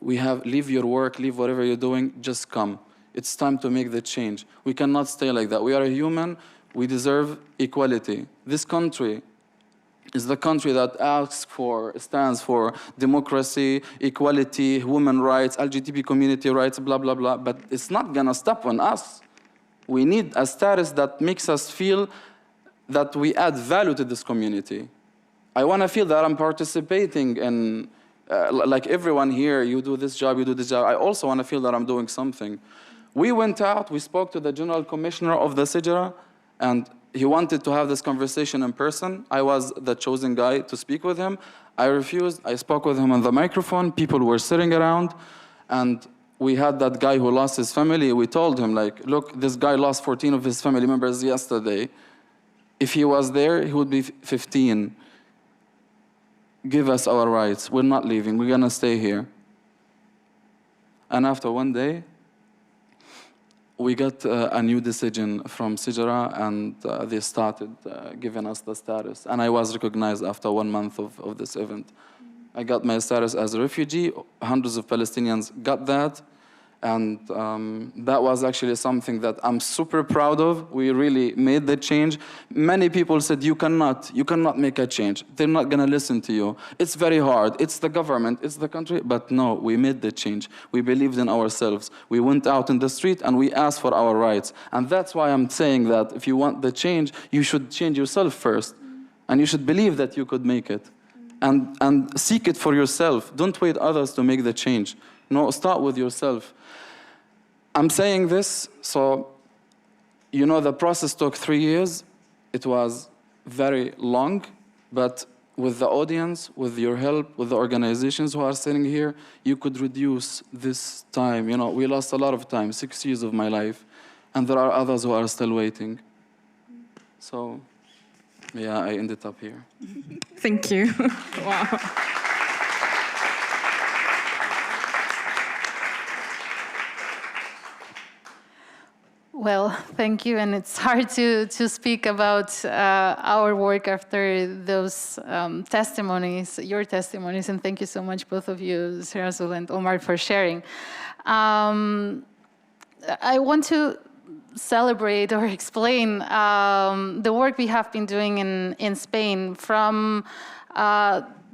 Leave your work, leave whatever you're doing, just come. It's time to make the change. We cannot stay like that. We are a human. We deserve equality. This country is the country that stands for democracy, equality, women's rights, LGBT community rights, blah, blah, blah. But it's not going to stop on us. We need a status that makes us feel that we add value to this community. I want to feel that I'm participating in, like everyone here, you do this job, you do this job. I also want to feel that I'm doing something. We went out, we spoke to the General Commissioner of the Sijra, and he wanted to have this conversation in person. I was the chosen guy to speak with him. I refused. I spoke with him on the microphone. People were sitting around, and we had that guy who lost his family. We told him, like, look, this guy lost 14 of his family members yesterday. If he was there, he would be 15. Give us our rights. We're not leaving. We're going to stay here. And after one day, we got a new decision from Sijra, and they started giving us the status. And I was recognized after 1 month of this event. I got my status as a refugee. Hundreds of Palestinians got that. And that was actually something that I'm super proud of. We really made the change. Many people said, you cannot make a change. They're not gonna listen to you. It's very hard. It's the government, it's the country. But no, we made the change. We believed in ourselves. We went out in the street and we asked for our rights. And that's why I'm saying that if you want the change, you should change yourself first. And you should believe that you could make it. And seek it for yourself. Don't wait others to make the change. No, start with yourself. I'm saying this, so, you know, the process took 3 years. It was very long, but with the audience, with your help, with the organizations who are sitting here, you could reduce this time. You know, we lost a lot of time, 6 years of my life, and there are others who are still waiting. So, yeah, I ended up here. Thank you. Wow. Well, thank you, and it's hard to speak about our work after those testimonies, your testimonies, and thank you so much, both of you, Sirazul and Omar, for sharing. I want to celebrate or explain the work we have been doing in Spain from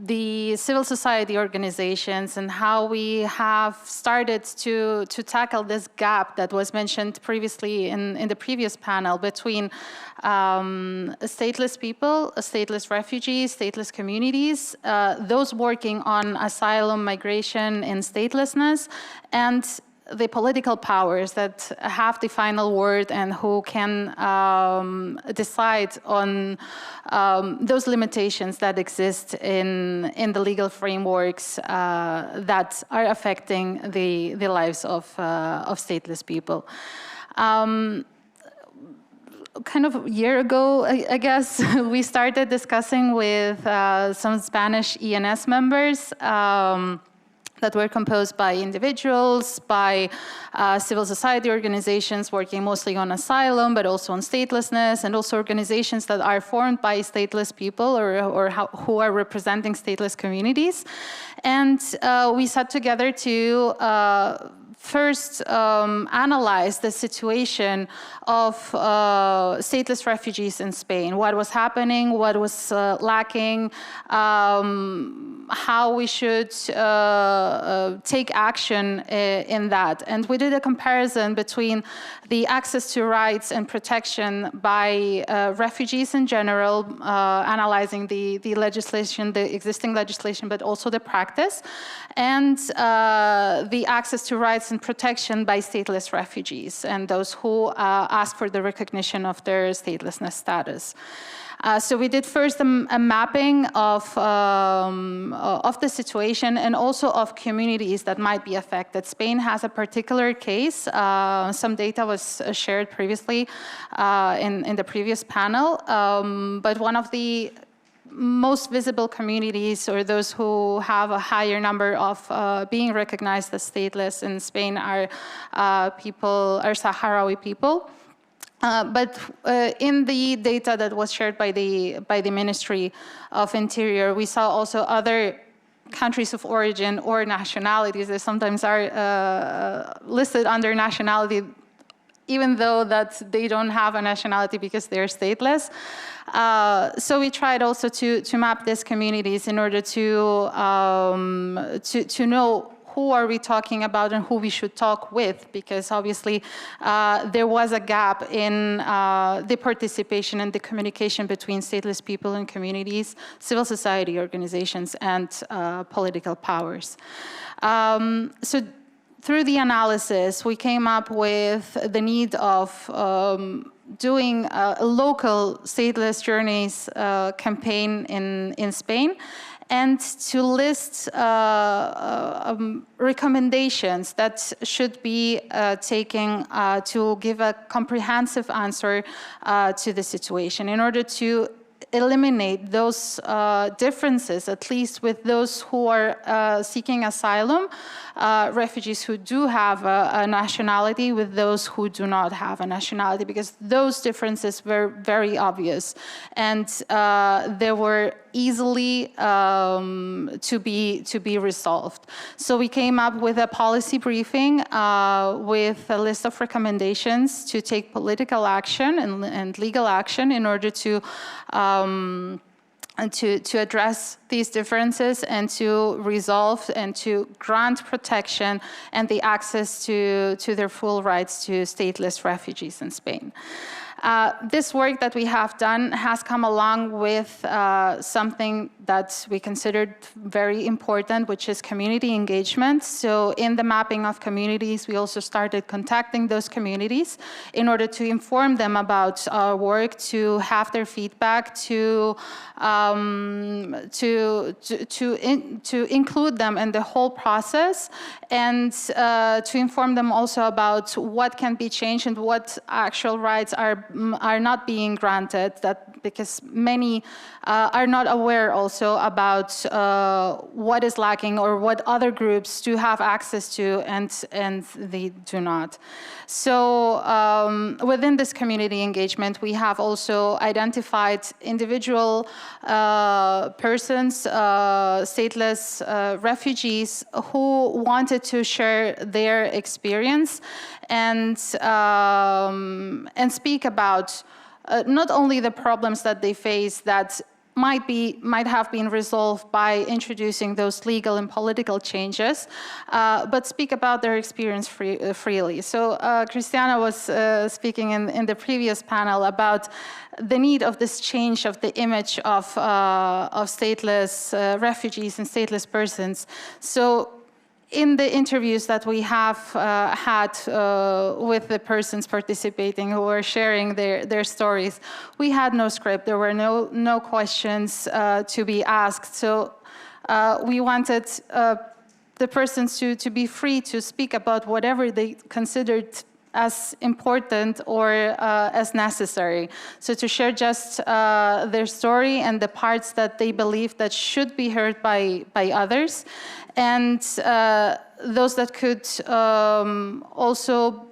the civil society organizations and how we have started to tackle this gap that was mentioned previously in the previous panel between stateless people, stateless refugees, stateless communities, those working on asylum, migration, and statelessness, and the political powers that have the final word and who can decide on those limitations that exist in the legal frameworks that are affecting the lives of stateless people. Kind of a year ago, I guess, we started discussing with some Spanish ENS members that were composed by individuals, by civil society organizations working mostly on asylum, but also on statelessness, and also organizations that are formed by stateless people who are representing stateless communities. And we sat together to first analyze the situation of stateless refugees in Spain, what was happening, what was lacking, how we should take action in that. And we did a comparison between the access to rights and protection by refugees in general, analyzing the legislation, the existing legislation, but also the practice, and the access to rights and protection by stateless refugees and those who ask for the recognition of their statelessness status. So we did first a mapping of the situation and also of communities that might be affected. Spain has a particular case. Some data was shared previously in the previous panel, but one of the most visible communities, or those who have a higher number of being recognized as stateless in Spain, are Sahrawi people. But in the data that was shared by the Ministry of Interior, we saw also other countries of origin or nationalities that sometimes are listed under nationality, even though that they don't have a nationality because they're stateless. So we tried also to map these communities in order to know who are we talking about and who we should talk with, because obviously there was a gap in the participation and the communication between stateless people and communities, civil society organizations, and political powers. So through the analysis, we came up with the need of doing a local stateless journeys campaign in Spain, and to list recommendations that should be taken to give a comprehensive answer to the situation in order to eliminate those differences, at least with those who are seeking asylum, refugees who do have a nationality with those who do not have a nationality, because those differences were very obvious. And there were easily to be resolved. So we came up with a policy briefing with a list of recommendations to take political action and legal action in order to address these differences and to resolve and to grant protection and the access to their full rights to stateless refugees in Spain. This work that we have done has come along with something that we considered very important, which is community engagement. So in the mapping of communities, we also started contacting those communities in order to inform them about our work, to have their feedback, to include them in the whole process, and to inform them also about what can be changed and what actual rights are not being granted, because many are not aware also about what is lacking or what other groups do have access to and they do not. So within this community engagement, we have also identified individual persons, stateless refugees who wanted to share their experience and speak about not only the problems that they face that might have been resolved by introducing those legal and political changes, but speak about their experience freely. So Christiana was speaking in the previous panel about the need of this change of the image of stateless refugees and stateless persons. So in the interviews that we have had with the persons participating who were sharing their stories, we had no script. There were no questions to be asked. So we wanted the persons to be free to speak about whatever they considered as important or as necessary. So to share just their story and the parts that they believe that should be heard by others, and those that could also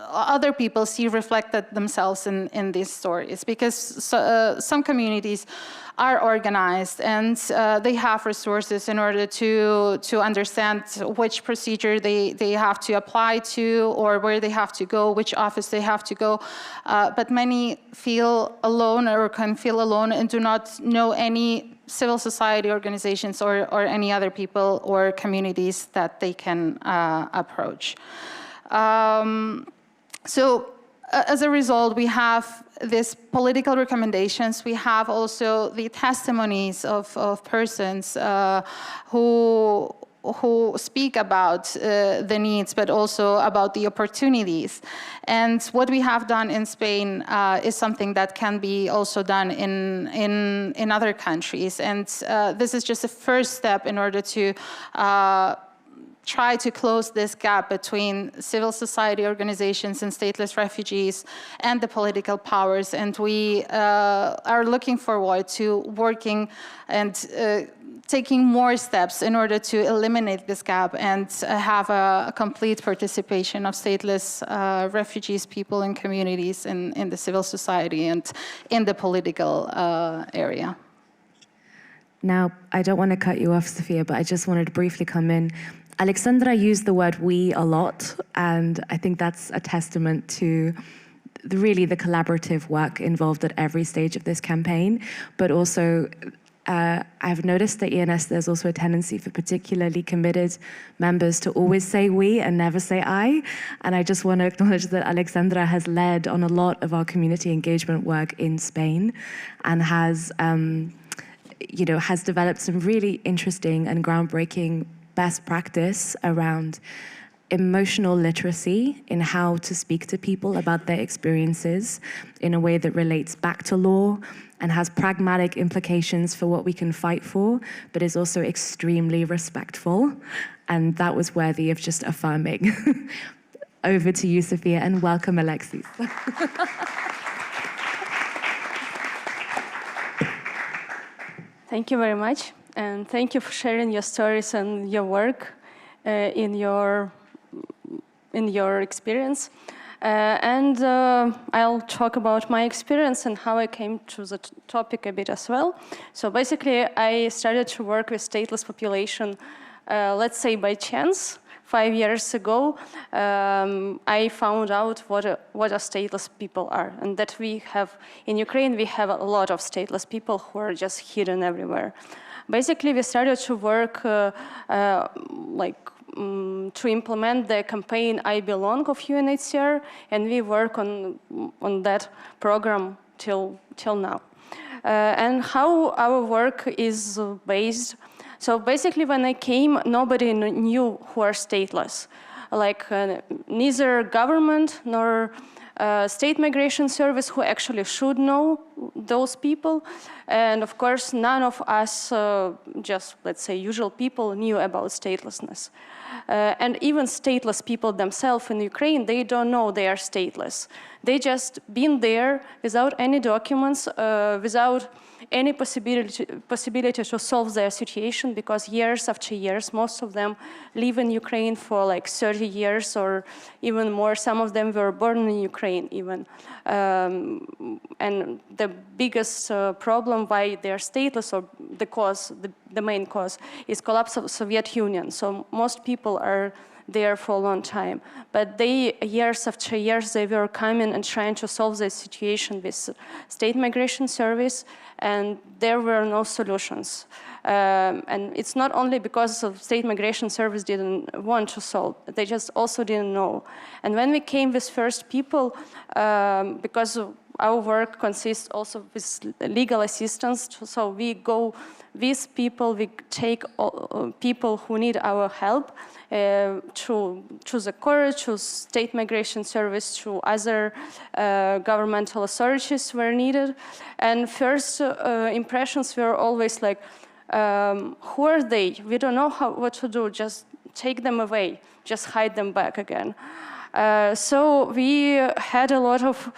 other people see reflected themselves in these stories, because some communities are organized and they have resources in order to understand which procedure they have to apply to or where they have to go, which office they have to go. But many feel alone or can feel alone and do not know any civil society organizations or any other people or communities that they can approach. So as a result, we have these political recommendations. We have also the testimonies of persons who speak about the needs, but also about the opportunities. And what we have done in Spain is something that can be also done in other countries. And this is just a first step in order to try to close this gap between civil society organizations and stateless refugees and the political powers. And we are looking forward to working and taking more steps in order to eliminate this gap and have a complete participation of stateless refugees, people and communities in the civil society and in the political area. Now, I don't want to cut you off, Sophia, but I just wanted to briefly come in. Alexandra used the word "we" a lot, and I think that's a testament to really the collaborative work involved at every stage of this campaign. But also, I've noticed that ENS, there's also a tendency for particularly committed members to always say "we" and never say "I." And I just want to acknowledge that Alexandra has led on a lot of our community engagement work in Spain and has developed some really interesting and groundbreaking best practice around emotional literacy in how to speak to people about their experiences in a way that relates back to law and has pragmatic implications for what we can fight for, but is also extremely respectful. And that was worthy of just affirming. Over to you, Sophia, and welcome, Alexis. Thank you very much. And thank you for sharing your stories and your work in your experience. And I'll talk about my experience and how I came to the topic a bit as well. So basically, I started to work with stateless population, let's say by chance. 5 years ago, I found out what a stateless people are, and that we have, in Ukraine, we have a lot of stateless people who are just hidden everywhere. Basically, we started to work to implement the campaign I Belong of UNHCR, and we work on that program till now. And how our work is based. So basically, when I came, nobody knew who are stateless. Neither government nor state migration service who actually should know those people. And of course, none of us, just let's say usual people, knew about statelessness. And even stateless people themselves in Ukraine, they don't know they are stateless. They just been there without any documents, without any possibility to solve their situation, because years after years, most of them live in Ukraine for like 30 years or even more. Some of them were born in Ukraine even. And the biggest problem why they're stateless, or the cause, the main cause, is collapse of Soviet Union. So most people are there for a long time. But they, years after years, they were coming and trying to solve the situation with state migration service, and there were no solutions. And it's not only because of state migration service didn't want to solve, they just also didn't know. And when we came with first people, because our work consists also with legal assistance, so we go with people, we take people who need our help to the court, to state migration service, to other governmental authorities where needed. And first impressions were always like, who are they? We don't know what to do, just take them away, just hide them back again. So we had a lot of,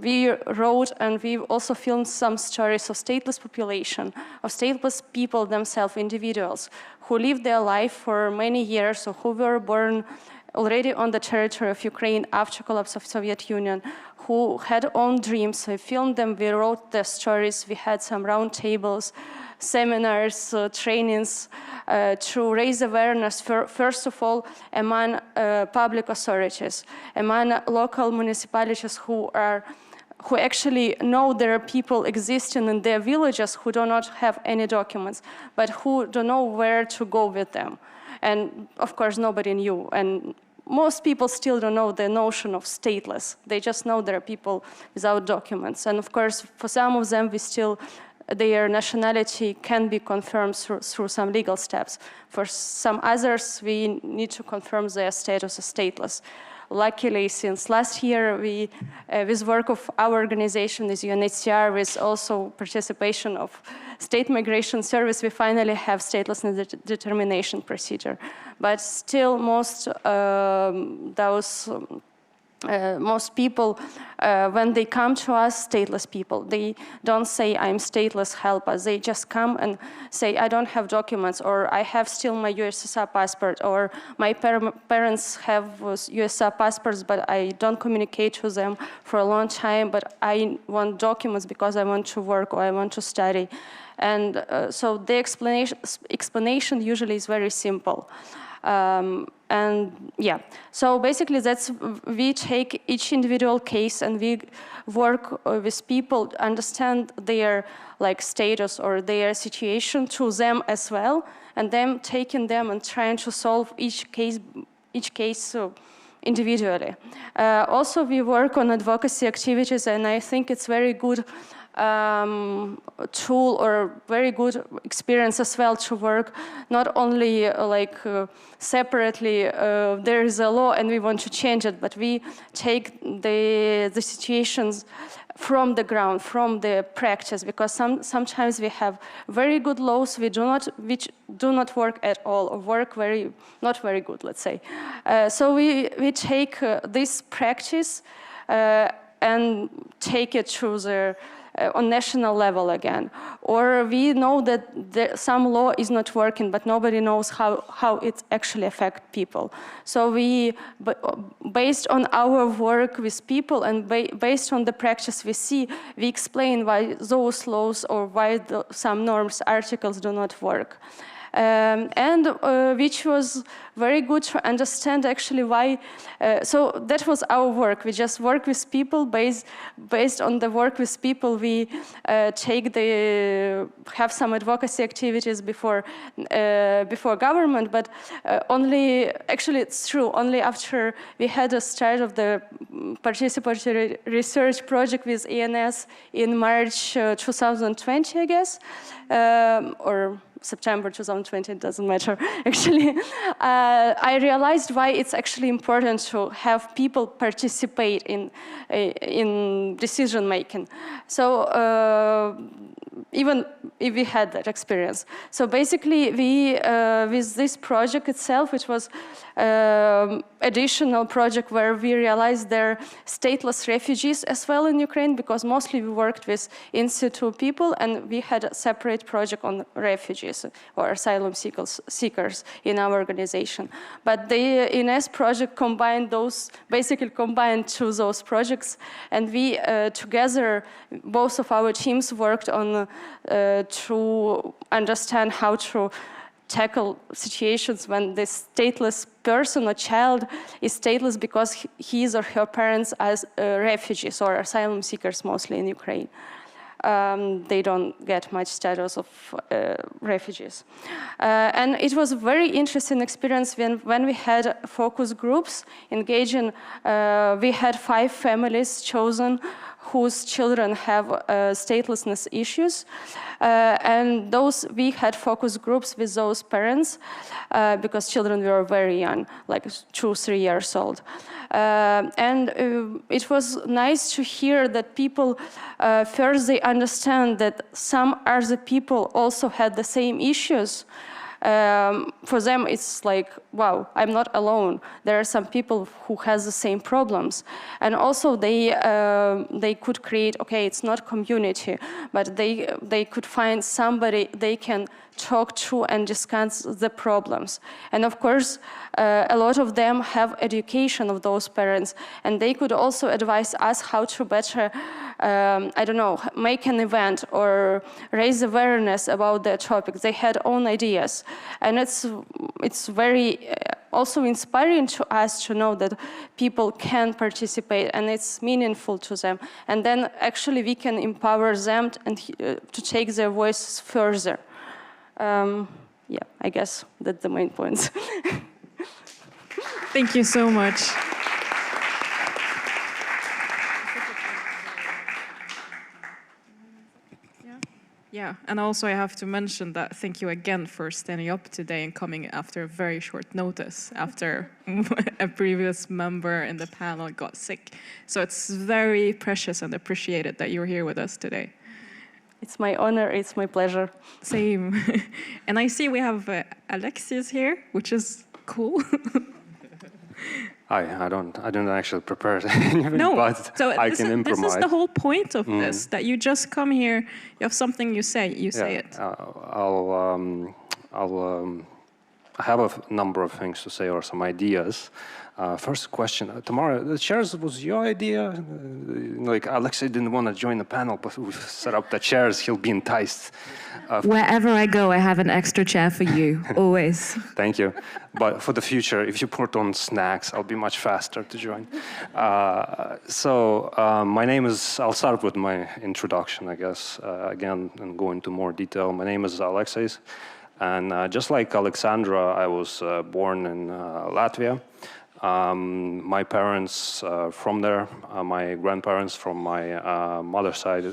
we wrote and we also filmed some stories of stateless population, of stateless people themselves, individuals, who lived their life for many years, or who were born already on the territory of Ukraine after collapse of Soviet Union, who had own dreams. We filmed them, we wrote their stories, we had some round tables, seminars, trainings to raise awareness, first of all, among public authorities, among local municipalities who actually know there are people existing in their villages who do not have any documents, but who don't know where to go with them. And of course, nobody knew. And most people still don't know the notion of stateless. They just know there are people without documents. And of course, for some of them, their nationality can be confirmed through some legal steps. For some others, we need to confirm their status as stateless. Luckily, since last year, with work of our organization, with UNHCR, with also participation of state migration service, we finally have statelessness determination procedure. But still, most people, when they come to us, stateless people, they don't say, I'm stateless, help us. They just come and say, I don't have documents, or I have still my USSR passport, or my parents have USSR passports, but I don't communicate with them for a long time, but I want documents because I want to work or I want to study. And so the explanation usually is very simple. And yeah, so basically we take each individual case and we work with people, understand their status or their situation to them as well, and then taking them and trying to solve each case individually. Also, we work on advocacy activities, and I think it's very good tool or very good experience as well to work not only separately, there is a law and we want to change it, but we take the situations from the ground, from the practice, because sometimes we have very good laws which do not work at all, or work not very good, let's say. So we take this practice and take it through the on national level again. Or we know that some law is not working, but nobody knows how it actually affects people. So based on our work with people and based on the practice we see, we explain why those laws or why some norms, articles do not work. Which was very good to understand actually why. So that was our work. We just work with people. Based on the work with people, we have some advocacy activities before government. But actually it's true. Only after we had a start of the participatory research project with ENS in March 2020, I guess, or September 2020, it doesn't matter, actually. I realized why it's actually important to have people participate in decision making. So even if we had that experience. So basically, with this project itself, it was additional project where we realized there are stateless refugees as well in Ukraine, because mostly we worked with in-situ people, and we had a separate project on refugees or asylum seekers in our organization. But the INS project combined to those projects, and we together, both of our teams worked on to understand how to tackle situations when this stateless person or child is stateless because his or her parents are refugees or asylum seekers, mostly in Ukraine. They don't get much status of refugees. And it was a very interesting experience when we had focus groups engaging. We had 5 families chosen whose children have statelessness issues. And we had focus groups with those parents because children were very young, like 2-3 years old. And it was nice to hear that people, first they understand that some other people also had the same issues. For them, it's like, wow, I'm not alone. There are some people who has the same problems. And also they could create, okay, it's not community, but they could find somebody they can talk to and discuss the problems. And of course, a lot of them have education of those parents, and they could also advise us how to better, I don't know, make an event or raise awareness about the topic. They had own ideas. And it's very also inspiring to us to know that people can participate and it's meaningful to them. And then actually we can empower them and to take their voices further. Yeah, I guess that's the main points. Thank you so much. Yeah, and also I have to mention that thank you again for standing up today and coming after a very short notice, after a previous member in the panel got sick. So it's very precious and appreciated that you're here with us today. It's my honor, it's my pleasure. Same. And I see we have Alexis here, which is cool. I don't actually prepare anything, but so I can improvise. This is the whole point of this, that you just come here, you have something you say it. I have a number of things to say or some ideas. First question, Tamara, the chairs was your idea? Like Alexei didn't want to join the panel, but we set up the chairs, he'll be enticed. Wherever I go, I have an extra chair for you, always. Thank you. But for the future, if you put on snacks, I'll be much faster to join. My name is, I'll start with my introduction, I guess, again, and go into more detail. My name is Alexei, and just like Alexandra, I was born in Latvia. My parents from there, my grandparents from my mother's side,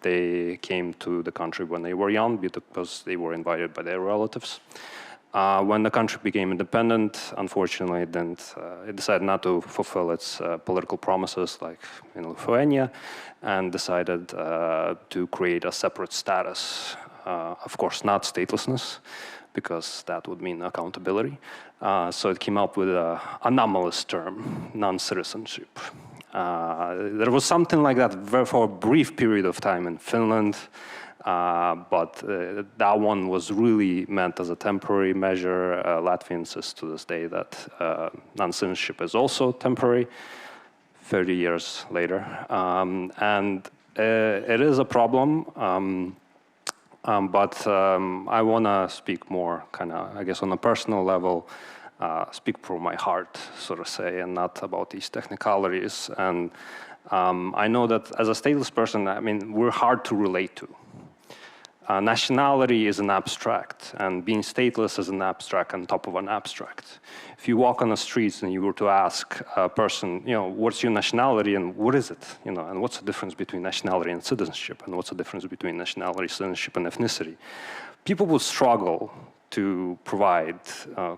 they came to the country when they were young because they were invited by their relatives. When the country became independent, unfortunately, it decided not to fulfill its political promises like in Lithuania, and decided to create a separate status. Of course, not statelessness, because that would mean accountability. So it came up with an anomalous term, non-citizenship. There was something like that for a brief period of time in Finland, but that one was really meant as a temporary measure. Latvia insists to this day that non-citizenship is also temporary, 30 years later. And it is a problem, but I want to speak more kind of, I guess, on a personal level, speak from my heart, so to say, and not about these technicalities. And I know that as a stateless person, I mean, we're hard to relate to. Nationality is an abstract, and being stateless is an abstract on top of an abstract. If you walk on the streets and you were to ask a person, you know, what's your nationality and what is it? You know, and what's the difference between nationality and citizenship? And what's the difference between nationality, citizenship, and ethnicity? People would struggle to provide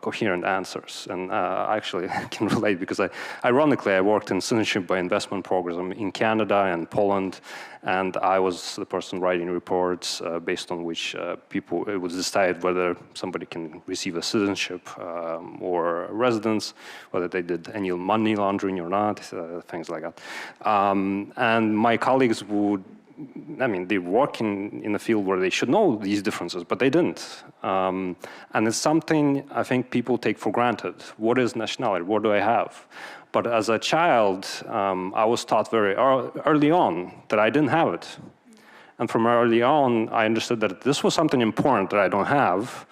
coherent answers. And actually, I can relate because ironically, I worked in citizenship by investment program in Canada and Poland, and I was the person writing reports based on which it was decided whether somebody can receive a citizenship or a residence, whether they did any money laundering or not, things like that. And my colleagues would, I mean, they work in a field where they should know these differences, but they didn't. And it's something I think people take for granted. What is nationality? What do I have? But as a child, I was taught very early on that I didn't have it. And from early on, I understood that this was something important that I don't have.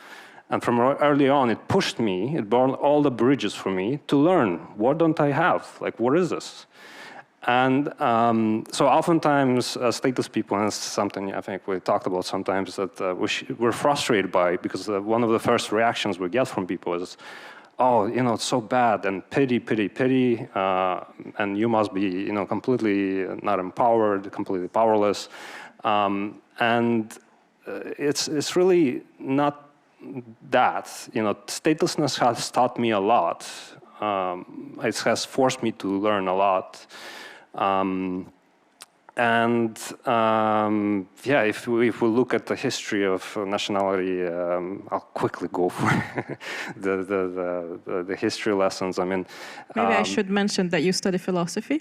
And from early on, it pushed me, it burned all the bridges for me to learn, what don't I have? Like, what is this? And so oftentimes, stateless people, and it's something I think we talked about sometimes, that we're frustrated by, because one of the first reactions we get from people is, oh, you know, it's so bad, and pity, pity, pity, and you must be, you know, completely not empowered, completely powerless. And it's really not that. You know, statelessness has taught me a lot. It has forced me to learn a lot. Yeah, if we look at the history of nationality, I'll quickly go for the history lessons. I mean, maybe I should mention that you study philosophy.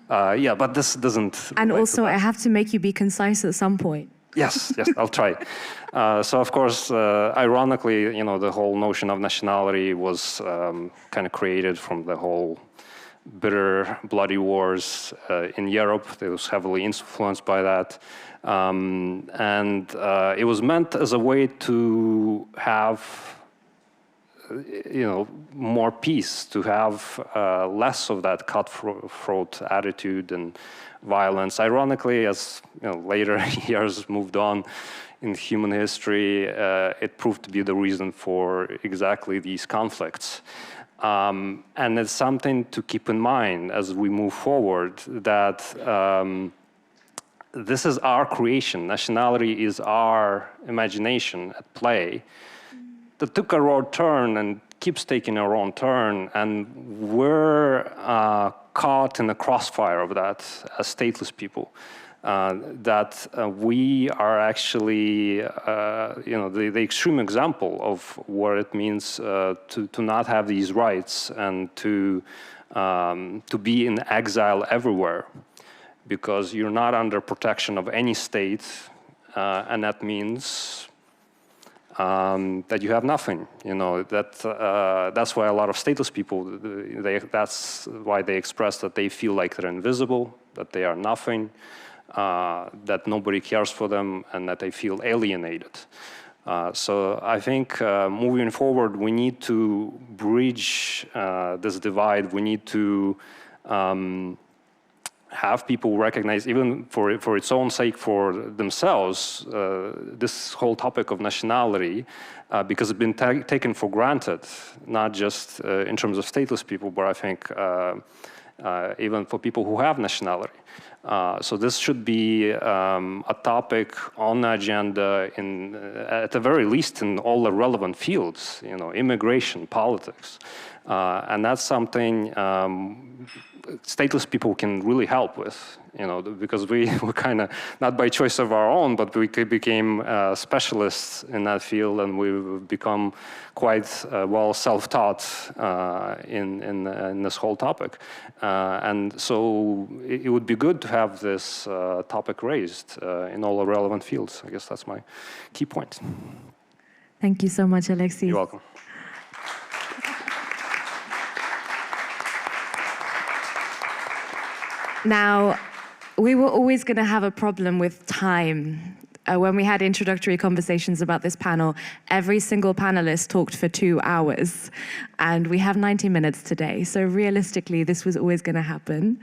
Yeah, but this doesn't. And also, I have to make you be concise at some point. Yes, I'll try. So, of course, ironically, you know, the whole notion of nationality was kind of created from the whole bitter, bloody wars in Europe. It was heavily influenced by that. And it was meant as a way to have, you know, more peace, to have less of that cutthroat attitude and violence. Ironically, as you know, later years moved on in human history, it proved to be the reason for exactly these conflicts. And it's something to keep in mind as we move forward, that this is our creation. Nationality is our imagination at play that took a wrong turn and keeps taking a wrong turn. And we're caught in the crossfire of that as stateless people. That we are actually, you know, the extreme example of what it means to not have these rights and to be in exile everywhere, because you're not under protection of any state, and that means that you have nothing. You know, that's why a lot of stateless people, that's why they express that they feel like they're invisible, that they are nothing. That nobody cares for them, and that they feel alienated. So I think moving forward, we need to bridge this divide. We need to have people recognize, even for its own sake, for themselves, this whole topic of nationality, because it's been taken for granted, not just in terms of stateless people, but I think even for people who have nationality. So this should be a topic on the agenda, at the very least, in all the relevant fields, you know, immigration, politics. And that's something stateless people can really help with, because we were kind of, not by choice of our own, but we became specialists in that field, and we've become quite well self-taught in this whole topic. And so it would be good to have this topic raised in all the relevant fields. I guess that's my key point. Thank you so much, Alexis. You're welcome. Now, we were always going to have a problem with time. When we had introductory conversations about this panel, every single panelist talked for 2 hours, and we have 90 minutes today. So realistically, this was always going to happen.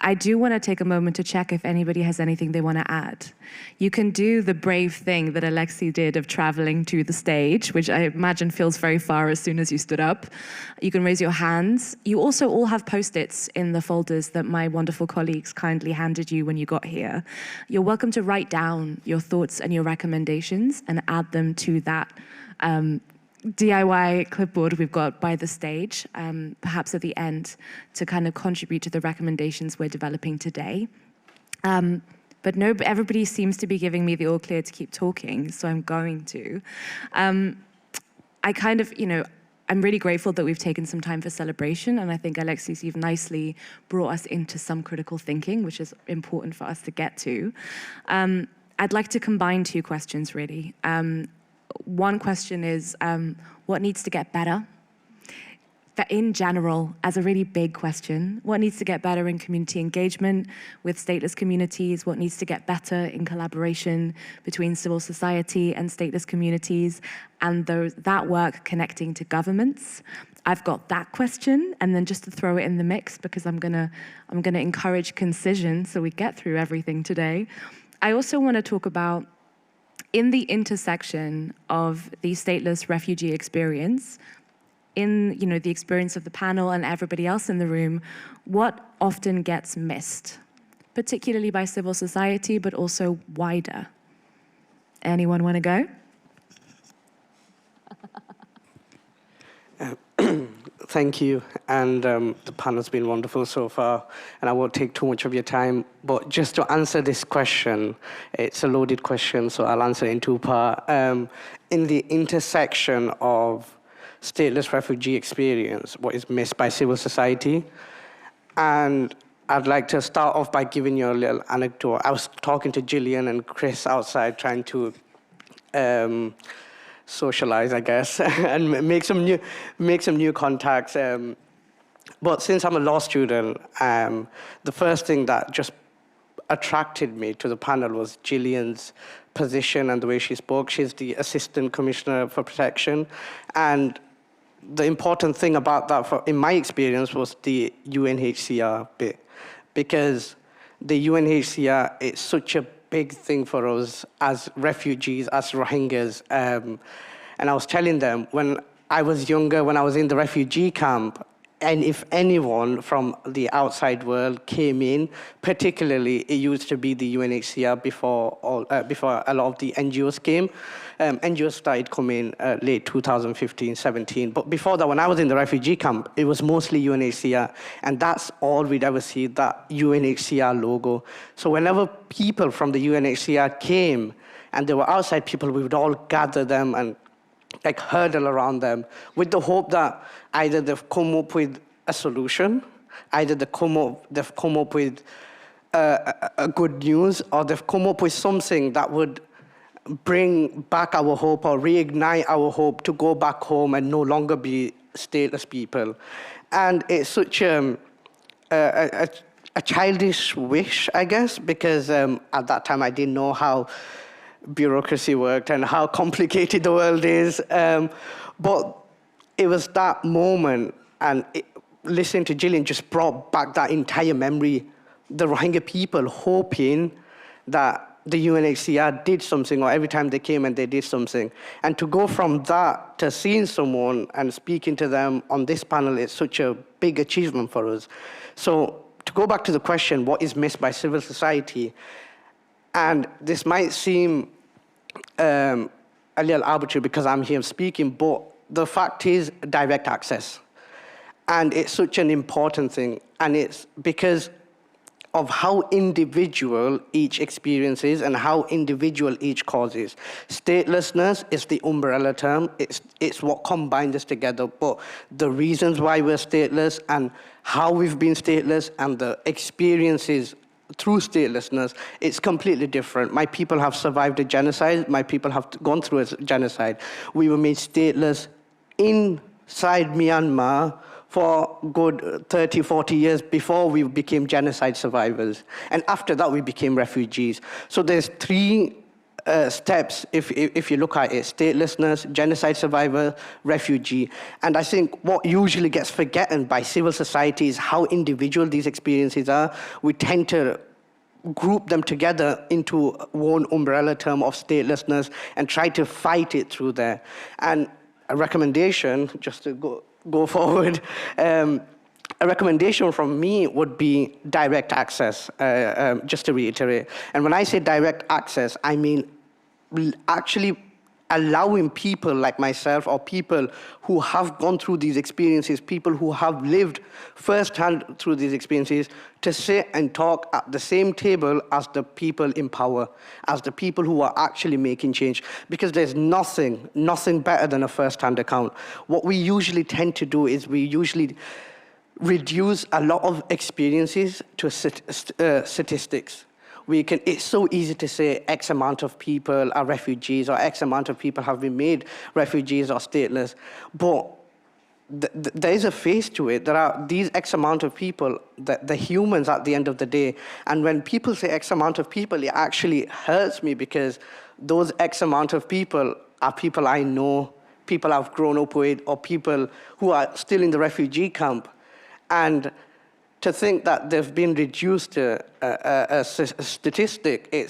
I do want to take a moment to check if anybody has anything they want to add. You can do the brave thing that Alexei did of traveling to the stage, which I imagine feels very far as soon as you stood up. You can raise your hands. You also all have Post-its in the folders that my wonderful colleagues kindly handed you when you got here. You're welcome to write down your thoughts and your recommendations and add them to that DIY clipboard we've got by the stage, perhaps at the end, to kind of contribute to the recommendations we're developing today. But no, everybody seems to be giving me the all clear to keep talking, so I'm going to. I kind of, I'm really grateful that we've taken some time for celebration, and I think Alexis, you've nicely brought us into some critical thinking, which is important for us to get to. I'd like to combine 2 questions, really. One question is, what needs to get better? But in general, as a really big question, what needs to get better in community engagement with stateless communities? What needs to get better in collaboration between civil society and stateless communities, and that work connecting to governments? I've got that question, and then just to throw it in the mix, because I'm gonna encourage concision so we get through everything today. I also want to talk about, in the intersection of the stateless refugee experience, in the experience of the panel and everybody else in the room, what often gets missed, particularly by civil society, but also wider? Anyone want to go? Thank you, and the panel's been wonderful so far, and I won't take too much of your time, but just to answer this question, it's a loaded question, so I'll answer it in 2 parts. In the intersection of stateless refugee experience, what is missed by civil society, and I'd like to start off by giving you a little anecdote. I was talking to Gillian and Chris outside, trying to socialize, I guess, and make some new contacts. But since I'm a law student, the first thing that just attracted me to the panel was Gillian's position and the way she spoke. She's the Assistant Commissioner for Protection, and the important thing about that, in my experience, was the UNHCR bit, because the UNHCR is such a big thing for us as refugees, as Rohingyas. And I was telling them, when I was younger, when I was in the refugee camp, and if anyone from the outside world came in, particularly it used to be the UNHCR before a lot of the NGOs came. NGOs started coming late 2015, 17. But before that, when I was in the refugee camp, it was mostly UNHCR. And that's all we'd ever see, that UNHCR logo. So whenever people from the UNHCR came, and there were outside people, we would all gather them and hurdle around them with the hope that either they've come up with a solution, either they've come up with a good news, or they've come up with something that would bring back our hope or reignite our hope to go back home and no longer be stateless people. And it's such a childish wish, I guess, because at that time I didn't know how bureaucracy worked and how complicated the world is. But it was that moment, and listening to Gillian just brought back that entire memory. The Rohingya people hoping that the UNHCR did something, or every time they came and they did something. And to go from that to seeing someone and speaking to them on this panel is such a big achievement for us. So to go back to the question, what is missed by civil society? And this might seem a little arbitrary because I'm here speaking, but the fact is direct access. And it's such an important thing. And it's because of how individual each experience is and how individual each cause is. Statelessness is the umbrella term. It's what combines us together. But the reasons why we're stateless and how we've been stateless and the experiences through statelessness, it's completely different. My people have survived a genocide. My people have gone through a genocide. We were made stateless inside Myanmar for good 30, 40 years before we became genocide survivors. And after that, we became refugees. So there's three steps, if you look at it: statelessness, genocide survivor, refugee. And I think what usually gets forgotten by civil society is how individual these experiences are. We tend to group them together into one umbrella term of statelessness and try to fight it through there. And a recommendation, just to go forward, a recommendation from me would be direct access, just to reiterate. And when I say direct access, I mean actually allowing people like myself or people who have gone through these experiences, people who have lived firsthand through these experiences, to sit and talk at the same table as the people in power, as the people who are actually making change. Because there's nothing better than a firsthand account. What we usually tend to do is we usually reduce a lot of experiences to statistics. It's so easy to say X amount of people are refugees or X amount of people have been made refugees or stateless. But there is a face to it. There are these X amount of people, the humans at the end of the day. And when people say X amount of people, it actually hurts me because those X amount of people are people I know, people I've grown up with, or people who are still in the refugee camp. And to think that they've been reduced to a statistic, I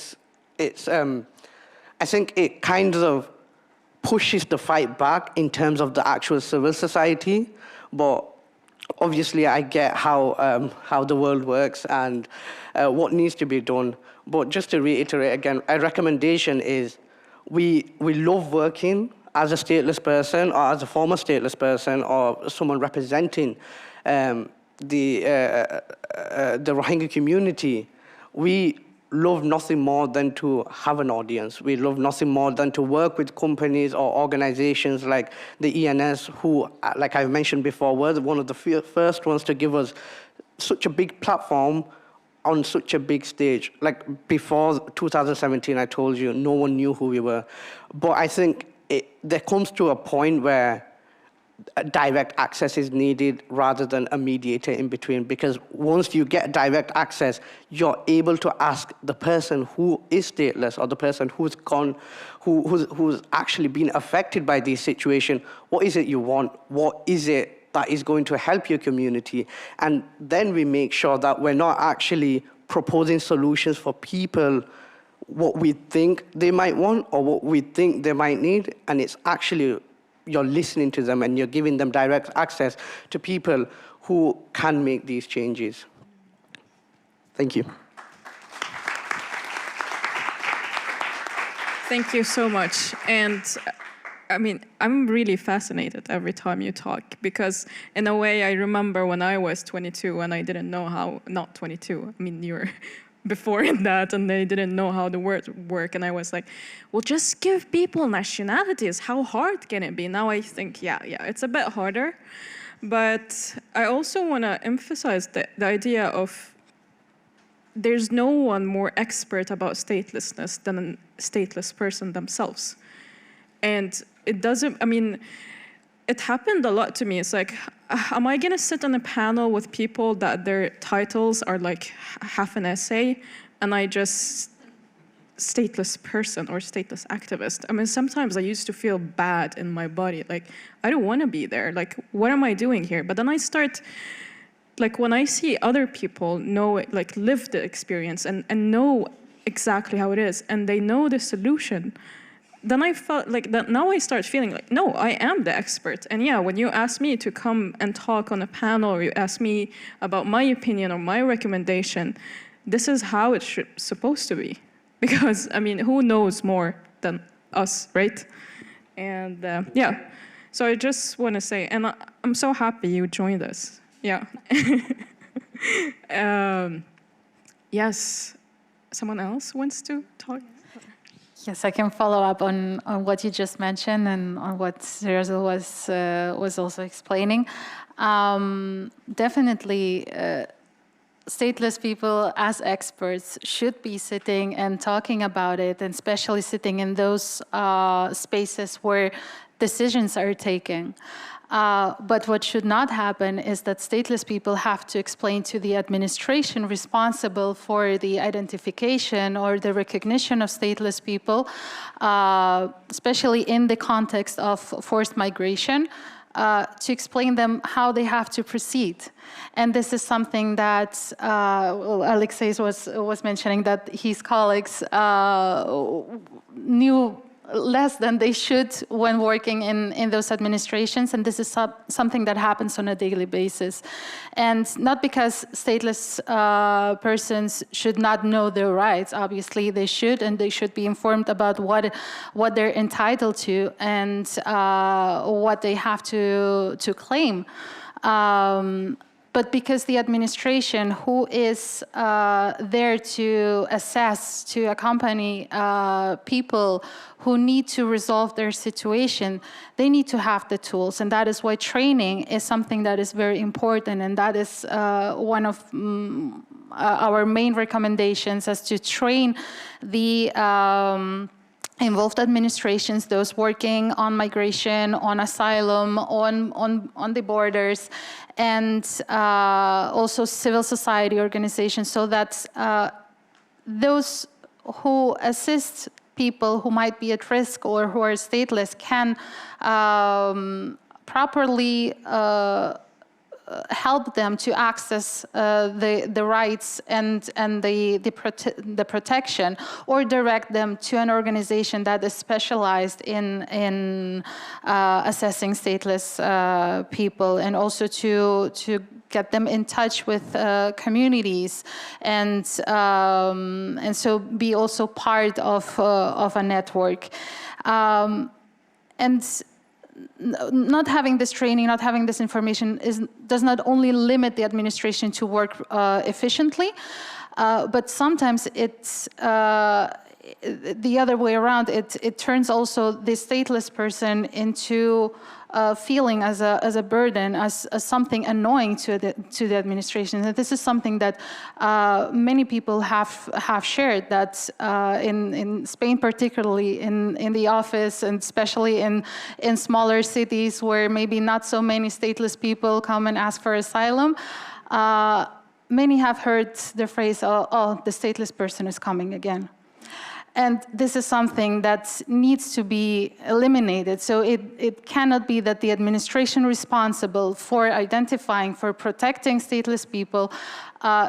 think it kind of pushes the fight back in terms of the actual civil society. But obviously, I get how the world works and what needs to be done. But just to reiterate again, a recommendation is we love working as a stateless person or as a former stateless person or someone representing the Rohingya community. We love nothing more than to have an audience. We love nothing more than to work with companies or organizations like the ENS, who, like I've mentioned before, were one of the first ones to give us such a big platform on such a big stage. Like before 2017, I told you, no one knew who we were. But I think there comes to a point where direct access is needed rather than a mediator in between, because once you get direct access, you're able to ask the person who is stateless or the person who's actually been affected by this situation, what is it you want? What is it that is going to help your community? And then we make sure that we're not actually proposing solutions for people what we think they might want or what we think they might need, and it's actually you're listening to them and you're giving them direct access to people who can make these changes. Thank you. Thank you so much. And I mean, I'm really fascinated every time you talk, because in a way I remember when I was 22 and I didn't know how, not 22, I mean you're before that, and they didn't know how the words work, and I was like, well, just give people nationalities. How hard can it be? Now I think, yeah, it's a bit harder. But I also want to emphasize the idea of there's no one more expert about statelessness than a stateless person themselves. And it doesn't, I mean, it happened a lot to me. It's like, am I gonna sit on a panel with people that their titles are like half an essay and I just stateless person or stateless activist? I mean, sometimes I used to feel bad in my body. Like, I don't wanna be there. Like, what am I doing here? But then I start, like when I see other people know it, like live the experience and know exactly how it is, and they know the solution, then I felt like that. Now I start feeling like, no, I am the expert. And yeah, when you ask me to come and talk on a panel, or you ask me about my opinion or my recommendation, this is how it's supposed to be. Because, I mean, who knows more than us, right? And yeah, so I just want to say, and I'm so happy you joined us. Yeah. yes, someone else wants to talk? Yes, I can follow up on what you just mentioned and on what Sergio was also explaining. Definitely, stateless people as experts should be sitting and talking about it, and especially sitting in those spaces where decisions are taken. But what should not happen is that stateless people have to explain to the administration responsible for the identification or the recognition of stateless people, especially in the context of forced migration, to explain them how they have to proceed. And this is something that Alexei was mentioning, that his colleagues knew less than they should when working in those administrations, and this is something that happens on a daily basis. And not because stateless persons should not know their rights. Obviously they should, and they should be informed about what they're entitled to and what they have to claim. But because the administration, who is there to assess, to accompany people who need to resolve their situation, they need to have the tools. And that is why training is something that is very important. And that is one of our main recommendations, as to train the involved administrations, those working on migration, on asylum, on the borders, and also civil society organizations, so that those who assist people who might be at risk or who are stateless can properly help them to access the rights and the protection, or direct them to an organization that is specialized in assessing stateless people, and also to get them in touch with communities, and so be also part of a network. And not having this training, not having this information does not only limit the administration to work efficiently, but sometimes it's the other way around. It turns also the stateless person into feeling as a burden, as something annoying to the administration. And this is something that many people have shared, that in Spain, particularly in the office, and especially in smaller cities where maybe not so many stateless people come and ask for asylum, many have heard the phrase, oh, the stateless person is coming again. And this is something that needs to be eliminated. So it cannot be that the administration responsible for identifying, for protecting stateless people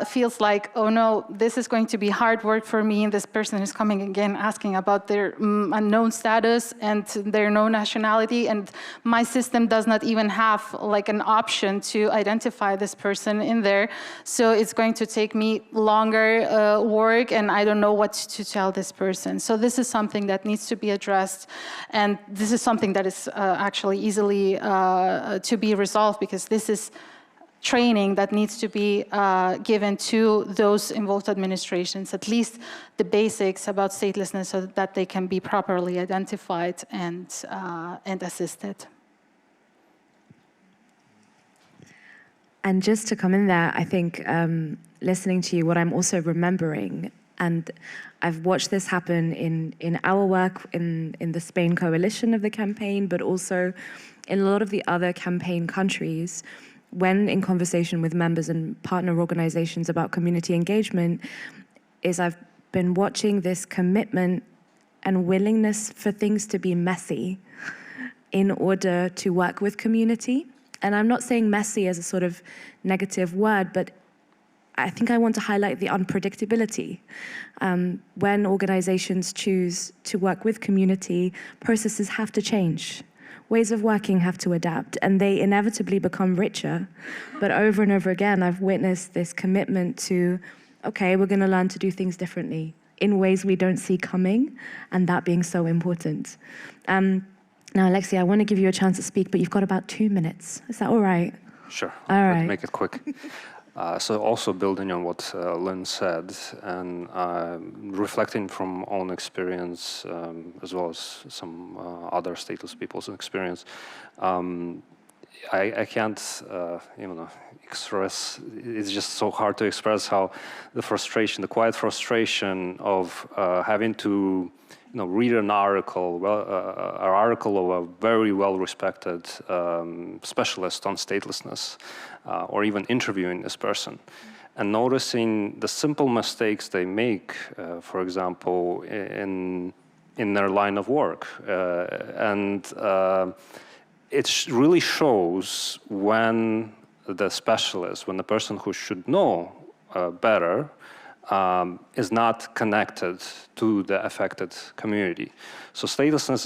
feels like, oh no, this is going to be hard work for me, and this person is coming again asking about their unknown status and their no nationality, and my system does not even have like an option to identify this person in there. So it's going to take me longer work, and I don't know what to tell this person. So this is something that needs to be addressed, and this is something that is actually easily to be resolved, because this is training that needs to be given to those involved administrations, at least the basics about statelessness, so that they can be properly identified and assisted. And just to come in there, I think listening to you, what I'm also remembering, and I've watched this happen in our work in the Spain coalition of the campaign, but also in a lot of the other campaign countries, when in conversation with members and partner organizations about community engagement, is I've been watching this commitment and willingness for things to be messy in order to work with community. And I'm not saying messy as a sort of negative word, but I think I want to highlight the unpredictability. When organizations choose to work with community, processes have to change. Ways of working have to adapt, and they inevitably become richer. But over and over again, I've witnessed this commitment to, okay, we're going to learn to do things differently in ways we don't see coming, and that being so important. Now, Alexei, I want to give you a chance to speak, but you've got about 2 minutes. Is that all right? Sure. All right. Make it quick. So also building on what Lynn said and reflecting from own experience as well as some other stateless people's experience, I can't express, it's just so hard to express how the frustration, the quiet frustration of having to read an article, of a very well-respected specialist on statelessness, or even interviewing this person, and noticing the simple mistakes they make, for example, in their line of work. It really shows when the specialist, when the person who should know better, is not connected to the affected community. So statelessness,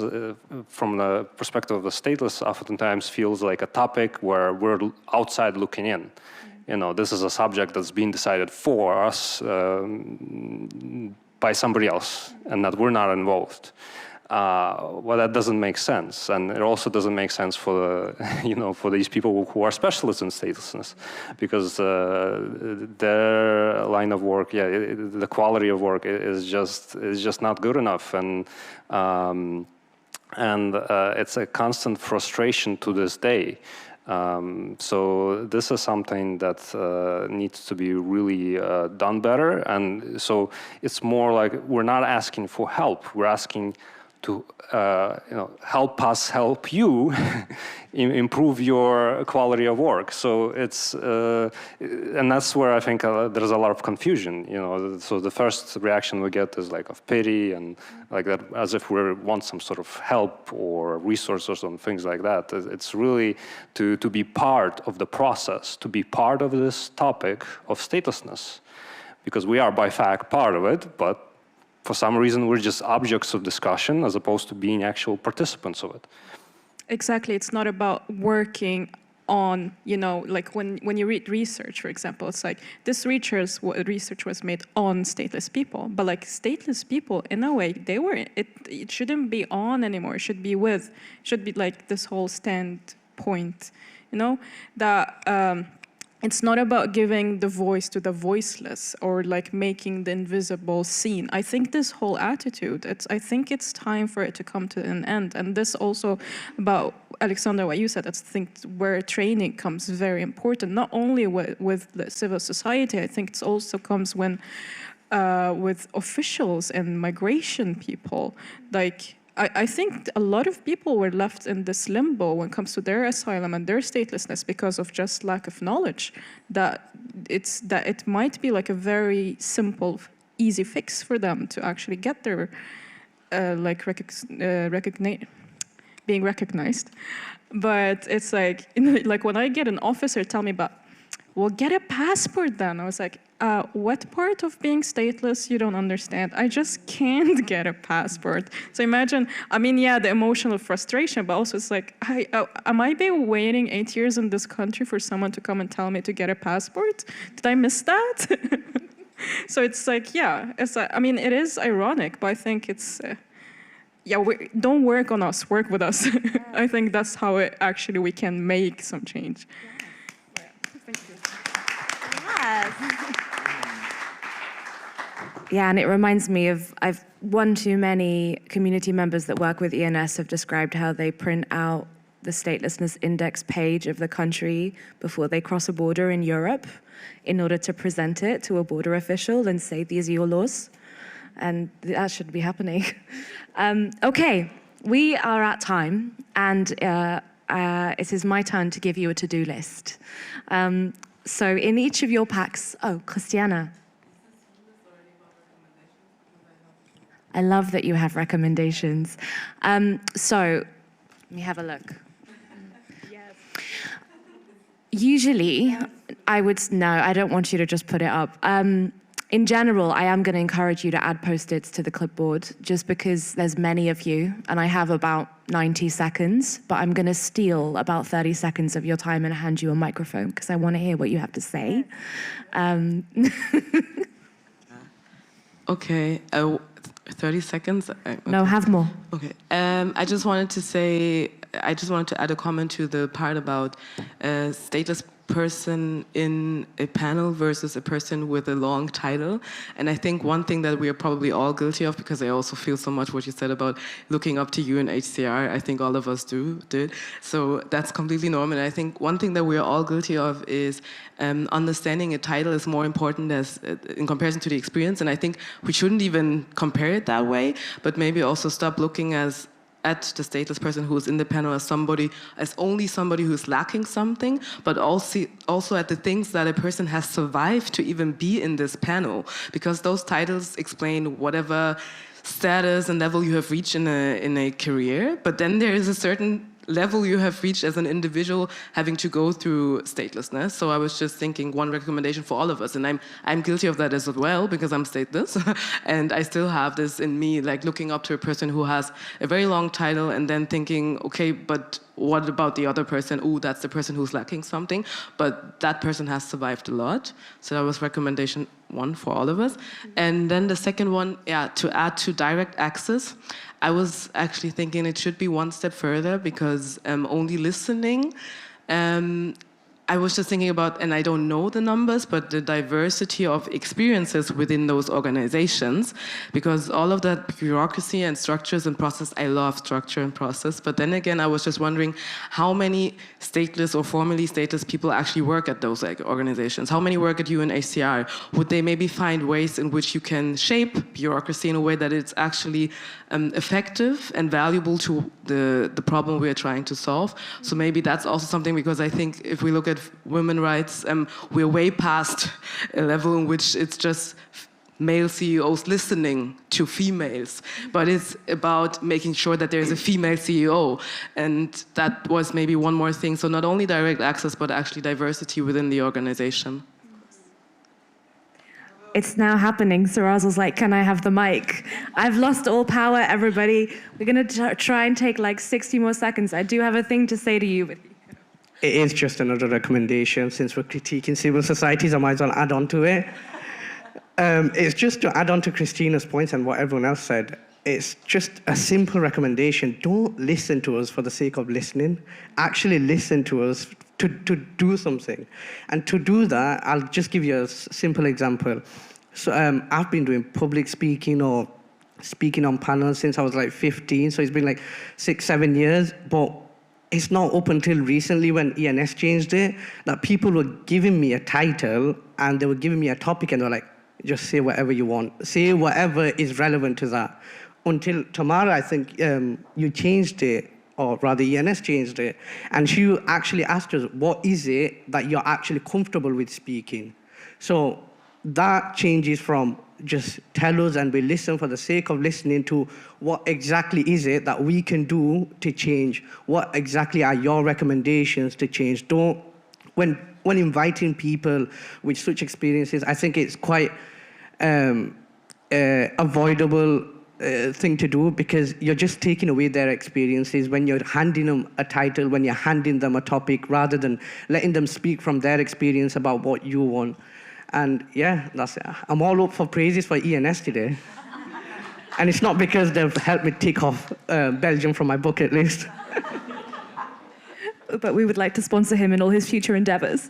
from the perspective of the stateless, oftentimes feels like a topic where we're outside looking in. This is a subject that's being decided for us by somebody else, and that we're not involved. Well, that doesn't make sense, and it also doesn't make sense for for these people who are specialists in statelessness, because their line of work, the quality of work is just not good enough, and it's a constant frustration to this day. So this is something that needs to be really done better, and so it's more like we're not asking for help; we're asking to help us help you improve your quality of work. So it's and that's where I think there's a lot of confusion. So the first reaction we get is like of pity and like that, as if we want some sort of help or resources and things like that. It's really to be part of the process, to be part of this topic of statelessness, because we are by fact part of it, but for some reason, we're just objects of discussion as opposed to being actual participants of it. Exactly. It's not about working on, like when you read research, for example, it's like this research was made on stateless people, but like stateless people, in a way, it shouldn't be on anymore. It should be like this whole standpoint, that it's not about giving the voice to the voiceless or like making the invisible seen. I think this whole attitude, I think it's time for it to come to an end. And this also about, Alexandra, what you said, I think where training comes very important, not only with the civil society, I think it also comes when with officials and migration people, like, I think a lot of people were left in this limbo when it comes to their asylum and their statelessness because of just lack of knowledge, that it might be like a very simple, easy fix for them to actually get their being recognized. But it's like, like when I get an officer tell me about, well, get a passport then. I was like, what part of being stateless you don't understand? I just can't get a passport. So imagine, the emotional frustration, but also it's like, am I been waiting 8 years in this country for someone to come and tell me to get a passport? Did I miss that? So it's like, it is ironic, but I think it's, don't work on us, work with us. I think that's how we can make some change. Yeah, and it reminds me of, one too many community members that work with ENS have described how they print out the statelessness index page of the country before they cross a border in Europe in order to present it to a border official and say, these are your laws. And that should be happening. Okay, we are at time, and it is my turn to give you a to-do list. So in each of your packs, Christiana. I love that you have recommendations. So let me have a look. Yes. Usually, I don't want you to just put it up. In general, I am going to encourage you to add post-its to the clipboard, just because there's many of you, and I have about 90 seconds, but I'm going to steal about 30 seconds of your time and hand you a microphone, because I want to hear what you have to say. Okay, 30 seconds? Okay. No, have more. Okay, I just wanted to add a comment to the part about stateless person in a panel versus a person with a long title. And I think one thing that we are probably all guilty of, because I also feel so much what you said about looking up to UNHCR, I think all of us did. So that's completely normal. And I think one thing that we are all guilty of is understanding a title is more important in comparison to the experience. And I think we shouldn't even compare it that way, but maybe also stop looking at the stateless person who is in the panel as only somebody who's lacking something, but also at the things that a person has survived to even be in this panel, because those titles explain whatever status and level you have reached in a career, but then there is a certain level you have reached as an individual having to go through statelessness. So I was just thinking one recommendation for all of us, and I'm guilty of that as well because I'm stateless, and I still have this in me, like looking up to a person who has a very long title and then thinking, okay, but what about the other person? Ooh, that's the person who's lacking something, but that person has survived a lot. So that was recommendation one for all of us. And then the second one, to add to direct access, I was actually thinking it should be one step further, because only listening, I was just thinking about, and I don't know the numbers, but the diversity of experiences within those organizations, because all of that bureaucracy and structures and process, I love structure and process, but then again, I was just wondering how many stateless or formerly stateless people actually work at those organizations? How many work at UNHCR? Would they maybe find ways in which you can shape bureaucracy in a way that it's actually effective and valuable to the problem we are trying to solve? So maybe that's also something, because I think if we look at women's rights, we're way past a level in which it's just male CEOs listening to females, but it's about making sure that there's a female CEO, and that was maybe one more thing. So not only direct access, but actually diversity within the organization. It's now happening. Saraz was like, can I have the mic? I've lost all power, everybody. We're going to try and take like 60 more seconds. I do have a thing to say to you. It is just another recommendation. Since we're critiquing civil societies, I might as well add on to it. It's just to add on to Christina's points and what everyone else said. It's just a simple recommendation. Don't listen to us for the sake of listening. Actually listen to us to do something. And to do that, I'll just give you a simple example. So I've been doing public speaking or speaking on panels since I was like 15. So it's been like 6-7 years. But it's not up until recently, when ENS changed it, that people were giving me a title and they were giving me a topic and they were like, just say whatever you want. Say whatever is relevant to that. Until tomorrow, I think you changed it, or rather ENS changed it, and she actually asked us, what is it that you're actually comfortable with speaking? So that changes from just tell us and we listen for the sake of listening to what exactly is it that we can do to change? What exactly are your recommendations to change? When inviting people with such experiences, I think it's quite avoidable thing to do, because you're just taking away their experiences when you're handing them a title, when you're handing them a topic, rather than letting them speak from their experience about what you want. And yeah, that's it. I'm all up for praises for ENS today. And it's not because they've helped me tick off Belgium from my bucket list. But we would like to sponsor him in all his future endeavors.